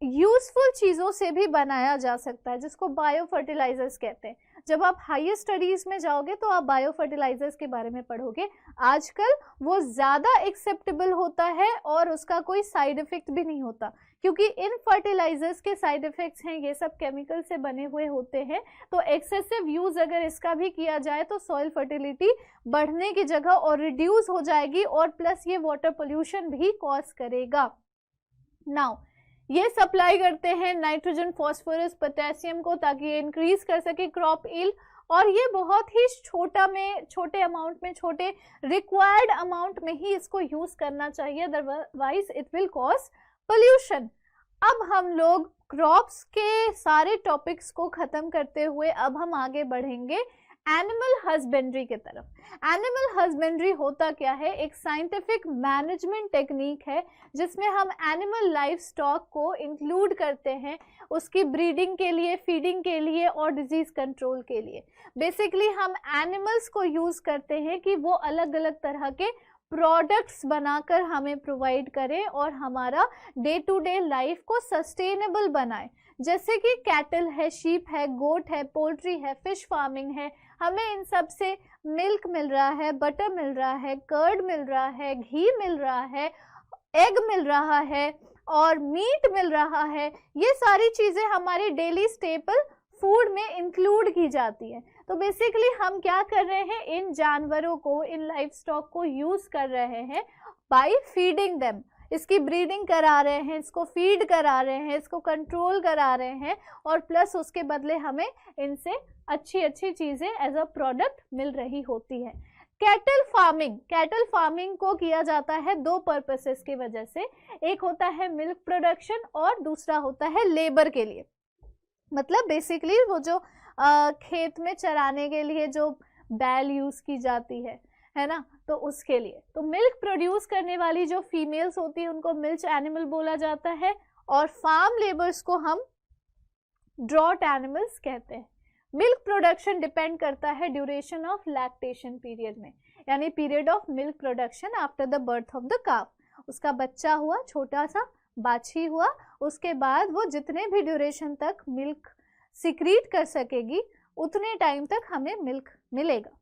Speaker 1: यूजफुल चीज़ों से भी बनाया जा सकता है, जिसको बायो फर्टिलाइजर्स कहते हैं. जब आप हायर स्टडीज में जाओगे तो आप बायो फर्टिलाइजर्स के बारे में पढ़ोगे. आजकल वो ज़्यादा एक्सेप्टेबल होता है और उसका कोई साइड इफेक्ट भी नहीं होता, क्योंकि इन फर्टिलाइजर्स के साइड इफेक्ट्स हैं ये सब केमिकल से बने हुए होते हैं. तो एक्सेसिव यूज अगर इसका भी किया जाए तो सॉइल फर्टिलिटी बढ़ने की जगह और रिड्यूस हो जाएगी, और प्लस ये वाटर पोल्यूशन भी कॉज करेगा. नाउ ये सप्लाई करते हैं नाइट्रोजन, फॉस्फोरस, पोटेशियम को, ताकि ये इंक्रीज कर सके क्रॉप यील्ड. और ये बहुत ही छोटे अमाउंट में, छोटे रिक्वायर्ड अमाउंट में ही इसको यूज करना चाहिए, otherwise it will cause pollution. अब हम लोग क्रॉप्स के सारे टॉपिक्स को खत्म करते हुए अब हम आगे बढ़ेंगे एनिमल हस्बेंड्री की तरफ. एनिमल हस्बेंड्री होता क्या है? एक साइंटिफिक मैनेजमेंट टेक्निक है जिसमें हम एनिमल लाइफ स्टॉक को इंक्लूड करते हैं उसकी ब्रीडिंग के लिए, फीडिंग के लिए और डिजीज कंट्रोल के लिए. बेसिकली हम एनिमल्स को यूज करते हैं कि वो अलग अलग तरह के प्रोडक्ट्स बनाकर हमें प्रोवाइड करें और हमारा डे टू डे लाइफ को सस्टेनेबल बनाए. जैसे कि कैटल है, शीप है, गोट है, पोल्ट्री है, फिश फार्मिंग है. हमें इन सब से मिल्क मिल रहा है, बटर मिल रहा है, कर्ड मिल रहा है, घी मिल रहा है, एग मिल रहा है और मीट मिल रहा है. ये सारी चीज़ें हमारी डेली स्टेपल फूड में इंक्लूड की जाती है. तो बेसिकली हम क्या कर रहे हैं, इन जानवरों को, इन लाइफ स्टॉक को यूज कर रहे हैं बाय फीडिंग देम. इसकी ब्रीडिंग करा रहे हैं, इसको फीड करा रहे हैं, इसको कंट्रोल करा रहे हैं, और प्लस उसके बदले हमें इनसे अच्छी अच्छी चीजें एज अ प्रोडक्ट मिल रही होती है। कैटल फार्मिंग को किया जाता है दो पर्पसेस की वजह से, एक होता है मिल्क प्रोडक्शन और दूसरा होता है लेबर के लिए। मतलब बेसिकली वो जो खेत में चराने के लिए जो बैल यूज की जाती है ना, तो उसके लिए। तो मिल्क प्रोड्यूस करने वाली जो फीमेल्स होती है उनको मिल्क एनिमल बोला जाता है, और फार्म लेबर्स को हम ड्रॉट एनिमल्स कहते हैं। मिल्क प्रोडक्शन डिपेंड करता है ड्यूरेशन ऑफ लैक्टेशन पीरियड में, यानी period of milk production after the birth of the काफ। उसका बच्चा हुआ, छोटा सा बाछी हुआ, उसके बाद वो जितने भी ड्यूरेशन तक मिल्क सिक्रीट कर सकेगी उतने टाइम तक हमें मिल्क मिलेगा।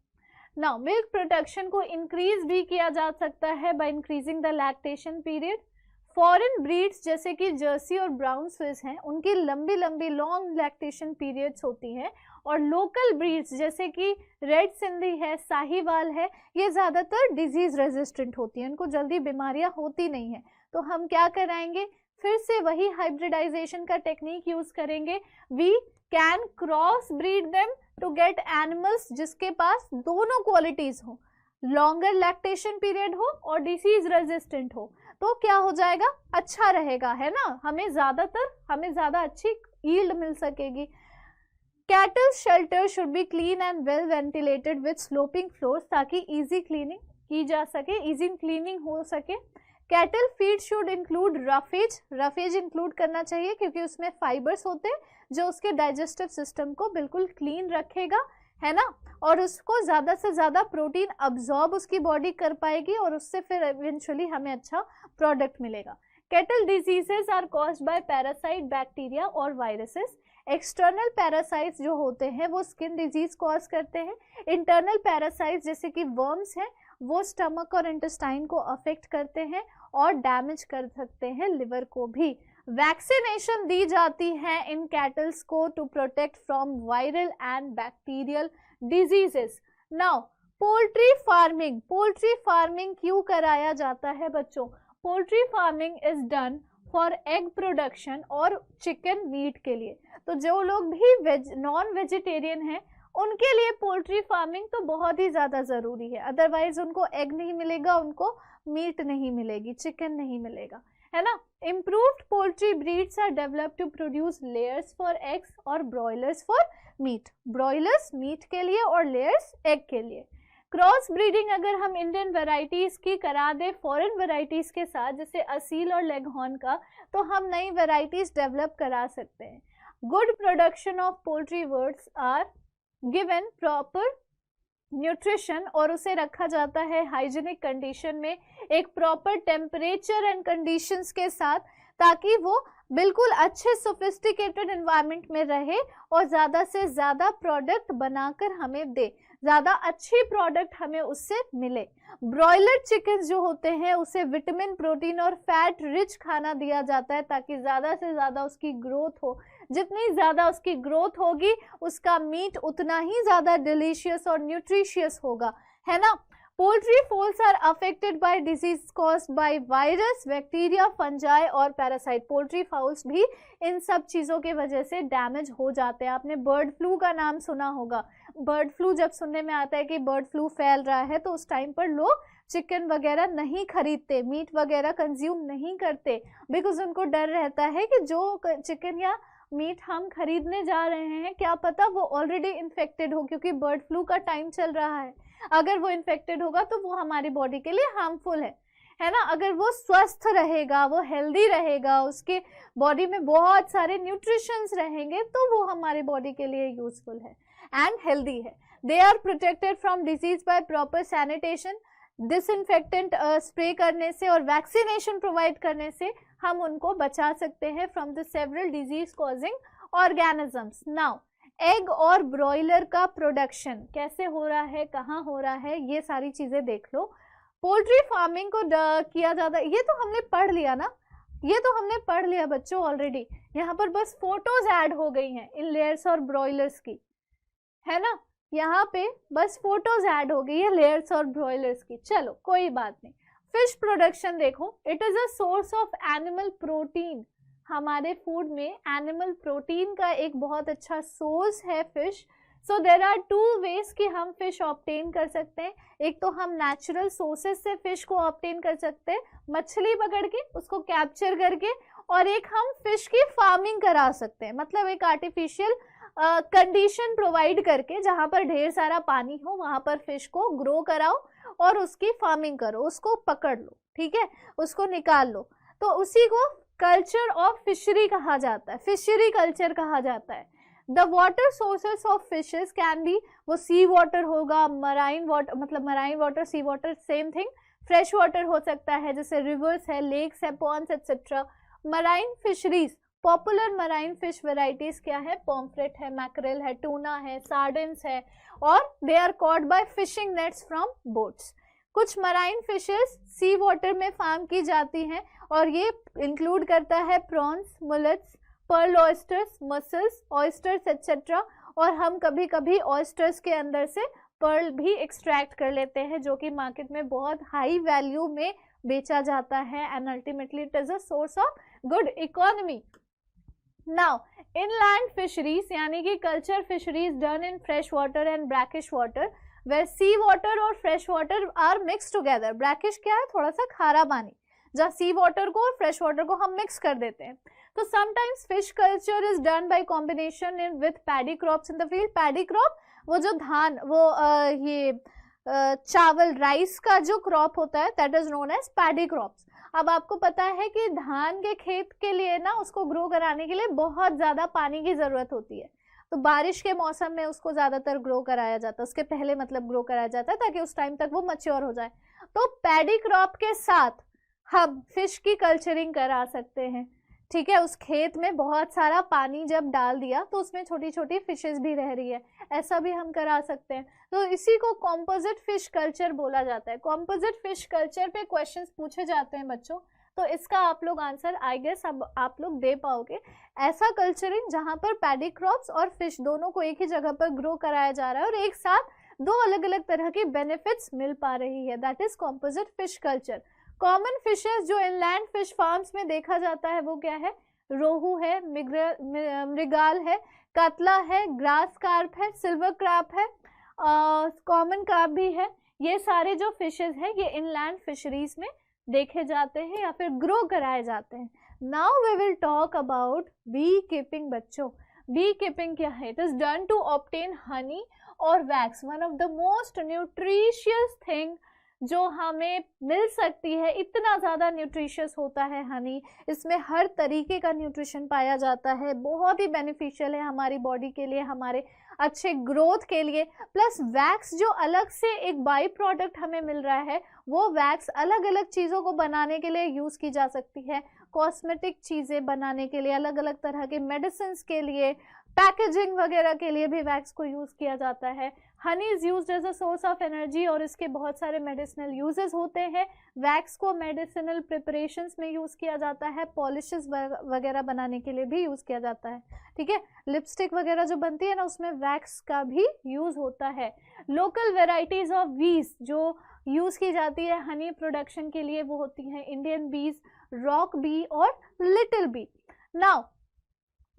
Speaker 1: नाउ मिल्क प्रोडक्शन को इंक्रीज भी किया जा सकता है bye increasing the lactation period. Foreign breeds जैसे कि जर्सी और ब्राउन स्विस हैं, उनकी लंबी लंबी लॉन्ग लैक्टेशन पीरियड्स होती हैं, और लोकल ब्रीड्स जैसे कि रेड सिंधी है, साहिवाल है, ये ज़्यादातर डिजीज रेजिस्टेंट होती हैं, उनको जल्दी बीमारियां होती नहीं हैं। तो हम क्या कराएंगे, फिर से वही हाइब्रिडाइजेशन का टेक्निक यूज करेंगे। We can cross breed them to get animals जिसके पास दोनों क्वालिटीज हो, लॉन्गर लैक्टेशन पीरियड हो और डिसीज रेजिस्टेंट हो, तो क्या हो जाएगा, अच्छा रहेगा, है ना, हमें ज़्यादा अच्छी यील्ड मिल सकेगी। Cattle shelter should be clean and well ventilated with sloping floors, ताकि इजी क्लीनिंग की जा सके, इजी क्लीनिंग हो सके। Cattle feed should include roughage include करना चाहिए, क्योंकि उसमें फाइबर्स होते हैं जो उसके डाइजेस्टिव सिस्टम को बिल्कुल क्लीन रखेगा, है ना, और उसको ज़्यादा से ज़्यादा प्रोटीन अब्जॉर्ब उसकी बॉडी कर पाएगी, और उससे फिर इवेंचुअली हमें अच्छा प्रोडक्ट मिलेगा। Cattle diseases are caused by parasite, bacteria और वायरसेस। एक्सटर्नल पैरासाइट्स जो होते हैं वो स्किन डिजीज कॉज करते हैं। इंटरनल पैरासाइट्स जैसे कि वर्म्स हैं, वो स्टमक और इंटेस्टाइन को अफेक्ट करते हैं और डैमेज कर सकते हैं लिवर को भी। वैक्सीनेशन दी जाती है इन कैटल्स को to protect from viral and bacterial diseases. Now poultry farming क्यों कराया जाता है बच्चों? Poultry farming is done for egg production और चिकन मीट के लिए। तो जो लोग भी नॉन वेजिटेरियन हैं उनके लिए पोल्ट्री फार्मिंग तो बहुत ही ज़्यादा ज़रूरी है, अदरवाइज उनको एग नहीं मिलेगा, उनको मीट नहीं मिलेगी, चिकन नहीं मिलेगा, है ना। Improved poultry breeds are developed to produce layers for eggs और broilers for meat. Broilers meat के लिए और लेयर्स एग के लिए। क्रॉस ब्रीडिंग अगर हम इंडियन वेराइटीज़ की करा दे फॉरेन वेराइटीज़ के साथ, जैसे असील और लेगहॉर्न का, तो हम नई वेराइटीज़ डेवलप करा सकते हैं। Good production of poultry birds are given proper nutrition, और उसे रखा जाता है हाइजीनिक कंडीशन में, एक प्रॉपर टेम्परेचर एंड कंडीशंस के साथ, ताकि वो बिल्कुल अच्छे सोफिस्टिकेटेड एनवायरनमेंट में रहे और ज़्यादा से ज़्यादा प्रोडक्ट बनाकर हमें दे, ज़्यादा अच्छी प्रोडक्ट हमें उससे मिले। ब्रॉयलर चिकन जो होते हैं उसे विटामिन, प्रोटीन और फैट रिच खाना दिया जाता है, ताकि ज़्यादा से ज़्यादा उसकी ग्रोथ हो। जितनी ज़्यादा उसकी ग्रोथ होगी उसका मीट उतना ही ज़्यादा डिलीशियस और न्यूट्रिशियस होगा, है ना। Poultry fowls are affected by disease caused by virus, bacteria, fungi और पैरासाइट। पोल्ट्री फाउल्स भी इन सब चीज़ों के वजह से डैमेज हो जाते हैं। आपने बर्ड फ्लू का नाम सुना होगा। बर्ड फ्लू जब सुनने में आता है कि बर्ड फ्लू फैल रहा है, तो उस टाइम पर लोग चिकन वगैरह नहीं खरीदते, मीट वगैरह कंज्यूम नहीं करते, बिकॉज उनको डर रहता है कि जो चिकन या मीट हम खरीदने जा रहे हैं क्या पता वो ऑलरेडी इन्फेक्टेड हो, क्योंकि बर्ड फ्लू का टाइम चल रहा है। अगर वो इन्फेक्टेड होगा तो वो हमारी बॉडी के लिए हार्मफुल है ना। अगर वो स्वस्थ रहेगा, वो हेल्दी रहेगा, उसके बॉडी में बहुत सारे न्यूट्रिशंस रहेंगे, तो वो हमारी बॉडी के लिए यूजफुल है एंड हेल्दी है। They are protected from disease by proper sanitation, disinfectant spray करने से और वैक्सीनेशन प्रोवाइड करने से हम उनको बचा सकते हैं from the several disease causing organisms. Now egg और ब्रॉयलर का प्रोडक्शन कैसे हो रहा है, कहाँ हो रहा है, ये सारी चीज़ें देख लो। पोल्ट्री फार्मिंग को किया जाता है, ये तो हमने पढ़ लिया ना, ये तो हमने पढ़ लिया बच्चों ऑलरेडी। यहाँ पर बस फोटोज ऐड हो गई हैं इन लेयर्स और ब्रॉयलर्स की, है ना। यहाँ पे बस फोटोज ऐड हो गई है लेयर्स और ब्रॉयलर्स की, चलो कोई बात नहीं। फिश प्रोडक्शन देखो, it is a source of animal protein. हमारे फूड में एनिमल प्रोटीन का एक बहुत अच्छा सोर्स है fish. So there are two ways कि हम फिश ऑब्टेन कर सकते हैं। एक तो हम नेचुरल सोर्सेज से फिश को ऑब्टेन कर सकते हैं, मछली पकड़ के उसको कैप्चर करके, और एक हम फिश की फार्मिंग करा सकते हैं, मतलब एक आर्टिफिशियल कंडीशन प्रोवाइड करके जहां पर ढेर सारा पानी हो वहां पर फिश को ग्रो कराओ और उसकी फार्मिंग करो, उसको पकड़ लो, ठीक है, उसको निकाल लो। तो उसी को कल्चर ऑफ फिशरी कहा जाता है, फिशरी कल्चर कहा जाता है। The water sources of fishes can be, वो सी वाटर होगा, मराइन वाटर, मतलब marine water, sea water same thing. Fresh water हो सकता है जैसे रिवर्स है, लेक्स है, ponds etcetera. Marine fisheries, popular marine fish varieties क्या है, पॉम्फ्रेट है, मैकरेल है, टूना है, सार्डिन्स है, और they are caught by fishing nets from boats. कुछ मराइन फिशेस सी वाटर में फार्म की जाती हैं और ये इंक्लूड करता है prawns, mullets, pearl oysters, mussels, oysters etcetera. और हम कभी कभी ऑयस्टर्स के अंदर से पर्ल भी एक्सट्रैक्ट कर लेते हैं जो कि मार्केट में बहुत हाई वैल्यू में बेचा जाता है, and ultimately it is a source of good economy. Now inland fisheries यानी कि culture fisheries done in fresh water and brackish water, where sea water और fresh water are mix together. Brackish क्या है, थोड़ा सा खारा पानी, जहाँ सी वाटर को और फ्रेश वाटर को हम मिक्स कर देते हैं। तो sometimes fish culture is done bye combination in with paddy crops in the field. Paddy crop वो जो धान, वो ये चावल, राइस का जो क्रॉप होता है, that is known as paddy crops. अब आपको पता है कि धान के खेत के लिए ना, उसको ग्रो कराने के लिए बहुत ज्यादा पानी की जरूरत होती है, तो बारिश के मौसम में उसको ज्यादातर ग्रो कराया जाता है, उसके पहले मतलब ग्रो कराया जाता है ताकि उस टाइम तक वो मैच्योर हो जाए। तो पैडी क्रॉप के साथ हम फिश की कल्चरिंग करा सकते हैं, ठीक है। उस खेत में बहुत सारा पानी जब डाल दिया तो उसमें छोटी छोटी फिशेस भी रह रही है, ऐसा भी हम करा सकते हैं। तो इसी को कॉम्पोजिट फिश कल्चर बोला जाता है। कॉम्पोजिट फिश कल्चर पे क्वेश्चंस पूछे जाते हैं बच्चों, तो इसका आप लोग आंसर आई गेस अब आप लोग दे पाओगे। ऐसा कल्चरिंग जहां पर पैडी क्रॉप्स और फिश दोनों को एक ही जगह पर ग्रो कराया जा रहा है और एक साथ दो अलग अलग तरह की बेनिफिट्स मिल पा रही है, that is composite fish culture. Common fishes जो इनलैंड फिश फार्म्स में देखा जाता है वो क्या है, रोहू है, मृगाल है, कतला है, ग्रास कार्प है, सिल्वर क्रैप है, कॉमन कार्प भी है। ये सारे जो फिशेस हैं ये इनलैंड फिशरीज में देखे जाते हैं या फिर ग्रो कराए जाते हैं। Now we will talk about bee keeping. बच्चों बी कीपिंग क्या है, it is done to obtain honey और wax, one of the most nutritious thing जो हमें मिल सकती है। इतना ज़्यादा न्यूट्रिशियस होता है हनी, इसमें हर तरीके का न्यूट्रिशन पाया जाता है, बहुत ही बेनिफिशियल है हमारी बॉडी के लिए, हमारे अच्छे ग्रोथ के लिए। प्लस वैक्स जो अलग से एक बाई प्रोडक्ट हमें मिल रहा है, वो वैक्स अलग अलग चीज़ों को बनाने के लिए यूज़ की जा सकती है, कॉस्मेटिक चीज़ें बनाने के लिए, अलग अलग तरह के मेडिसिन के लिए, पैकेजिंग वगैरह के लिए भी वैक्स को यूज़ किया जाता है। Honey is used as a source of energy और इसके बहुत सारे मेडिसिनल यूजेस होते हैं। वैक्स को मेडिसिनल प्रिपरेशंस में यूज़ किया जाता है, पॉलिशेस वगैरह बनाने के लिए भी यूज़ किया जाता है, ठीक है। लिपस्टिक वगैरह जो बनती है ना, उसमें वैक्स का भी यूज़ होता है। लोकल वेराइटीज़ ऑफ बीज जो यूज़ की जाती है हनी प्रोडक्शन के लिए वो होती हैं इंडियन बीज, रॉक बी और little bee. Now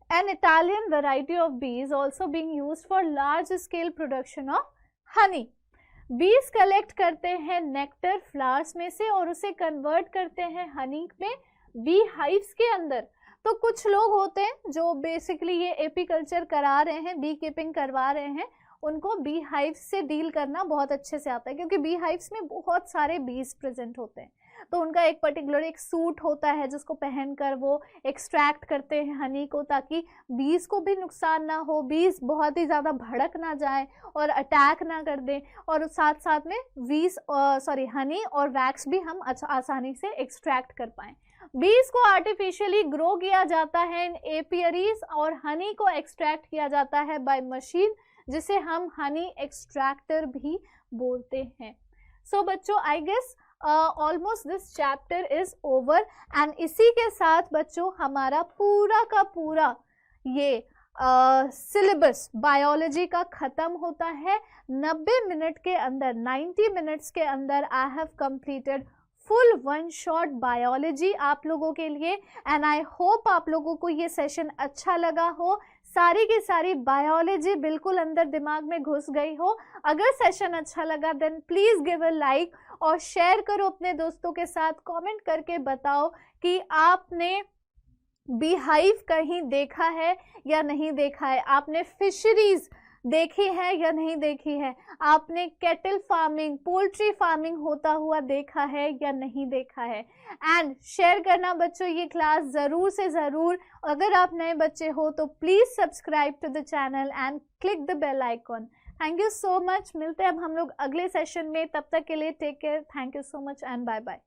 Speaker 1: an Italian variety of bees also being used for large scale production of honey. Bees collect करते हैं नेक्टर फ्लावर्स में से और उसे कन्वर्ट करते हैं हनी में बी हाइव्स के अंदर। तो कुछ लोग होते हैं जो बेसिकली ये एपीकल्चर करा रहे हैं, बी कीपिंग करवा रहे हैं, उनको बी हाइव्स से डील करना बहुत अच्छे से आता है, क्योंकि बी हाइव्स में बहुत सारे बीज प्रेजेंट होते हैं। तो उनका एक पर्टिकुलर एक सूट होता है जिसको पहनकर वो एक्सट्रैक्ट करते हैं हनी को, ताकि बीज को भी नुकसान ना हो, बीज बहुत ही ज़्यादा भड़क ना जाए और अटैक ना कर दें, और साथ साथ में हनी और वैक्स भी हम आसानी से एक्सट्रैक्ट कर पाएँ। बीज को आर्टिफिशियली ग्रो किया जाता है इन एपियरीज और हनी को एक्सट्रैक्ट किया जाता है बाय मशीन, जिसे हम हनी एक्सट्रैक्टर भी बोलते हैं। सो बच्चों I guess almost this chapter is over and इसी के साथ बच्चों हमारा पूरा का पूरा ये सिलेबस बायोलॉजी का ख़त्म होता है। 90 मिनट के अंदर, 90 मिनट्स के अंदर I have completed full one shot biology आप लोगों के लिए। एंड आई होप आप लोगों को ये सेशन अच्छा लगा हो, सारी की सारी बायोलॉजी बिल्कुल अंदर दिमाग में घुस गई हो। अगर सेशन अच्छा लगा then please give a like और शेयर करो अपने दोस्तों के साथ। कमेंट करके बताओ कि आपने बीहाइव कहीं देखा है या नहीं देखा है, आपने फिशरीज देखी है या नहीं देखी है, आपने कैटल फार्मिंग, पोल्ट्री फार्मिंग होता हुआ देखा है या नहीं देखा है। एंड शेयर करना बच्चों ये क्लास ज़रूर से ज़रूर। अगर आप नए बच्चे हो तो please subscribe to the channel and click the bell icon. Thank you so much. मिलते हैं अब हम लोग अगले सेशन में, तब तक के लिए take care. Thank you so much and bye bye.